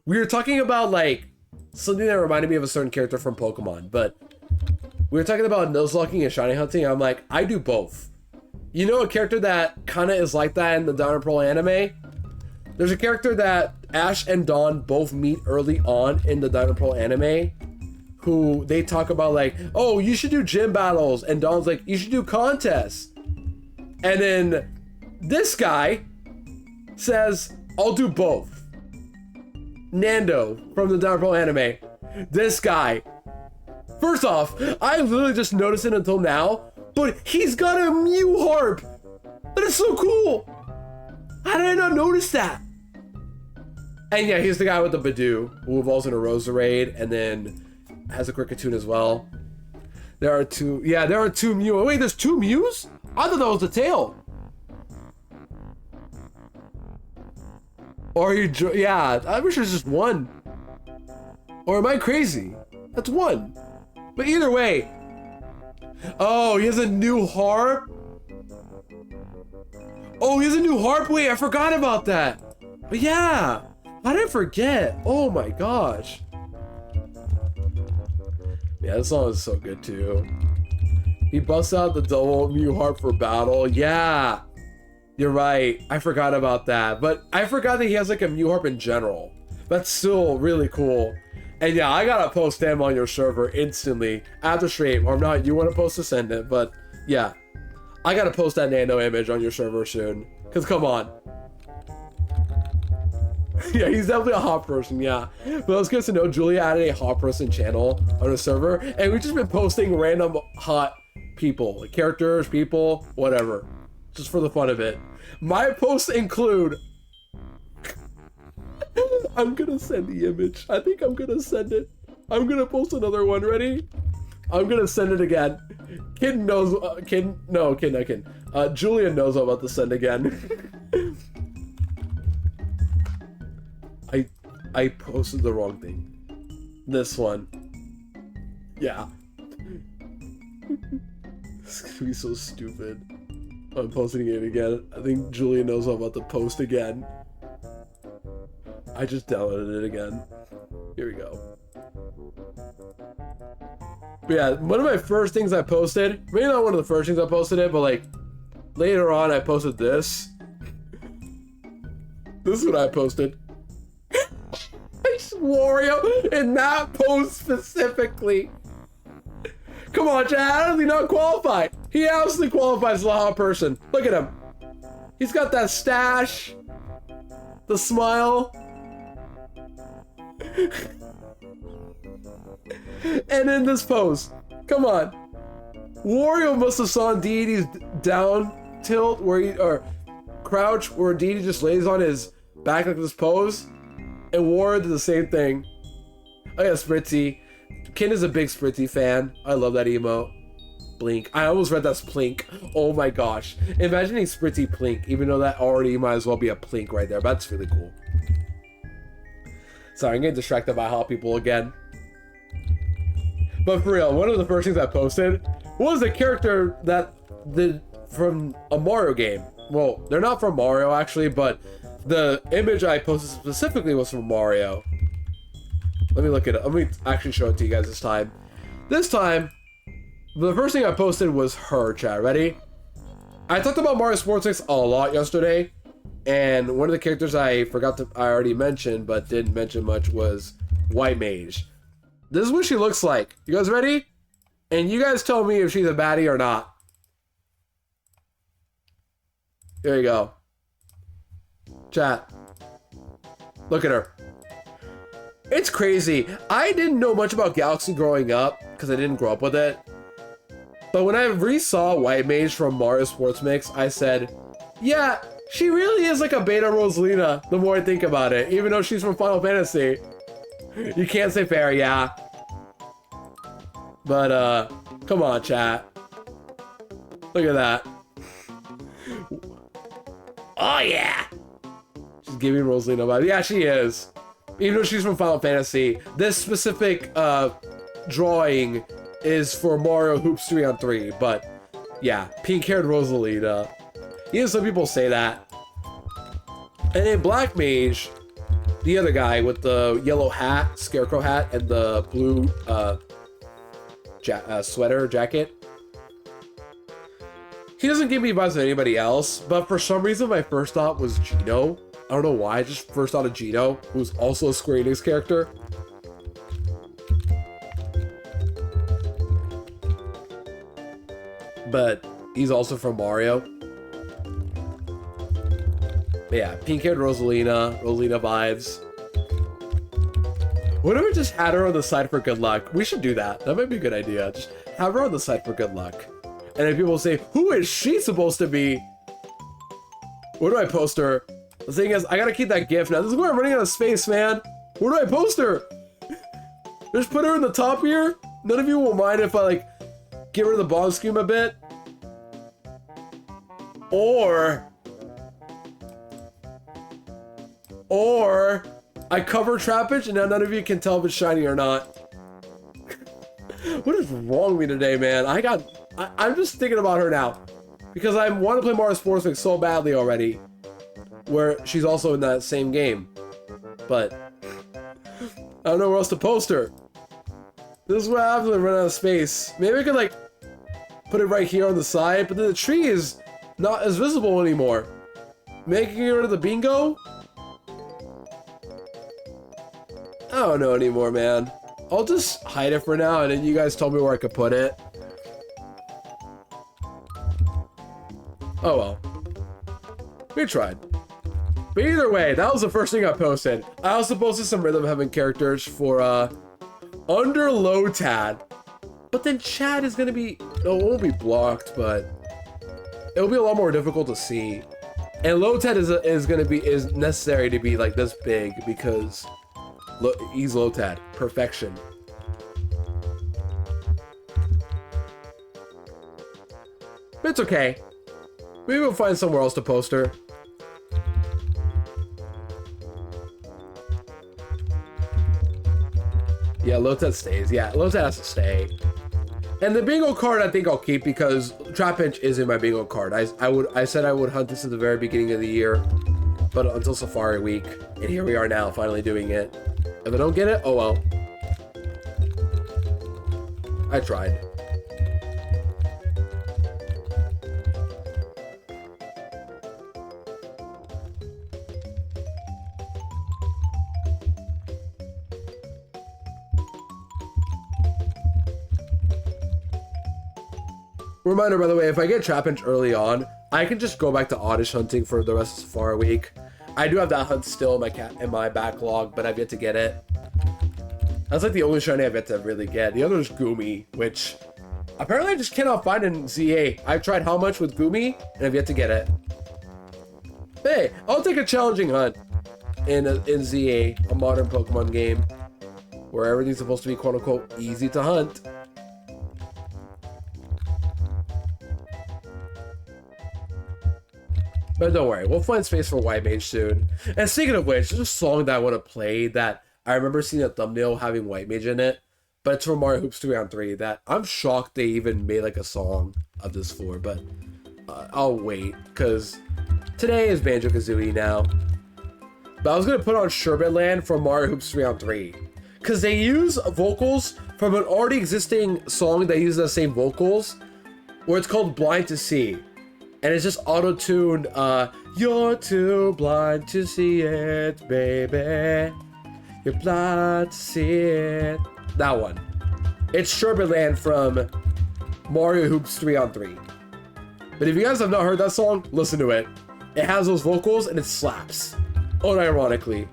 we were talking about, like, something that reminded me of a certain character from Pokemon, but we were talking about Nuzlocking and shiny hunting. I'm like, I do both. You know a character that kind of is like that in the Diamond and Pearl anime? There's a character that Ash and Dawn both meet early on in the Diamond and Pearl anime, who they talk about like, oh, you should do gym battles, and Dawn's like, you should do contests. And then this guy says, I'll do both. Nando from the Diamond and Pearl anime. This guy. First off, I literally just noticed it until now, but he's got a Mew harp. That is so cool. How did I not notice that? And yeah, he's the guy with the Badoo, who evolves in a Roserade, and then has a Cricketune as well. There are two, yeah, there are two Mew. Oh, wait, there's two Mews? I thought that was the tail. Or yeah, I wish there's just one. Or am I crazy? That's one. But either way. Oh, he has a new harp? Oh, he has a new harp? Wait, I forgot about that. But yeah, how did I forget? Oh my gosh. Yeah, this song is so good too. He busts out the double Mew harp for battle. Yeah, you're right. I forgot about that. But I forgot that he has like a Mew harp in general. That's still really cool. And yeah, I gotta post them on your server instantly after stream. Or not, you want to post to send it. But yeah, I gotta post that Nando image on your server soon. Because come on. Yeah, he's definitely a hot person, yeah. But I was good to know Julia added a hot person channel on her server, and we've just been posting random hot people, like characters, people, whatever, just for the fun of it. My posts include... I'm gonna send the image. I think I'm gonna send it. I'm gonna post another one. Ready? I'm gonna send it again. Kid knows. No, kid, not kid. Julia knows I'm about to send again. I posted the wrong thing. This one. Yeah. This is gonna be so stupid. I'm posting it again. I think Julia knows I'm about to post again. I just downloaded it again. Here we go. But yeah, one of my first things I posted, maybe not one of the first things I posted it, but like later on I posted this. This is what I posted. Wario in that post specifically. Come on, Chad, how does he not qualify? He absolutely qualifies as a hot person. Look at him. He's got that stash, the smile. And in this pose, come on. Wario must have saw Deity's down tilt where he, or crouch where Deity just lays on his back like this pose. And Wario did the same thing. Oh yeah, Spritzy. Ken is a big Spritzy fan. I love that emote. Splink. I almost read that's Plink. Oh my gosh. Imagining Spritzy Plink, even though that already might as well be a Plink right there. But that's really cool. Sorry, I'm getting distracted by Hot People again. But for real, one of the first things I posted was a character that from a Mario game. Well, they're not from Mario actually, but the image I posted specifically was from Mario. Let me look at it. Let me actually show it to you guys this time. This time, the first thing I posted was her, chat. Ready? I talked about Mario Sports Mix a lot yesterday, and one of the characters I already mentioned, but didn't mention much was White Mage. This is what she looks like. You guys ready? And you guys tell me if she's a baddie or not. There you go. Chat. Look at her. It's crazy. I didn't know much about Galaxy growing up because I didn't grow up with it. But when I re-saw White Mage from Mario Sports Mix, I said, yeah, she really is like a beta Rosalina the more I think about it, even though she's from Final Fantasy. You can't say fair, yeah. But, come on, chat. Look at that. Oh, yeah. She's giving Rosalina vibes. Yeah, she is. Even though she's from Final Fantasy, this specific drawing is for Mario Hoops 3-on-3. But yeah, pink-haired Rosalina. Yeah, some people say that. And then Black Mage, the other guy with the yellow hat, scarecrow hat, and the blue sweater jacket. He doesn't give me vibes of anybody else, but for some reason my first thought was Gino. I don't know why, I just first thought of Gino, who's also a Square Enix character. But he's also from Mario. But yeah, pink-haired Rosalina vibes. What if we just had her on the side for good luck? We should do that. That might be a good idea. Just have her on the side for good luck. And then people say, who is she supposed to be? Where do I post her? The thing is, I gotta keep that GIF now. This is where I'm running out of space, man. Where do I post her? Just put her in the top here. None of you will mind if I, like, give her the bottom scheme a bit. Or I cover Trapinch and now none of you can tell if it's shiny or not. What is wrong with me today, man? I'm just thinking about her now. Because I want to play Mario Sports Mix so badly already. Where she's also in that same game. But I don't know where else to post her. This is what happens when I run out of space. Maybe I could like put it right here on the side, but then the tree is not as visible anymore. Making it rid of the bingo? I don't know anymore, man. I'll just hide it for now, and then you guys tell me where I could put it. Oh well. We tried. But either way, that was the first thing I posted. I also posted some Rhythm Heaven characters for under Lotad. But then Chad is gonna be, no, it won't be blocked, but it'll be a lot more difficult to see. And Lotad is necessary to be like this big because he's Lotad. Perfection. But it's okay. Maybe we'll find somewhere else to post her. Yeah, Lotad stays. Yeah, Lotad has to stay. And the bingo card I think I'll keep because Trapinch is in my bingo card. I said I would hunt this at the very beginning of the year, but until Safari Week. And here we are now, finally doing it. If I don't get it, oh well. I tried. Reminder, by the way, if I get Trapinch early on, I can just go back to Oddish hunting for the rest of Safari Week. I do have that hunt still in my backlog, but I've yet to get it. That's like the only shiny I've yet to really get. The other is Goomy, which apparently I just cannot find in ZA. I've tried how much with Goomy, and I've yet to get it. Hey, I'll take a challenging hunt in ZA, a modern Pokemon game, where everything's supposed to be quote-unquote easy to hunt. But don't worry, we'll find space for White Mage soon. And speaking of which, there's a song that I want to play that I remember seeing a thumbnail having White Mage in it, but it's from Mario Hoops 3 on 3 that I'm shocked they even made like a song of this for, but I'll wait, because today is Banjo Kazooie now. But I was going to put on Sherbet Land from Mario Hoops 3 on 3, because they use vocals from an already existing song that uses the same vocals, where it's called Blind to See. And it's just auto-tuned, you're too blind to see it, baby. You're blind to see it. That one. It's Sherbet Land from Mario Hoops 3 on 3. But if you guys have not heard that song, listen to it. It has those vocals and it slaps. Unironically.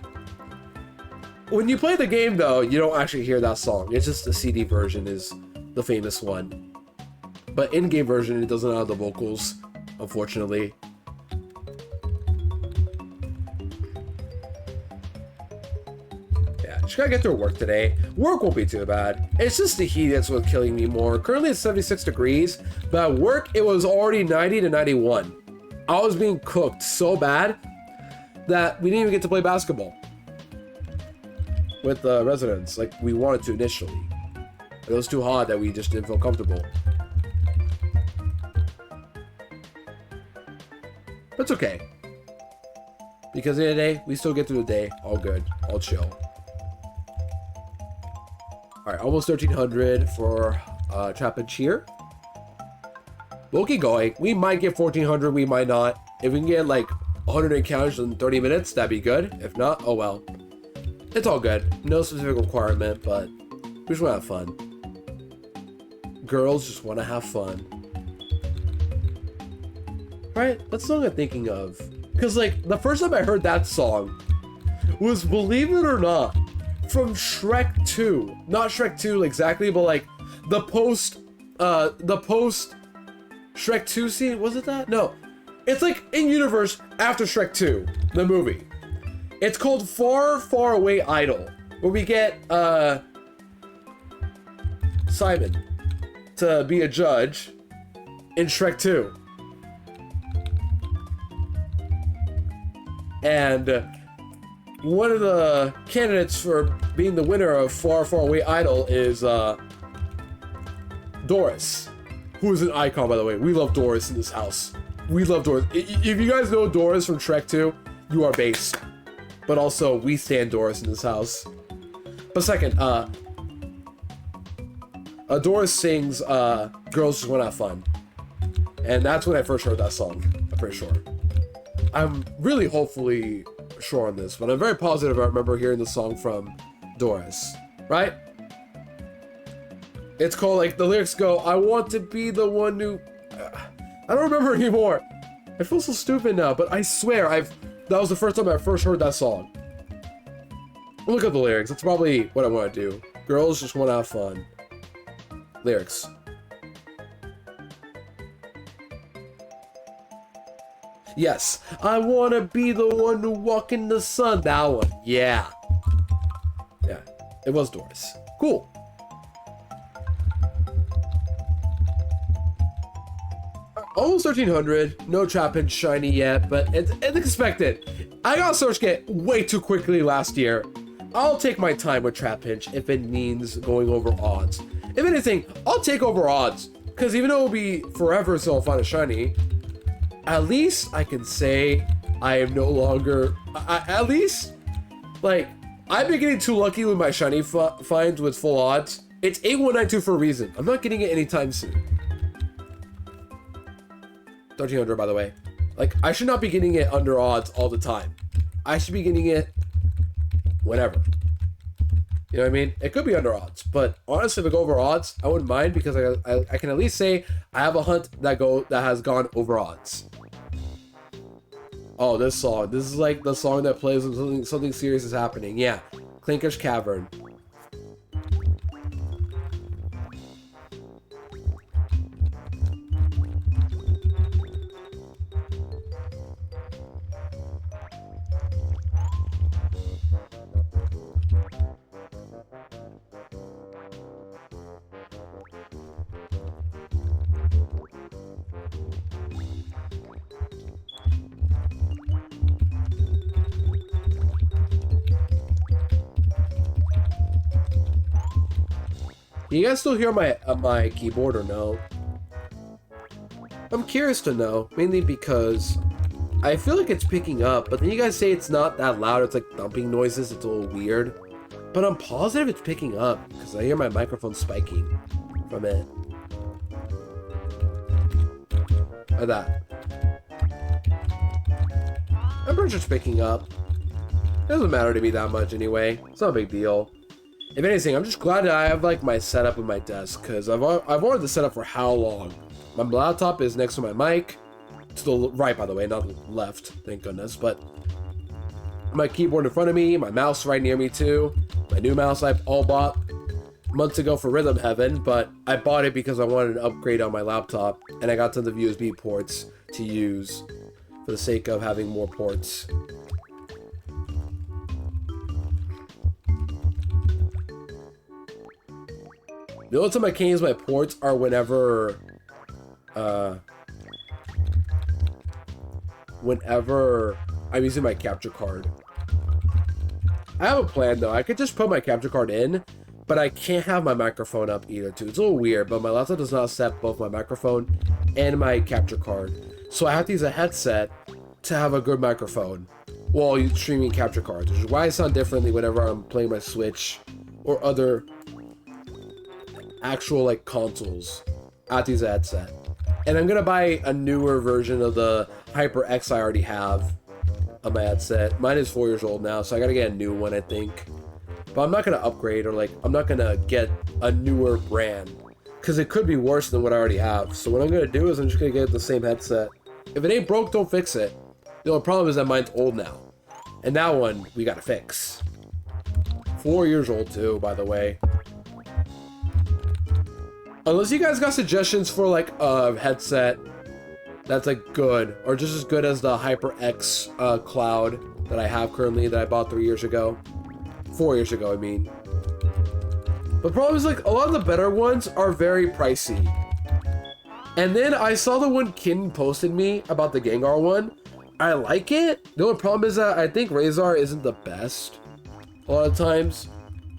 When you play the game though, you don't actually hear that song. It's just the CD version is the famous one. But in-game version, it doesn't have the vocals, unfortunately. Yeah, just gotta get through work today. Work won't be too bad. It's just the heat that's what's killing me more. Currently it's 76 degrees, but at work it was already 90 to 91. I was being cooked so bad that we didn't even get to play basketball with the residents like we wanted to initially. It was too hot that we just didn't feel comfortable. But it's okay. Because at the end of the day, we still get through the day. All good. All chill. Alright, almost 1300 for Trapinch here. We'll keep going. We might get 1400, we might not. If we can get like 100 encounters in 30 minutes, that'd be good. If not, oh well. It's all good. No specific requirement, but we just want to have fun. Girls just want to have fun. Right? What song I'm thinking of? Because, like, the first time I heard that song was, believe it or not, from Shrek 2. Not Shrek 2 exactly, but, like, the post Shrek 2 scene. Was it that? No. It's, like, in-universe after Shrek 2, the movie. It's called Far, Far Away Idol, where we get, Simon to be a judge in Shrek 2. And one of the candidates for being the winner of Far, Far Away Idol is Doris, who is an icon, by the way. We love Doris in this house. We love Doris. If you guys know Doris from Shrek 2, you are based. But also, we stand Doris in this house. But second, Doris sings Girls Just Wanna Have Fun. And that's when I first heard that song, I'm pretty sure. I'm really hopefully sure on this, but I'm very positive I remember hearing the song from Doris, right? It's called, like, the lyrics go, I want to be the one who... I don't remember anymore. I feel so stupid now, but I swear that was the first time I first heard that song. Look at the lyrics. That's probably what I want to do. Girls just want to have fun. Lyrics. Yes, I want to be the one to walk in the sun. That one. Yeah. Yeah, it was Doris. Cool. Almost 1300. No Trapinch shiny yet, but it's expected. I got Search Get way too quickly last year. I'll take my time with Trapinch if it means going over odds. If anything, I'll take over odds. Because even though it'll be forever until I'll find a shiny, at least I can say I am no longer... at least, like, I've been getting too lucky with my shiny finds with full odds. It's 8192 for a reason. I'm not getting it anytime soon. 1300, by the way. Like, I should not be getting it under odds all the time. I should be getting it whenever. You know what I mean? It could be under odds, but honestly, if I go over odds, I wouldn't mind because I can at least say I have a hunt that has gone over odds. Oh, this song. This is like the song that plays when something serious is happening. Yeah, Clinker's Cavern. Can you guys still hear my keyboard or no? I'm curious to know, mainly because I feel like it's picking up, but then you guys say it's not that loud, it's like thumping noises, it's a little weird. But I'm positive it's picking up, because I hear my microphone spiking from it. Like that. I'm pretty sure it's picking up. It doesn't matter to me that much anyway, it's not a big deal. If anything, I'm just glad that I have like my setup in my desk, because I've wanted the setup for how long? My laptop is next to my mic, to the right by the way, not the left, thank goodness, but my keyboard in front of me, my mouse right near me too, my new mouse I've all bought months ago for Rhythm Heaven, but I bought it because I wanted an upgrade on my laptop, and I got tons of USB ports to use for the sake of having more ports. The only time I can't use my ports are whenever I'm using my capture card. I have a plan though. I could just put my capture card in, but I can't have my microphone up either too. It's a little weird, but my laptop does not accept both my microphone and my capture card. So I have to use a headset to have a good microphone while streaming capture cards, which is why I sound differently whenever I'm playing my Switch or other actual like consoles. I have to use a headset. And I'm gonna buy a newer version of the HyperX I already have on my headset. Mine is 4 years old now, so I gotta get a new one, I think. But I'm not gonna upgrade, or like, I'm not gonna get a newer brand, because it could be worse than what I already have. So what I'm gonna do is I'm just gonna get the same headset. If it ain't broke, don't fix it. The only problem is that mine's old now. And that one, we gotta fix. 4 years old too, by the way. Unless you guys got suggestions for like a headset that's like good, or just as good as the HyperX Cloud that I have currently that I bought 3 years ago. 4 years ago, I mean. The problem is like a lot of the better ones are very pricey. And then I saw the one Kin posted me about the Gengar one. I like it. The only problem is that I think Razor isn't the best a lot of times.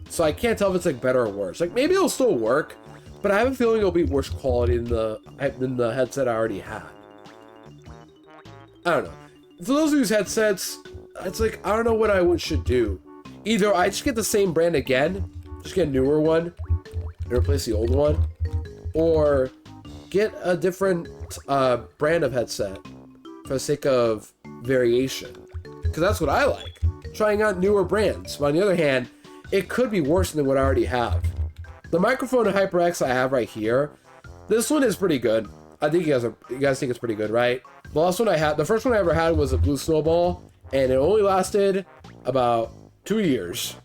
So I can't tell if it's like better or worse. Like maybe it'll still work, but I have a feeling it'll be worse quality than the headset I already had. I don't know. For those who use headsets, it's like, I don't know what I should do. Either I just get the same brand again, just get a newer one, and replace the old one, or get a different brand of headset for the sake of variation. Because that's what I like, trying out newer brands. But on the other hand, it could be worse than what I already have. The microphone at HyperX I have right here, this one is pretty good. I think you guys think it's pretty good, right? The last one I had, the first one I ever had was a Blue Snowball, and it only lasted about 2 years.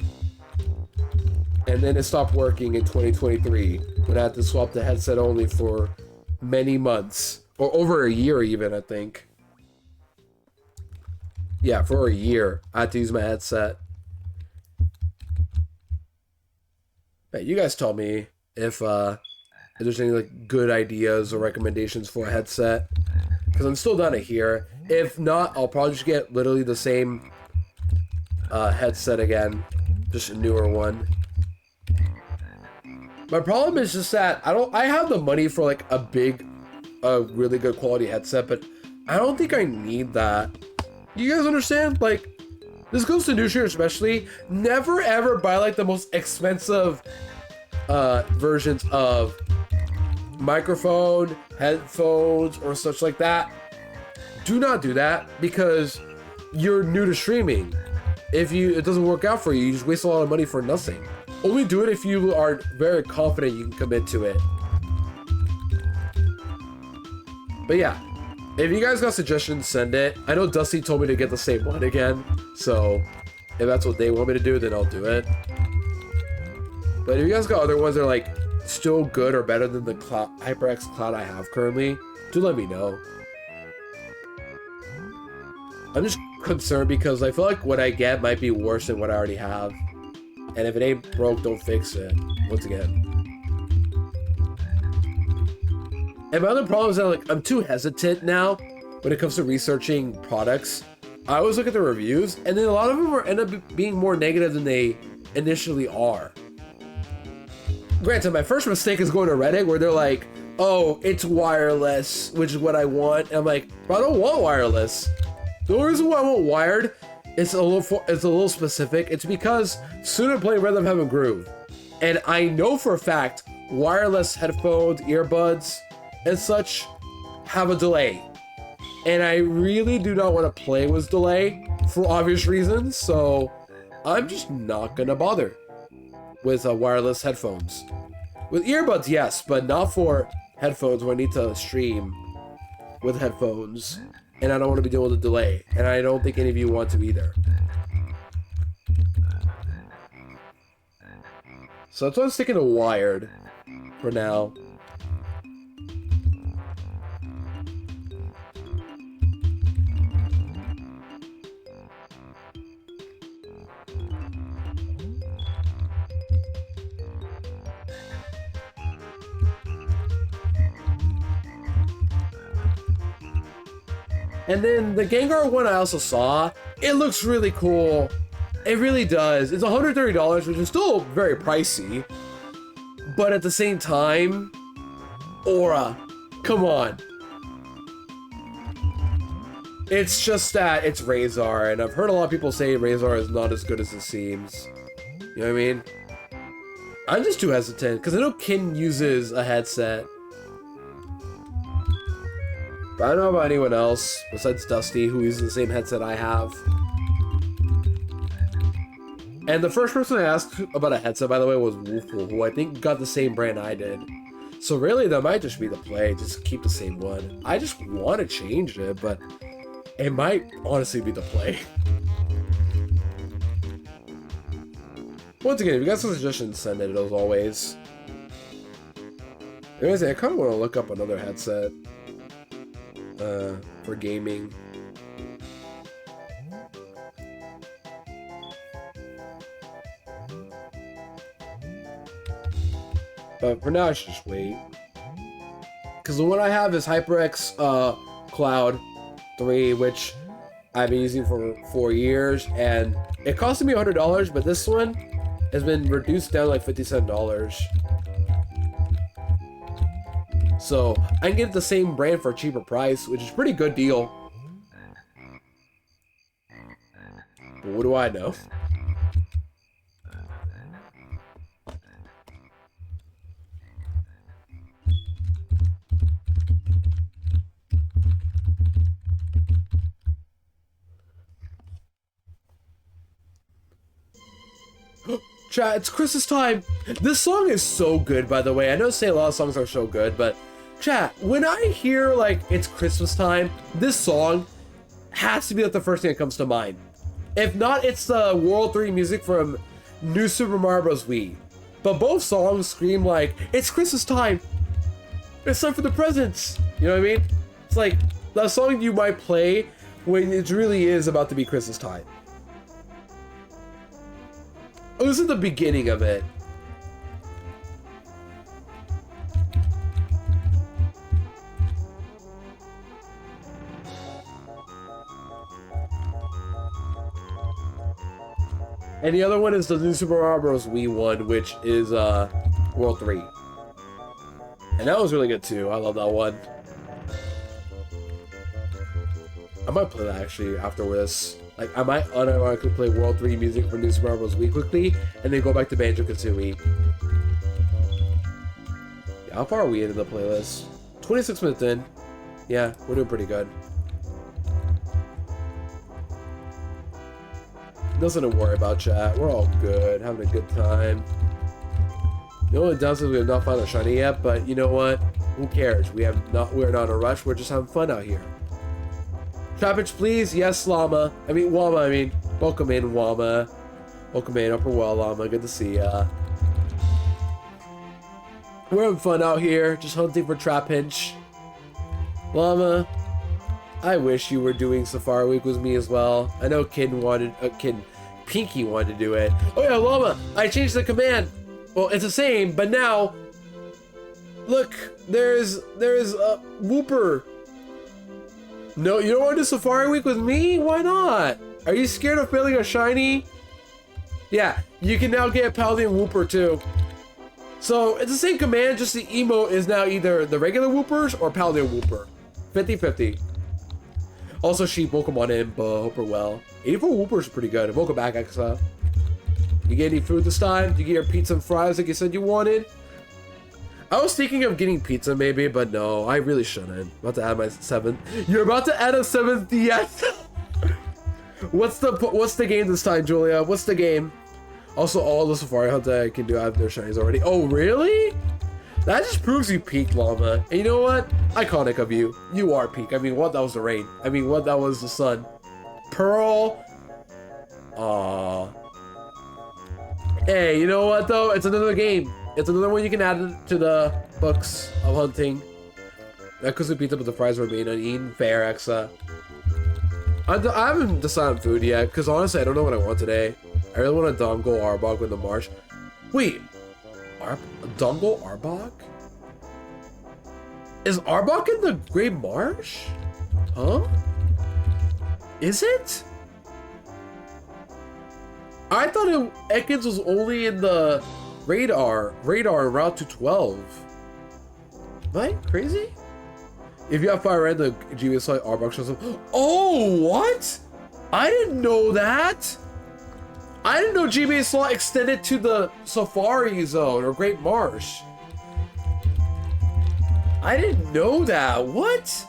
And then it stopped working in 2023 when I had to swap the headset only for many months, or over a year even, I think. Yeah, for a year I had to use my headset. Hey, you guys tell me if there's any like good ideas or recommendations for a headset, because I'm still down to here. If not, I'll probably just get literally the same headset again, just a newer one. My problem is just that I have the money for like a really good quality headset, but I don't think I need that. You guys understand? Like, this goes to New Year especially. Never ever buy like the most expensive versions of microphone, headphones, or such like that. Do not do that, because you're new to streaming. If it doesn't work out for you, you just waste a lot of money for nothing. Only do it if you are very confident you can commit to it. But yeah, if you guys got suggestions, send it. I know Dusty told me to get the same one again, so if that's what they want me to do, then I'll do it. But if you guys got other ones that are like still good or better than the HyperX Cloud I have currently, do let me know. I'm just concerned because I feel like what I get might be worse than what I already have. And if it ain't broke, don't fix it. Once again. And my other problem is that like I'm too hesitant now when it comes to researching products. I always look at the reviews, and then a lot of them end up being more negative than they initially are. Granted, my first mistake is going to Reddit where they're like, oh, it's wireless, which is what I want. And I'm like, but I don't want wireless. The only reason why I want wired is a little specific. It's because soon I'm playing Rhythm Heaven Groove. And I know for a fact, wireless headphones, earbuds, and such have a delay. And I really do not want to play with delay for obvious reasons. So I'm just not going to bother with wireless headphones. With earbuds, yes, but not for headphones where I need to stream with headphones. And I don't want to be dealing with a delay. And I don't think any of you want to either. So that's why I'm sticking to wired for now. And then the Gengar one I also saw, it looks really cool. It really does. It's $130, which is still very pricey. But at the same time, Aura, come on. It's just that it's Razor, and I've heard a lot of people say Razor is not as good as it seems. You know what I mean? I'm just too hesitant, because I know Kin uses a headset. But I don't know about anyone else, besides Dusty, who uses the same headset I have. And the first person I asked about a headset, by the way, was Woofle, who I think got the same brand I did. So really, that might just be the play, just keep the same one. I just want to change it, but it might honestly be the play. Once again, if you got some suggestions, send it as always. Anyways, I kind of want to look up another headset. For gaming. But for now I should just wait. Because the one I have is HyperX Cloud 3, which I've been using for 4 years, and it costed me $100, but this one has been reduced down like $57. So I can get the same brand for a cheaper price, which is a pretty good deal. But what do I know? Chat, it's Christmas time! This song is so good, by the way. I know say a lot of songs are so good, but chat, when I hear, like, it's Christmas time, this song has to be like the first thing that comes to mind. If not, it's the World 3 music from New Super Mario Bros. Wii. But both songs scream like, it's Christmas time! It's time for the presents! You know what I mean? It's like, the song you might play when it really is about to be Christmas time. Oh, this is the beginning of it. And the other one is the New Super Mario Bros. Wii one, which is World 3. And that was really good too. I love that one. I might play that actually after this. Like, I might unironically play World 3 music for New Super Mario Bros. Wii quickly, and then go back to Banjo Kazooie. Yeah, how far are we into the playlist? 26 minutes in. Yeah, we're doing pretty good. Nothing to worry about, chat. We're all good, having a good time. The only downside is we have not found a shiny yet, but you know what? Who cares? We're not in a rush. We're just having fun out here. Trapinch, please. Yes, Wama. Welcome in, Wama. Welcome in, Upper Well, Llama. Good to see ya. We're having fun out here, just hunting for Trapinch. Llama, I wish you were doing Safari Week with me as well. I know Pinky wanted to do it. Oh yeah, Llama, I changed the command. Well, it's the same, but now, look, there's a Whooper. No, you don't want to do Safari Week with me? Why not? Are you scared of failing a shiny? Yeah, you can now get Paladin Whooper too. So it's the same command, just the emote is now either the regular Whoopers or Paladin Whooper. 50-50. Also, Sheep, welcome on in, but hope you're well. 84 Whoopers is pretty good. Welcome back, Exa. You get any food this time? Did you get your pizza and fries like you said you wanted? I was thinking of getting pizza maybe, but no, I really shouldn't. I'm about to add my 7th. You're about to add a 7th DS. What's the game this time, Julia? What's the game? Also, all the Safari Hunt that I can do, I have their shinies already. Oh, really? That just proves you peaked, Llama. And you know what? Iconic of you. You are peak. I mean, what? That was the rain. I mean, what? That was the sun. Pearl. Aww. Hey, you know what, though? It's another game. It's another one you can add to the books of hunting. That Kazooie pizza, but the fries remain uneaten. Fair, Exa. I haven't decided on food yet, because honestly, I don't know what I want today. I really want a Dongle Arbok in the marsh. Wait, Dongle Arbok? Is Arbok in the Great Marsh? Huh? Is it? I thought Ekans was only in the radar Route to 12. Am I crazy? If you have fire red, the GBA slot Arbok shows up. Oh, what? I didn't know that. I didn't know GBA slot extended to the Safari Zone or Great Marsh. I didn't know that. What?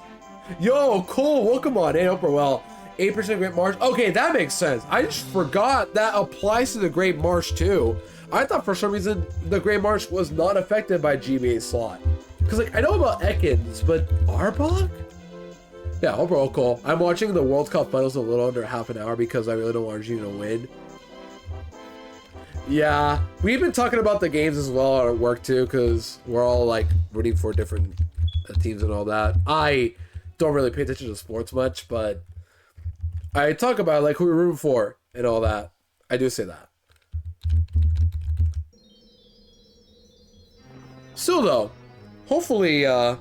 Yo, Cole, welcome on. Hey, hope we're well. 8% Great Marsh. Okay, that makes sense. I just forgot that applies to the Great Marsh too. I thought for some reason the Great Marsh was not affected by GBA slot. Because, like, I know about Ekans, but Arbok? Yeah, overall cool. I'm watching the World Cup finals in a little under half an hour because I really don't want Argentina to win. Yeah, we've been talking about the games as well at work too, because we're all like rooting for different teams and all that. I don't really pay attention to sports much, but I talk about like who we're rooting for and all that. I do say that. Still though, hopefully your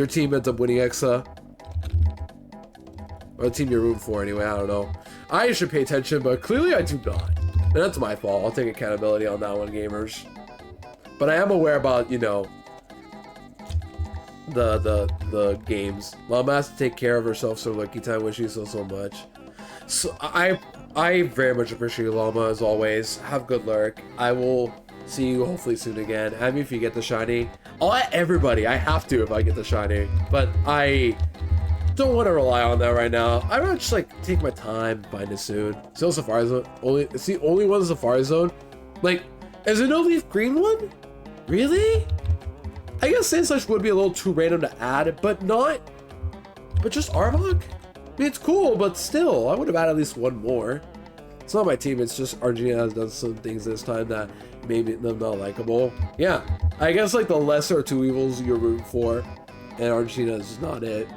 team ends up winning Exa. Or the team you're rooting for anyway, I don't know. I should pay attention, but clearly I do not. And that's my fault. I'll take accountability on that one, gamers. But I am aware about, you know, the games. Mama has to take care of herself, so Lucky Time wishes you so much. So I very much appreciate Llama as always. Have good luck. I will see you hopefully soon again. Add me if you get the shiny. I'll add everybody. I have to if I get the shiny. But I don't want to rely on that right now. I'd rather just like take my time, find it soon. Still Safari Zone. It's the only one in Safari Zone. Like, is there no leaf green one? Really? I guess Sandslash would be a little too random to add, but not. But just Arbok? I mean, it's cool, but still, I would have added at least one more. It's not my team, it's just Argentina has done some things this time that made them not likable. Yeah, I guess like the lesser of two evils you're rooting for, and Argentina is just not it.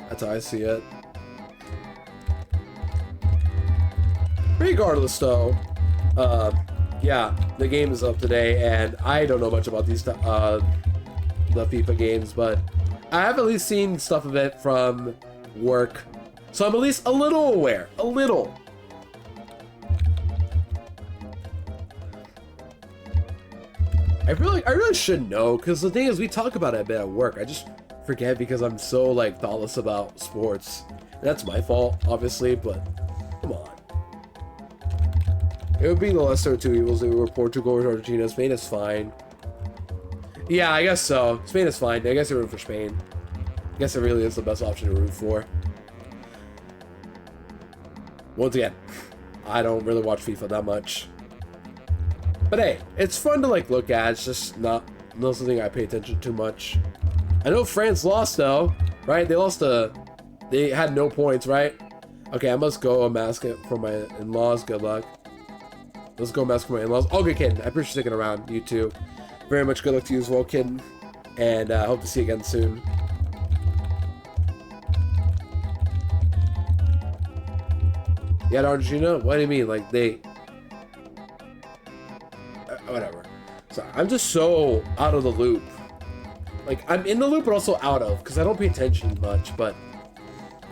That's how I see it. Regardless though, yeah, the game is up today, and I don't know much about these the FIFA games, but I have at least seen stuff of it from work, so I'm at least a little aware, a little. I really should know, because the thing is, we talk about it a bit at work. I just forget because I'm so like thoughtless about sports. And that's my fault, obviously, but come on. It would be the lesser of two evils if we were Portugal or Argentina. Spain is fine. Yeah, I guess so. Spain is fine. I guess you're rooting for Spain. I guess it really is the best option to root for. Once again, I don't really watch FIFA that much. But hey, it's fun to like look at. It's just not something I pay attention to much. I know France lost though, right? They had no points, right? Okay, I must go mask it for my in-laws. Good luck. Let's go mask for my in-laws. Oh, good kid. I appreciate you sticking around. You too. Very much good luck to you as well, kid. And I hope to see you again soon. Yeah, Argentina? What do you mean? Like they... whatever. Sorry, I'm just so out of the loop. Like, I'm in the loop, but also out of, because I don't pay attention much, but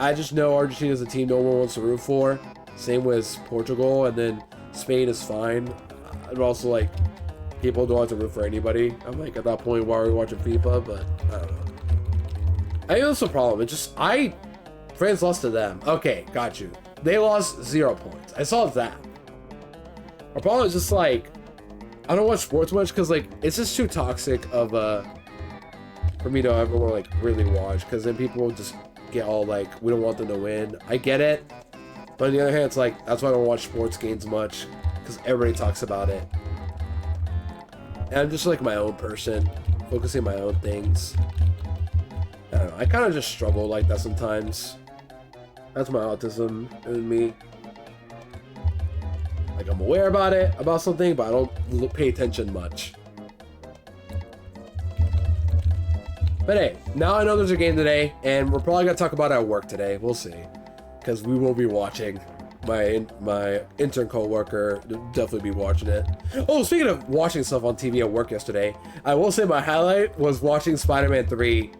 I just know Argentina is a team no one wants to root for. Same with Portugal, and then Spain is fine. And also, like, people don't have to root for anybody. I'm like, at that point, why are we watching FIFA? But I don't know. I think that's the problem. It's just, France lost to them. Okay, got you. They lost 0 points. I saw that. Our problem is just like, I don't watch sports much because like, it's just too toxic of for me to ever want to like really watch, because then people will just get all like, we don't want them to win. I get it. But on the other hand, it's like, that's why I don't watch sports games much, because everybody talks about it. And I'm just like my own person, focusing on my own things. I don't know, I kind of just struggle like that sometimes. That's my autism in me. Like, I'm aware about something, but I don't pay attention much. But hey, now I know there's a game today, and we're probably gonna talk about it at work today. We'll see, because we will be watching. My intern co-worker definitely be watching it. Oh, speaking of watching stuff on TV at work yesterday, I will say my highlight was watching Spider-Man 3.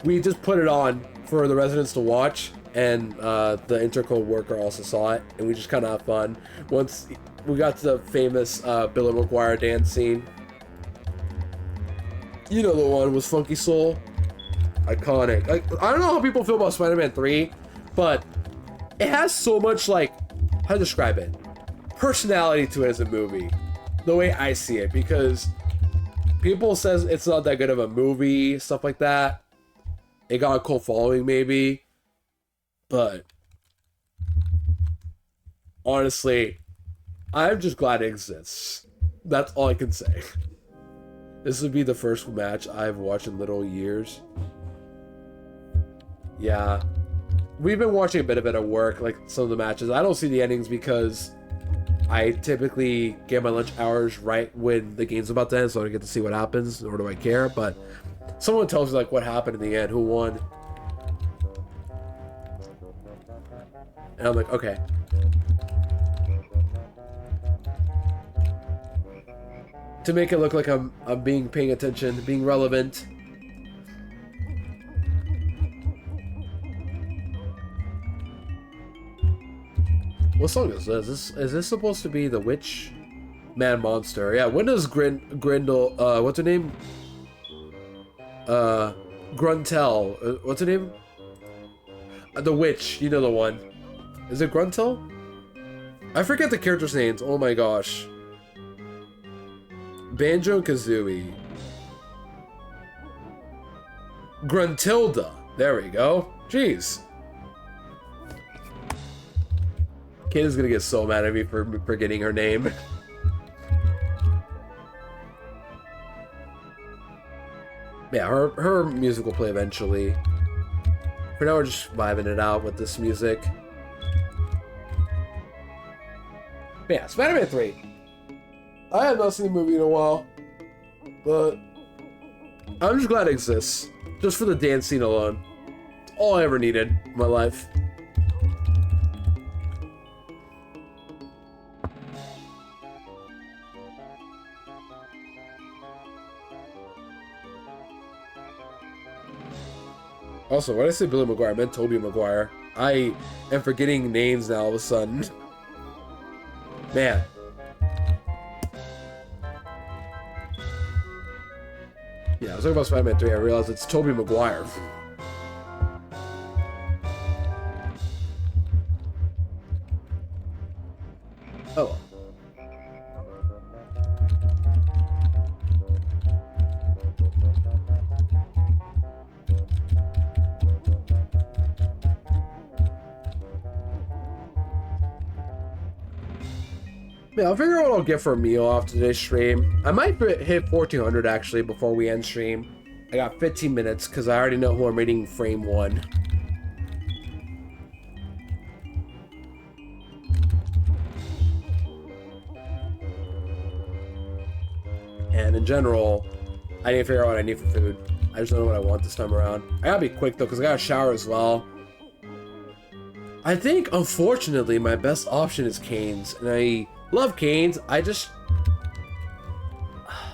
We just put it on for the residents to watch, and the intern co-worker also saw it, and we just kind of had fun. Once we got to the famous Billy McGuire dance scene. You know the one with Funky Soul? Iconic. Like, I don't know how people feel about Spider-Man 3, but it has so much, like, how to describe it? Personality to it as a movie. The way I see it, because people says it's not that good of a movie, stuff like that. It got a cult following, maybe. But honestly, I'm just glad it exists. That's all I can say. This would be the first match I've watched in literal years. Yeah. We've been watching a bit of it at work, like some of the matches. I don't see the endings because I typically get my lunch hours right when the game's about to end, so I don't get to see what happens, nor do I care. But someone tells me like what happened in the end, who won. And I'm like, okay. To make it look like I'm paying attention, being relevant. What song is this? Is this supposed to be the Witch Man Monster? Yeah, when does Grindel, what's her name? Gruntel, what's her name? The Witch, you know the one. Is it Gruntel? I forget the characters' names, oh my gosh. Banjo and Kazooie. Gruntilda. There we go. Jeez. Kid is gonna get so mad at me for forgetting her name. Yeah, her music will play eventually. For now, we're just vibing it out with this music. But yeah, Spider-Man 3. I have not seen the movie in a while, but I'm just glad it exists. Just for the dance scene alone. It's all I ever needed in my life. Also, when I say Billy McGuire, I meant Tobey Maguire. I am forgetting names now all of a sudden. Man. Yeah, I was talking about Spider-Man 3, I realized it's Tobey Maguire. Oh well. Yeah, I'll figure out what I'll get for a meal after today's stream. I might hit 1400 actually before we end stream. I got 15 minutes because I already know who I'm rating frame 1. And in general, I need to figure out what I need for food. I just don't know what I want this time around. I gotta be quick though because I gotta shower as well. I think, unfortunately, my best option is Cane's, and I love Cane's.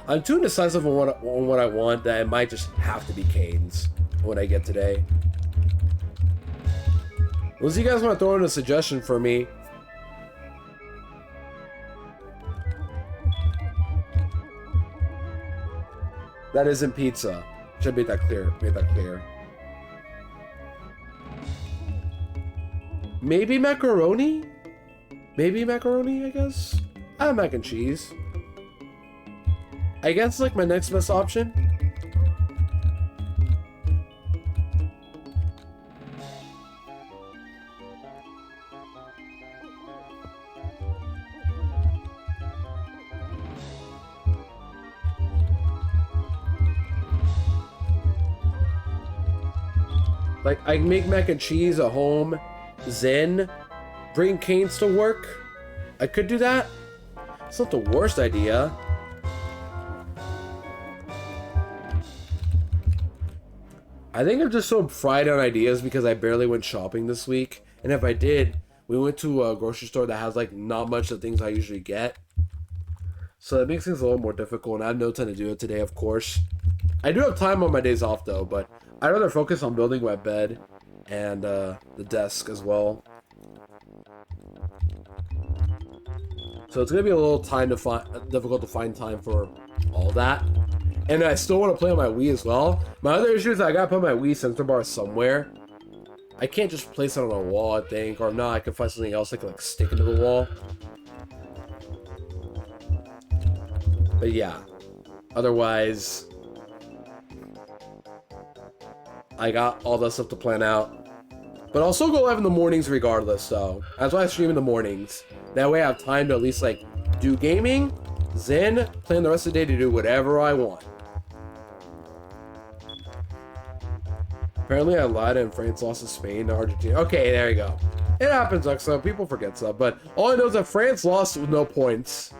I'm too indecisive on what I want that it might just have to be Cane's when I get today. Unless you guys want to throw in a suggestion for me. That isn't pizza. Should make that clear. Make that clear. Maybe macaroni? Maybe macaroni, I guess? I have mac and cheese. I guess like my next best option. Like, I can make mac and cheese at home, Zen, bring canes to work. I could do that. It's not the worst idea. I think I'm just so fried on ideas because I barely went shopping this week. And if I did, we went to a grocery store that has, like, not much of the things I usually get. So that makes things a little more difficult, and I have no time to do it today, of course. I do have time on my days off, though, but I'd rather focus on building my bed and the desk as well. So it's gonna be a little difficult to find time for all that. And I still want to play on my Wii as well. My other issue is I gotta put my Wii sensor bar somewhere. I can't just place it on a wall, I think, or if not, I can find something else I can like stick into the wall. But yeah, otherwise, I got all that stuff to plan out. But I'll still go live in the mornings regardless, though. That's why I stream in the mornings. That way I have time to at least, like, do gaming, Zen, plan the rest of the day to do whatever I want. Apparently I lied and France lost to Spain to Argentina. Okay, there you go. It happens, so people forget stuff. But all I know is that France lost with no points.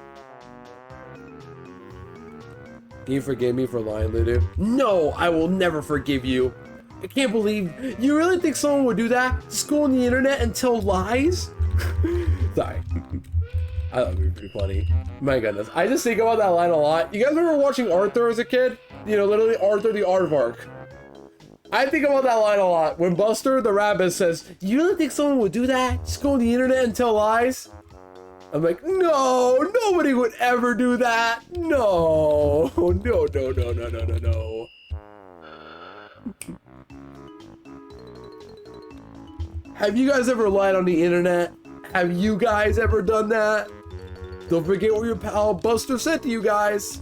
Can you forgive me for lying, Ludu? No, I will never forgive you. I can't believe you really think someone would do that? Just go on the internet and tell lies? Sorry. I thought it would be pretty funny. My goodness. I just think about that line a lot. You guys remember watching Arthur as a kid? You know, literally Arthur the Aardvark. I think about that line a lot. When Buster the Rabbit says, you really think someone would do that? Just go on the internet and tell lies? I'm like, no, nobody would ever do that. No, no, no, no, no, no, no, no. Have you guys ever lied on the internet? Have you guys ever done that? Don't forget what your pal Buster said to you guys.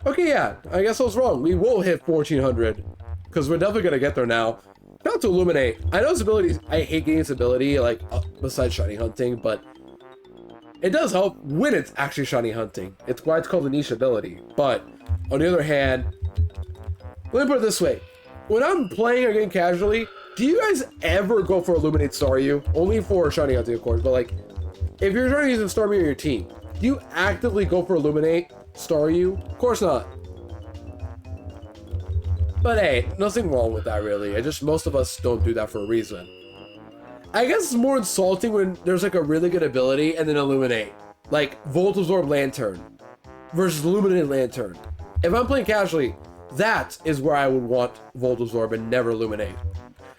Okay, yeah, I guess I was wrong. We will hit 1400 because we're definitely gonna get there now. Not to illuminate. I know his abilities. I hate getting his ability, like besides shiny hunting, but it does help when it's actually shiny hunting. It's why it's called a niche ability. But on the other hand, let me put it this way: when I'm playing a game casually, do you guys ever go for Illuminate Staryu? Only for shiny hunting, of course. But like, if you're trying to use a Starmie on your team, do you actively go for Illuminate Staryu? Of course not. But hey, nothing wrong with that really. Most of us don't do that for a reason. I guess it's more insulting when there's like a really good ability and then Illuminate. Like Volt Absorb Lantern versus Illuminate Lantern. If I'm playing casually, that is where I would want Volt Absorb and never Illuminate.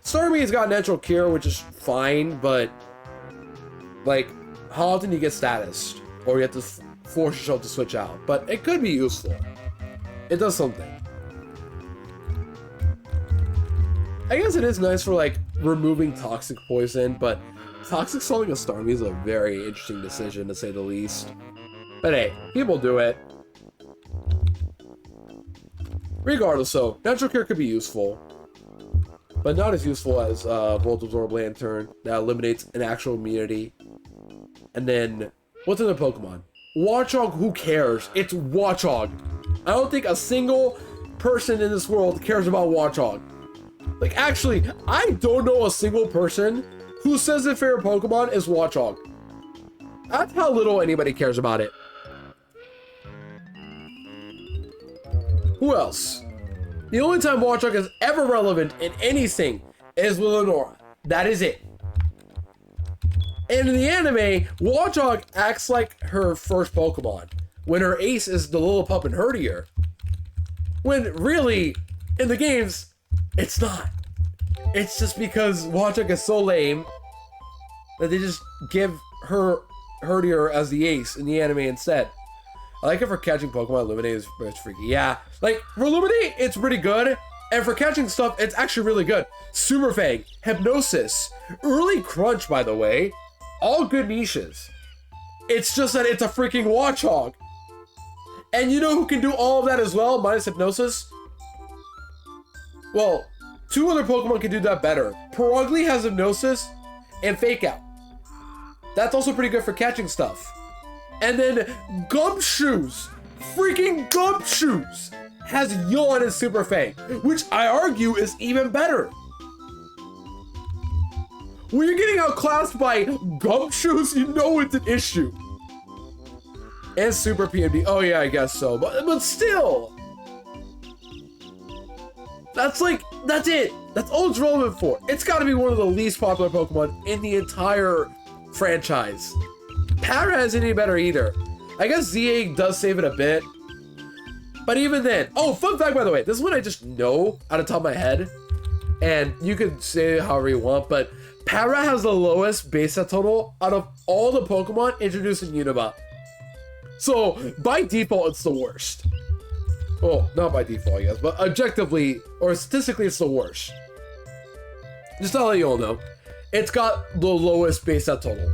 Starmie's got Natural Cure, which is fine, but like, how often do you get status? Or you have to force yourself to switch out. But it could be useful. It does something. I guess it is nice for like removing toxic poison, but toxic soloing a Starmie is a very interesting decision to say the least. But hey, people do it. Regardless though, Natural Cure could be useful. But not as useful as Volt Absorb Lantern that eliminates an actual immunity. And then, what's in the Pokemon? Watchog, who cares? It's Watchog. I don't think a single person in this world cares about Watchog. Like, actually, I don't know a single person who says their favorite Pokemon is Watchog. That's how little anybody cares about it. Who else? The only time Watchog is ever relevant in anything is with Lenora. That is it. And in the anime, Watchog acts like her first Pokemon when her ace is the Lillipup and Herdier. When really, in the games, it's not. It's just because Watchuk is so lame that they just give her Herdier as the ace in the anime instead. I like it for catching Pokemon. Illuminate is freaky. Yeah, like for Illuminate, it's pretty good. And for catching stuff, it's actually really good. Super Fang, Hypnosis, Early Crunch, by the way. All good niches. It's just that it's a freaking Watchog. And you know who can do all of that as well, minus Hypnosis? Well, two other Pokemon can do that better. Perugly has Hypnosis and Fake Out. That's also pretty good for catching stuff. And then Gumshoes, freaking Gumshoes, has Yawn and Super Fang, which I argue is even better. When you're getting outclassed by Gumshoes, you know it's an issue. And Super PMD, oh yeah, I guess so, but still. That's it. That's all it's relevant for. It's gotta be one of the least popular Pokemon in the entire franchise. Para isn't any better either. I guess ZA does save it a bit. But even then, oh, fun fact by the way, this is one I just know out of the top of my head. And you can say it however you want, but Para has the lowest base set total out of all the Pokemon introduced in Unova. So by default, it's the worst. Well, not by default, I guess, but objectively or statistically, it's the worst. Just to let you all know, it's got the lowest base set total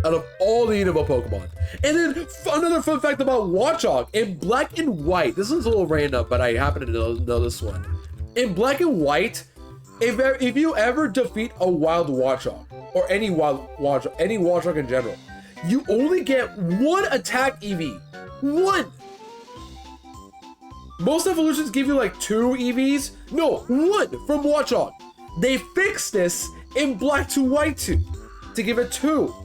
out of all the Unova Pokemon. And then another fun fact about Watchog in Black and White. This is a little random, but I happen to know this one. In Black and White, if you ever defeat a wild Watchog or any wild Watchog, any Watchog in general, you only get one attack EV. One. Most evolutions give you like 2 EVs. No, 1 from Watchog. They fixed this in Black to White 2 to give it 2.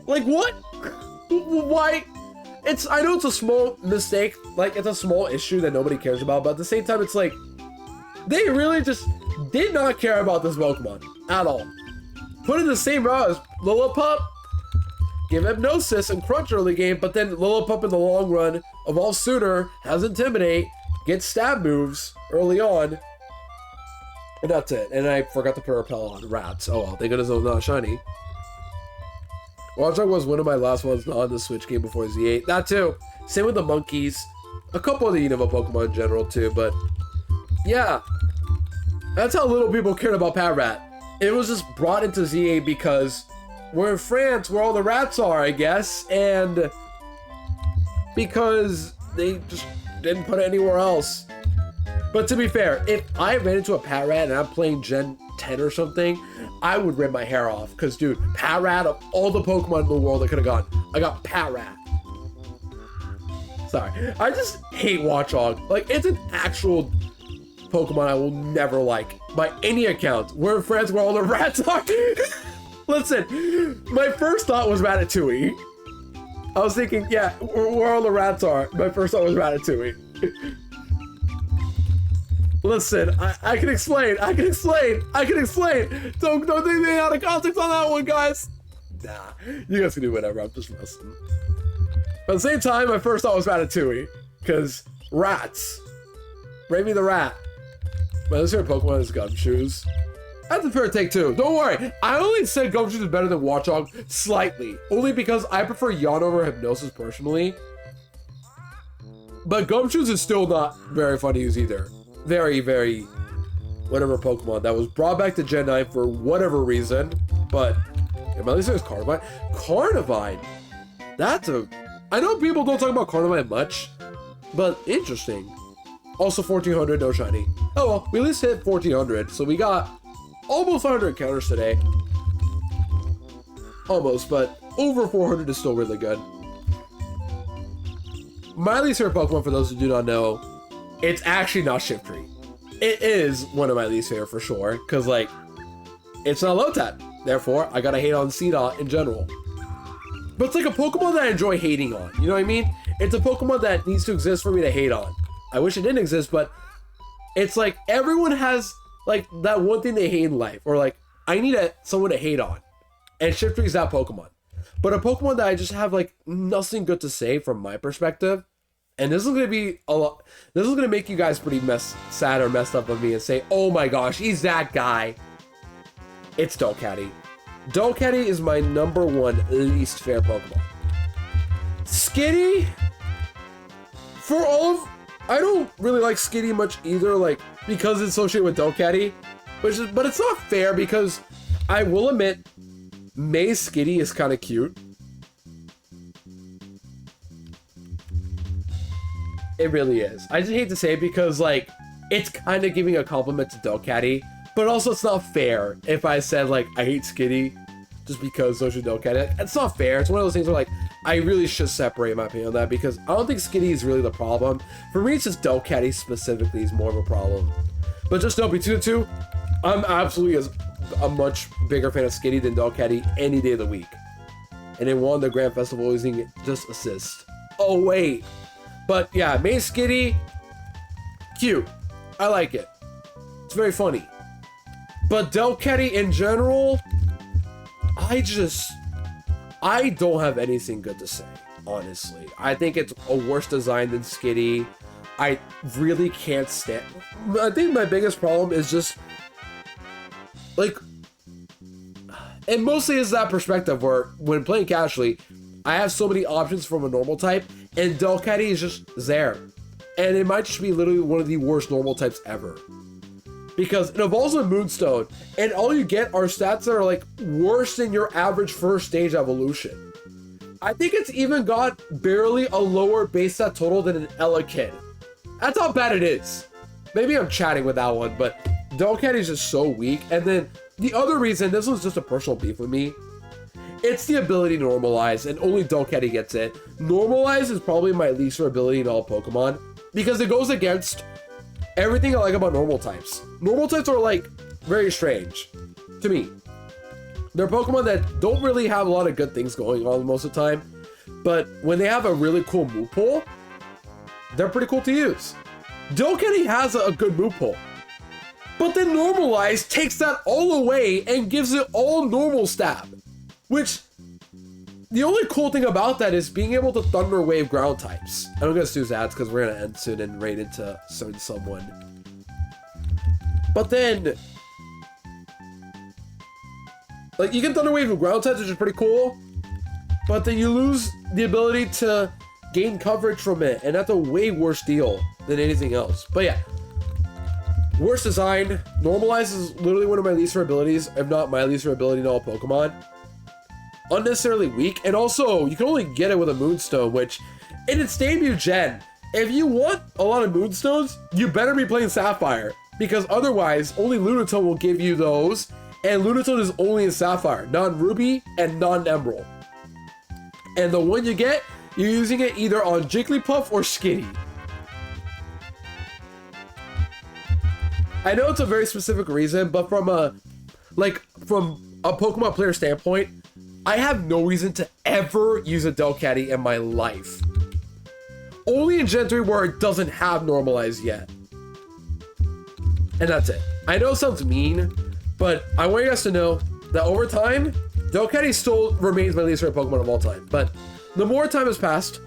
Like what? Why? I know it's a small mistake, like it's a small issue that nobody cares about, but at the same time, it's like they really just did not care about this Pokemon at all. Put in the same route as Lillipup, give Hypnosis and Crunch early game, but then Lillipup in the long run evolves sooner, has Intimidate, gets stab moves early on, and that's it. And I forgot to put Repel on Rats. Oh well, thank goodness it was not shiny. Watchog was one of my last ones on the Switch game before Z8. That too. Same with the monkeys. A couple of the Unova Pokemon in general too, but yeah. That's how little people cared about Patrat. It was just brought into Z8 because we're in France where all the rats are, I guess, and because they just didn't put it anywhere else. But to be fair, if I ran into a Patrat and I'm playing Gen 10 or something, I would rip my hair off. Because, dude, Patrat, of all the Pokemon in the world that could have gone, I got Patrat. Sorry. I just hate Watchog. Like, it's an actual Pokemon I will never like. By any account. We're in France where all the rats are. Listen, my first thought was Ratatouille. I was thinking, yeah, where all the rats are. My first thought was Ratatouille. Listen, I can explain. Don't take me out of context on that one, guys. Nah, you guys can do whatever. I'm just messing. But at the same time, my first thought was Ratatouille, because rats. Bring me the rat. My other favorite Pokemon is Gumshoes. That's a fair take too. Don't worry. I only said Gumshoes is better than Watchog slightly, only because I prefer Yawn over Hypnosis personally. But Gumshoes is still not very fun to use either. Very, very whatever Pokemon that was brought back to Gen 9 for whatever reason. But yeah, my least favorite is Carnivine. Carnivine. That's a. I know people don't talk about Carnivine much, but interesting. Also 1400, no shiny. Oh well, we at least hit 1400, so we got almost 100 encounters today. Almost, but over 400 is still really good. My least favorite Pokemon, for those who do not know, it's actually not Shiftry. It is one of my least favorite for sure, because like, it's not Lotad. Therefore, I gotta hate on Seedot in general. But it's like a Pokemon that I enjoy hating on. You know what I mean? It's a Pokemon that needs to exist for me to hate on. I wish it didn't exist, but it's like everyone has like that one thing they hate in life, or like I need someone to hate on, and Shiftry is that Pokemon. But a Pokemon that I just have like nothing good to say from my perspective, And this is gonna be a lot. This is gonna make you guys pretty sad or messed up of me and say, "Oh my gosh, he's that guy." It's Delcatty. Delcatty is my #1 least fair Pokemon. Skitty, for all of, I don't really like Skitty much either, like because it's associated with Delcatty, but it's not fair because I will admit, May's Skitty is kind of cute. It really is. I just hate to say it because, like, it's kind of giving a compliment to Delcatty, but also it's not fair if I said, like, I hate Skitty just because so should Delcatty. It's not fair. It's one of those things where, like, I really should separate my opinion on that because I don't think Skitty is really the problem. For me, it's just Delcatty specifically is more of a problem. But just know between the two, I'm absolutely a much bigger fan of Skitty than Delcatty any day of the week. And it won the Grand Festival using just assist. Oh, wait. But yeah, May Skitty, cute. I like it. It's very funny. But Delcatty in general, I don't have anything good to say, honestly. I think it's a worse design than Skitty. I really can't stand. I think my biggest problem is just, like, and mostly is that perspective where when playing casually, I have so many options from a normal type, and Delcatty is just there. And it might just be literally one of the worst normal types ever. Because it evolves with Moonstone, and all you get are stats that are like worse than your average first stage evolution. I think it's even got barely a lower base stat total than an Elekid. That's how bad it is. Maybe I'm chatting with that one, but Delcatty is just so weak. And then the other reason, this was just a personal beef with me, it's the ability to normalize, and only Delcatty gets it. Normalize is probably my least favorite ability in all Pokemon, because it goes against everything I like about normal types. Normal types are, like, very strange to me. They're Pokemon that don't really have a lot of good things going on most of the time, but when they have a really cool move pool, they're pretty cool to use. Delcatty has a good move pool, but then Normalize takes that all away and gives it all normal stab. Which, the only cool thing about that is being able to Thunder Wave ground types. And I'm gonna snooze ads because we're gonna end soon and raid into someone. But then, like, you can Thunder Wave with ground types, which is pretty cool. But then you lose the ability to gain coverage from it, and that's a way worse deal than anything else. But yeah, worst design. Normalize is literally one of my least favorite abilities, if not my least favorite ability in all Pokemon. Unnecessarily weak, and also you can only get it with a Moonstone, which in its debut gen, if you want a lot of Moonstones, you better be playing Sapphire, because otherwise only Lunatone will give you those, and Lunatone is only in Sapphire, non-Ruby and non-Emerald. And the one you get, you're using it either on Jigglypuff or Skitty. I know it's a very specific reason, but from a Pokemon player standpoint, I have no reason to ever use a Delcatty in my life. Only in Gen 3 where it doesn't have Normalized yet. And that's it. I know it sounds mean, but I want you guys to know that over time, Delcatty still remains my least favorite Pokemon of all time. But the more time has passed,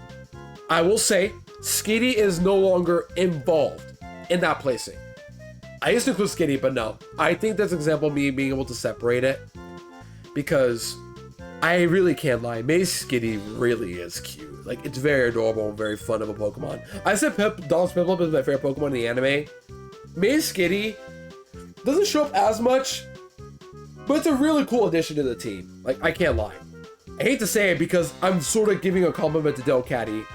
I will say Skitty is no longer involved in that placing. I used to include Skitty, but no. I think that's an example of me being able to separate it, because I really can't lie. May's Skitty really is cute. Like, it's very adorable and very fun of a Pokemon. I said Don's Piplup is my favorite Pokemon in the anime. May's Skitty doesn't show up as much, but it's a really cool addition to the team. Like, I can't lie. I hate to say it because I'm sort of giving a compliment to Delcatty,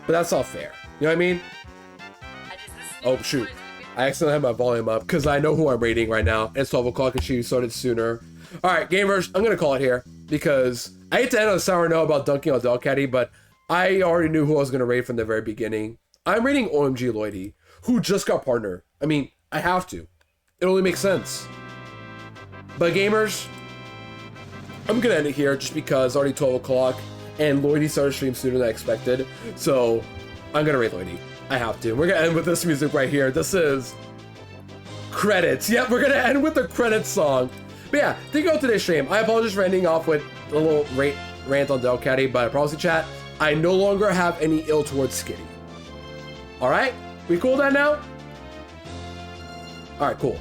but that's not fair. You know what I mean? Oh, shoot. I accidentally had my volume up because I know who I'm rating right now. It's 12 o'clock and she started sooner. Alright, gamers, I'm going to call it here because I hate to end on a sour note about dunking on Delcatty, but I already knew who I was going to rate from the very beginning. I'm rating OMG Lloydie, who just got partner. I mean, I have to. It only makes sense. But gamers, I'm going to end it here just because it's already 12 o'clock and Lloydie started stream sooner than I expected. So I'm going to rate Lloydie. I have to. We're going to end with this music right here. This is credits. Yep, we're going to end with the credits song. But yeah, thank you all today's stream. I apologize for ending off with a little rant on Delcatty, but I promise you, chat, I no longer have any ill towards Skitty. All right, we cool that now? All right, cool.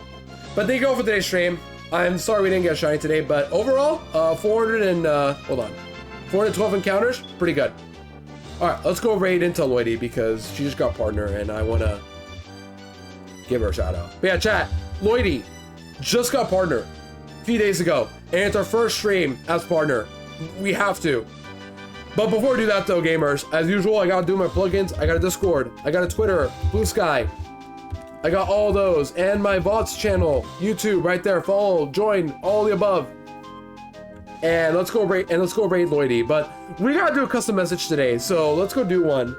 But thank you all for today's stream. I'm sorry we didn't get a shiny today, but overall, 412 encounters, pretty good. All right, let's go raid into Lloydie because she just got partner and I want to give her a shout out. But yeah, chat, Lloydie just got partner a few days ago, and it's our first stream as partner. We have to. But before we do that though, gamers, as usual, I gotta do my plugins. I got a Discord, I got a Twitter, Blue Sky. I got all those, and my VODs channel, YouTube, right there. Follow, join, all the above. And let's go raid Lloydie. But we gotta do a custom message today, so let's go do one.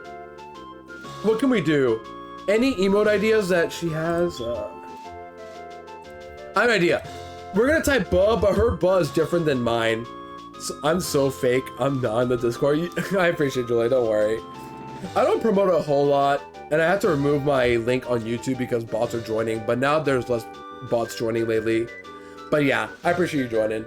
What can we do? Any emote ideas that she has? I have an idea. We're gonna type buh, but her buh is different than mine. So I'm so fake. I'm not on the Discord. I appreciate Julie, don't worry. I don't promote a whole lot. And I had to remove my link on YouTube because bots are joining, but now there's less bots joining lately. But yeah, I appreciate you joining.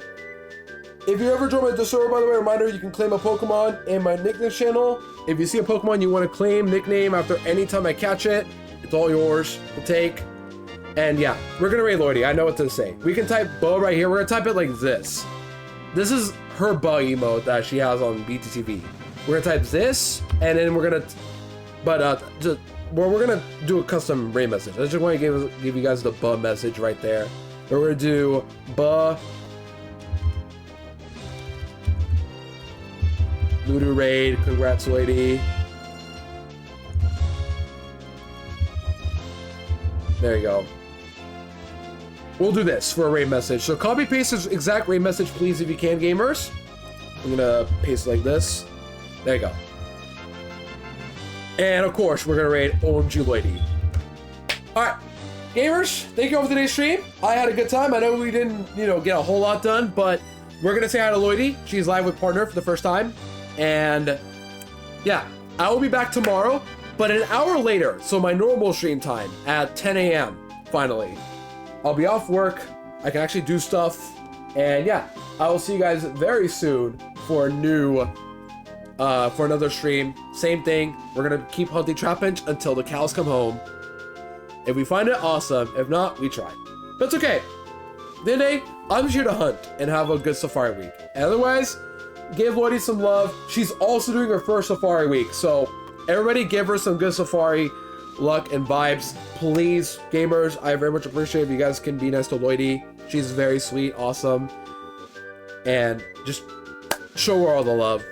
If you ever join my Discord, by the way, reminder, you can claim a Pokemon in my nickname channel. If you see a Pokemon you want to claim nickname after any time I catch it, it's all yours to take. And yeah, we're gonna raid Lloydie. I know what to say. We can type Bo right here. We're gonna type it like this. This is her Bo emote that she has on BTTV. We're gonna type this, and then we're gonna, we're gonna do a custom raid message. I just want to give you guys the Bo message right there. We're gonna do Bo Ludo raid. Congrats, lady. There you go. We'll do this for a raid message. So copy paste this exact raid message, please, if you can, gamers. I'm gonna paste it like this. There you go. And of course, we're gonna raid OMG Lloydie. Alright, gamers, thank you all for today's stream. I had a good time. I know we didn't, get a whole lot done, but we're gonna say hi to Lloydie. She's live with partner for the first time. And yeah, I will be back tomorrow, but an hour later, so my normal stream time at 10 a.m. finally. I'll be off work. I can actually do stuff. And yeah, I will see you guys very soon for a new for another stream. Same thing. We're gonna keep hunting Trapinch until the cows come home. If we find it, awesome. If not, we try. But it's okay. The day, I'm just here to hunt and have a good safari week. And otherwise, give Lloydie some love. She's also doing her first safari week, so everybody give her some good safari luck and vibes. Please, gamers, I very much appreciate if you guys can be nice to Lloydie. She's very sweet, awesome. And just show her all the love.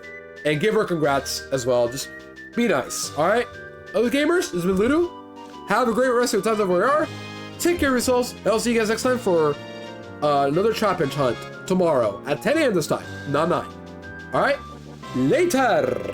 And give her congrats as well. Just be nice, alright? Other gamers, this has been Ludo. Have a great rest of your time wherever you are. Take care of yourselves, and I'll see you guys next time for another Trapinch hunt tomorrow at 10 a.m. this time, not 9. Alright? Later!